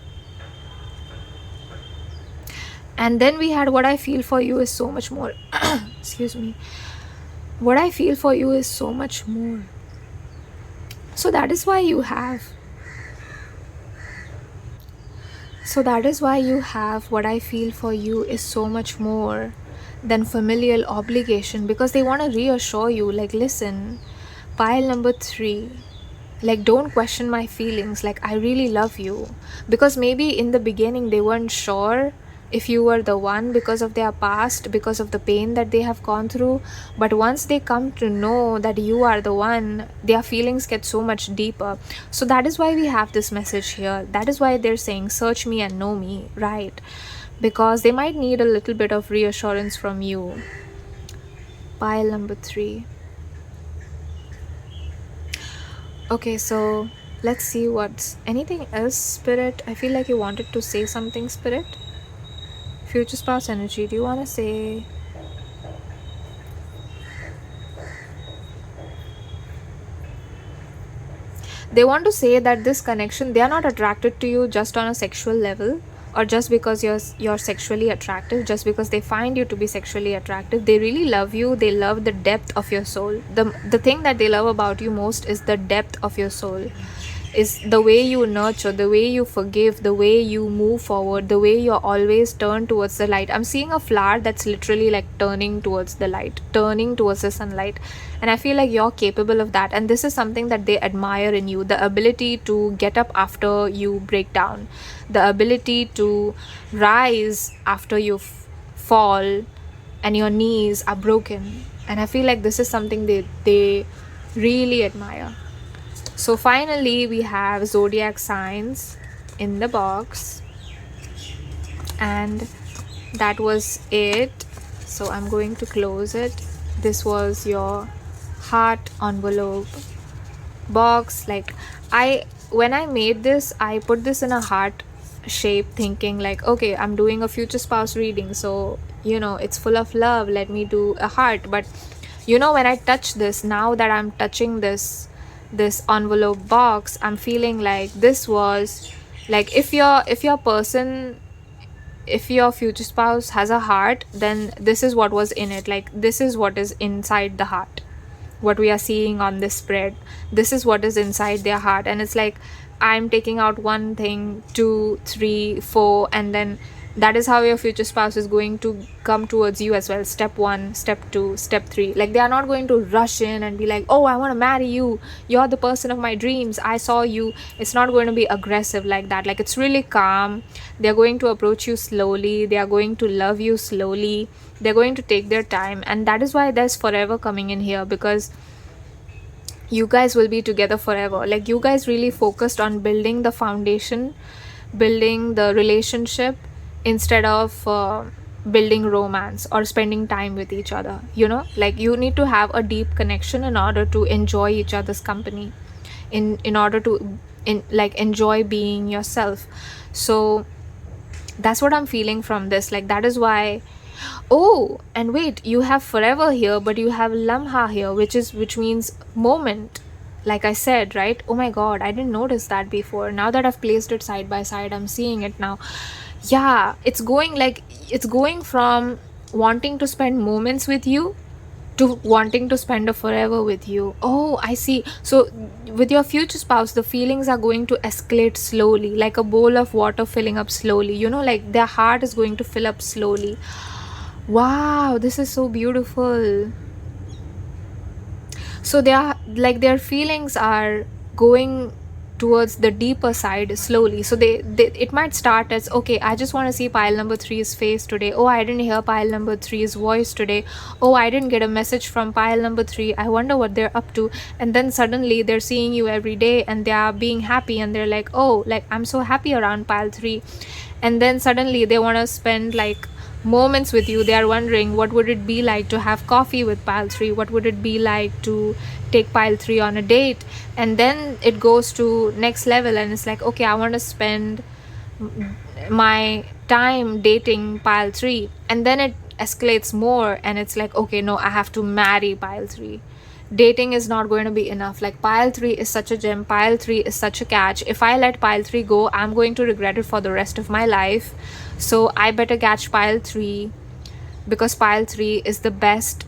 And then we had what I feel for you is so much more. Excuse me. What I feel for you is so much more. So that is why you have. So that is why you have what I feel for you is so much more than familial obligation, because they want to reassure you, like, listen, pile number 3, like, don't question my feelings, like, I really love you. Because maybe in the beginning they weren't sure if you were the one because of their past, because of the pain that they have gone through. But once they come to know that you are the one, their feelings get so much deeper. So that is why we have this message here. That is why they're saying search me and know me, right? Because they might need a little bit of reassurance from you. Pile number 3. Okay, so let's see what's anything else, Spirit. I feel like you wanted to say something, Spirit. Future spouse energy, do you want to say? They want to say that this connection, they are not attracted to you just on a sexual level, or just because you're sexually attractive, just because they find you to be sexually attractive. They really love you. They love the depth of your soul. The thing that they love about you most is the depth of your soul, is the way you nurture, the way you forgive, the way you move forward, the way you're always turned towards the light. I'm seeing a flower that's literally like turning towards the light, turning towards the sunlight. And I feel like you're capable of that. And this is something that they admire in you, the ability to get up after you break down, the ability to rise after you fall and your knees are broken. And I feel like this is something they really admire. So finally we have zodiac signs in the box, and that was it. So I'm going to close it. This was your heart envelope box. Like, when I made this, I put this in a heart shape, thinking like, okay, I'm doing a future spouse reading, so it's full of love, let me do a heart. But when I touch this, now that I'm touching this envelope box, I'm feeling like this was like, if your future spouse has a heart, then this is what was in it. Like, this is what is inside the heart. What we are seeing on this spread, this is what is inside their heart. And it's like, I'm taking out 1 thing, 2, 3, 4, and then that is how your future spouse is going to come towards you as well. Step 1, step 2, step 3. Like, they are not going to rush in and be like, oh, I want to marry you, you're the person of my dreams, I saw you. It's not going to be aggressive like that. Like, it's really calm. They're going to approach you slowly. They are going to love you slowly. They're going to take their time. And that is why there's forever coming in here, because you guys will be together forever. Like, you guys really focused on building the foundation, building the relationship, instead of building romance or spending time with each other. Like, you need to have a deep connection in order to enjoy each other's company, in order to enjoy being yourself. So that's what I'm feeling from this. Like, that is why. Oh, and wait, you have forever here, but you have lamha here, which means moment, like I said, right? Oh my god, I didn't notice that before. Now that I've placed it side by side, I'm seeing it now. Yeah, it's going from wanting to spend moments with you to wanting to spend a forever with you. Oh, I see. So with your future spouse, the feelings are going to escalate slowly, like a bowl of water filling up slowly, you know, like their heart is going to fill up slowly. Wow, this is so beautiful. So they are like, their feelings are going towards the deeper side slowly. So they it might start as, okay, I just want to see pile number 3's face today. Oh, I didn't hear pile number 3's voice today. Oh, I didn't get a message from pile number 3. I wonder what they're up to. And then suddenly they're seeing you every day and they are being happy and they're like, oh, like I'm so happy around pile 3. And then suddenly they want to spend like moments with you. They are wondering what would it be like to have coffee with pile 3, what would it be like to take pile 3 on a date. And then it goes to next level and it's like, okay, I want to spend my time dating pile 3. And then it escalates more and it's like, okay, no, I have to marry pile 3. Dating is not going to be enough. Like pile 3 is such a gem, pile 3 is such a catch. If I let pile 3 go, I'm going to regret it for the rest of my life. So I better catch pile 3 because pile 3 is the best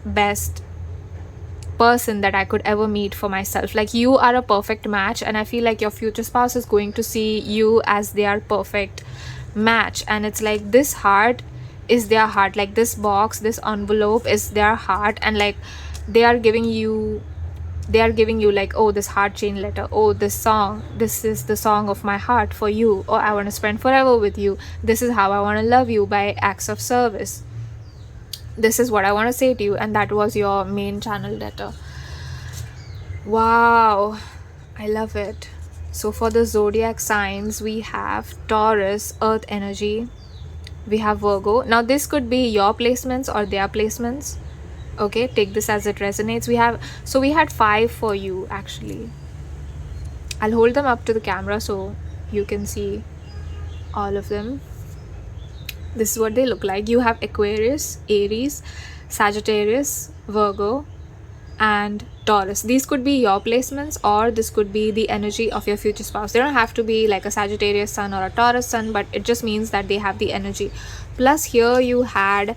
person that I could ever meet for myself. Like you are a perfect match and I feel like your future spouse is going to see you as their perfect match. And it's like, this heart is their heart, like this box, this envelope is their heart, and like they are giving you like, oh, this heart chain letter, oh, this song, this is the song of my heart for you, oh, I want to spend forever with you, this is how I want to love you, by acts of service, this is what I want to say to you. And that was your main channel letter. Wow, I love it. So for the zodiac signs, we have Taurus, earth energy, we have Virgo. Now this could be your placements or their placements. Okay, take this as it resonates. We had 5 for you actually. I'll hold them up to the camera so you can see all of them. This is what they look like. You have Aquarius, Aries, Sagittarius, Virgo, and Taurus. These could be your placements or this could be the energy of your future spouse. They don't have to be like a Sagittarius sun or a Taurus sun, but it just means that they have the energy. Plus here you had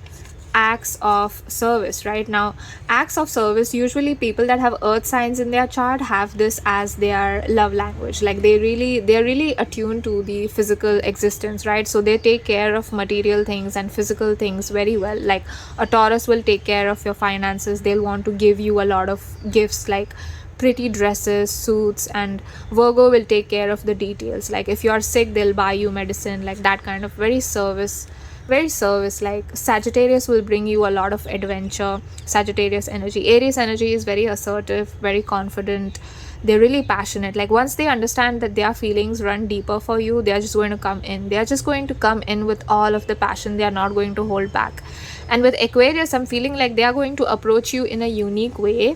acts of service. Right now, acts of service, usually people that have earth signs in their chart have this as their love language. Like they're really attuned to the physical existence, right? So they take care of material things and physical things very well. Like a Taurus will take care of your finances. They'll want to give you a lot of gifts like pretty dresses, suits, and Virgo will take care of the details. Like if you're sick, they'll buy you medicine, like that kind of very service. Like Sagittarius will bring you a lot of adventure. Sagittarius energy. Aries energy is very assertive, very confident. They're really passionate. Like once they understand that their feelings run deeper for you, they're just going to come in. They're just going to come in with all of the passion. They are not going to hold back. And with Aquarius, I'm feeling like they are going to approach you in a unique way,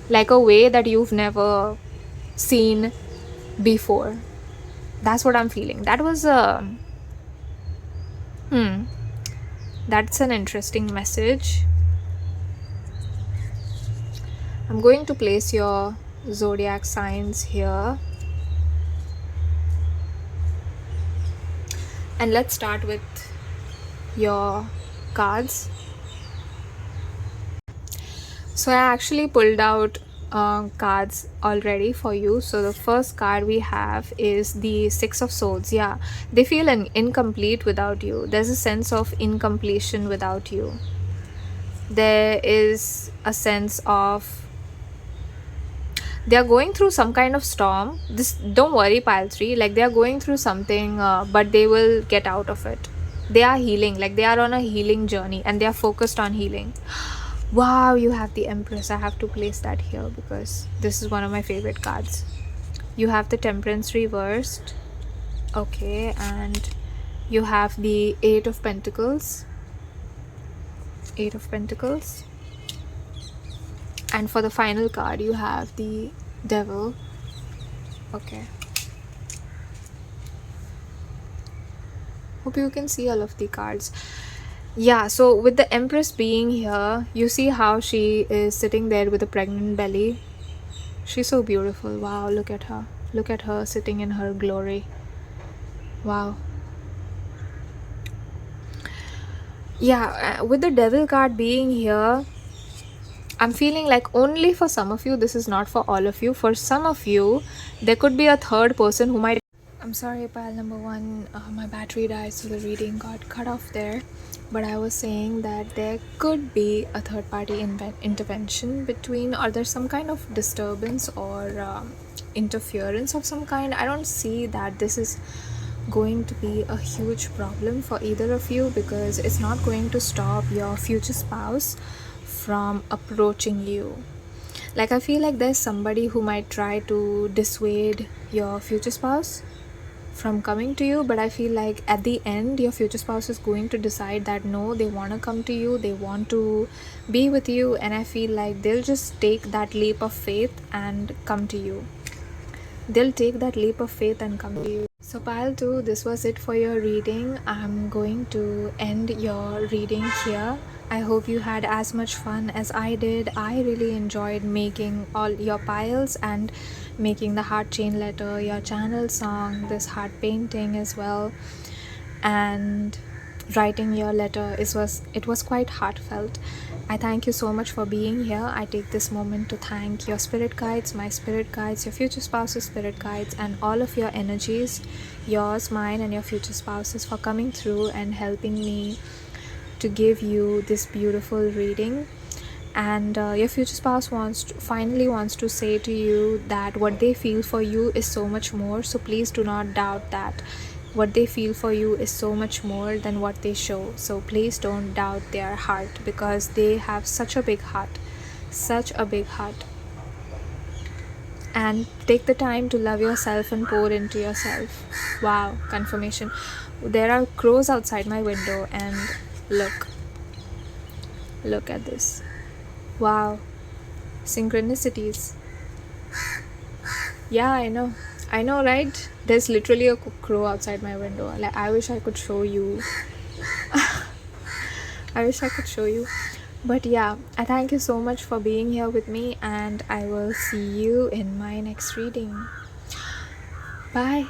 like a way that you've never seen before. That's what I'm feeling. That was that's an interesting message. I'm going to place your zodiac signs here. And let's start with your cards. So I actually pulled out cards already for you. So the first card we have is the 6 of Swords. Yeah, they feel incomplete without you. There's a sense of incompletion without you. There is a sense of they're going through some kind of storm. Don't worry, pile 3, like they're going through something, but they will get out of it. They are healing, like they are on a healing journey and they are focused on healing. Wow, you have the Empress. I have to place that here because this is one of my favorite cards. You have the Temperance reversed. Okay, and you have the 8 of Pentacles. 8 of Pentacles. And for the final card, you have the Devil. Okay. Hope you can see all of the cards. Yeah, so with the Empress being here, you see how she is sitting there with a pregnant belly. She's so beautiful. Wow, look at her. Look at her sitting in her glory. Wow. Yeah, with the devil card being here, I'm feeling like only for some of you, this is not for all of you. For some of you, there could be a third person who might. I'm sorry, pile number one, my battery died, so the reading got cut off there. But I was saying that there could be a third party intervention between, or there's some kind of disturbance or interference of some kind. I don't see that this is going to be a huge problem for either of you, because it's not going to stop your future spouse from approaching you. Like, I feel like there's somebody who might try to dissuade your future spouse from coming to you, but I feel like at the end your future spouse is going to decide that no, they want to come to you, they want to be with you, and I feel like they'll just take that leap of faith and come to you. They'll take that leap of faith and come to you. So pile 2, this was it for your reading. I'm going to end your reading here. I hope you had as much fun as I did. I really enjoyed making all your piles and making the heart chain letter, your channel song, this heart painting as well, and writing your letter. It was quite heartfelt. I thank you so much for being here. I take this moment to thank your spirit guides, my spirit guides, your future spouse's spirit guides, and all of your energies, yours, mine, and your future spouses, for coming through and helping me to give you this beautiful reading. And your future spouse finally wants to say to you that what they feel for you is so much more. So please do not doubt that. What they feel for you is so much more than what they show. So please don't doubt their heart, because they have such a big heart. Such a big heart. And take the time to love yourself and pour into yourself. Wow, confirmation. There are crows outside my window, and look at this. Wow, synchronicities. Yeah, I know, right? There's literally a crow outside my window. Like, I wish I could show you. I wish I could show you. But yeah, I thank you so much for being here with me, and I will see you in my next reading. Bye.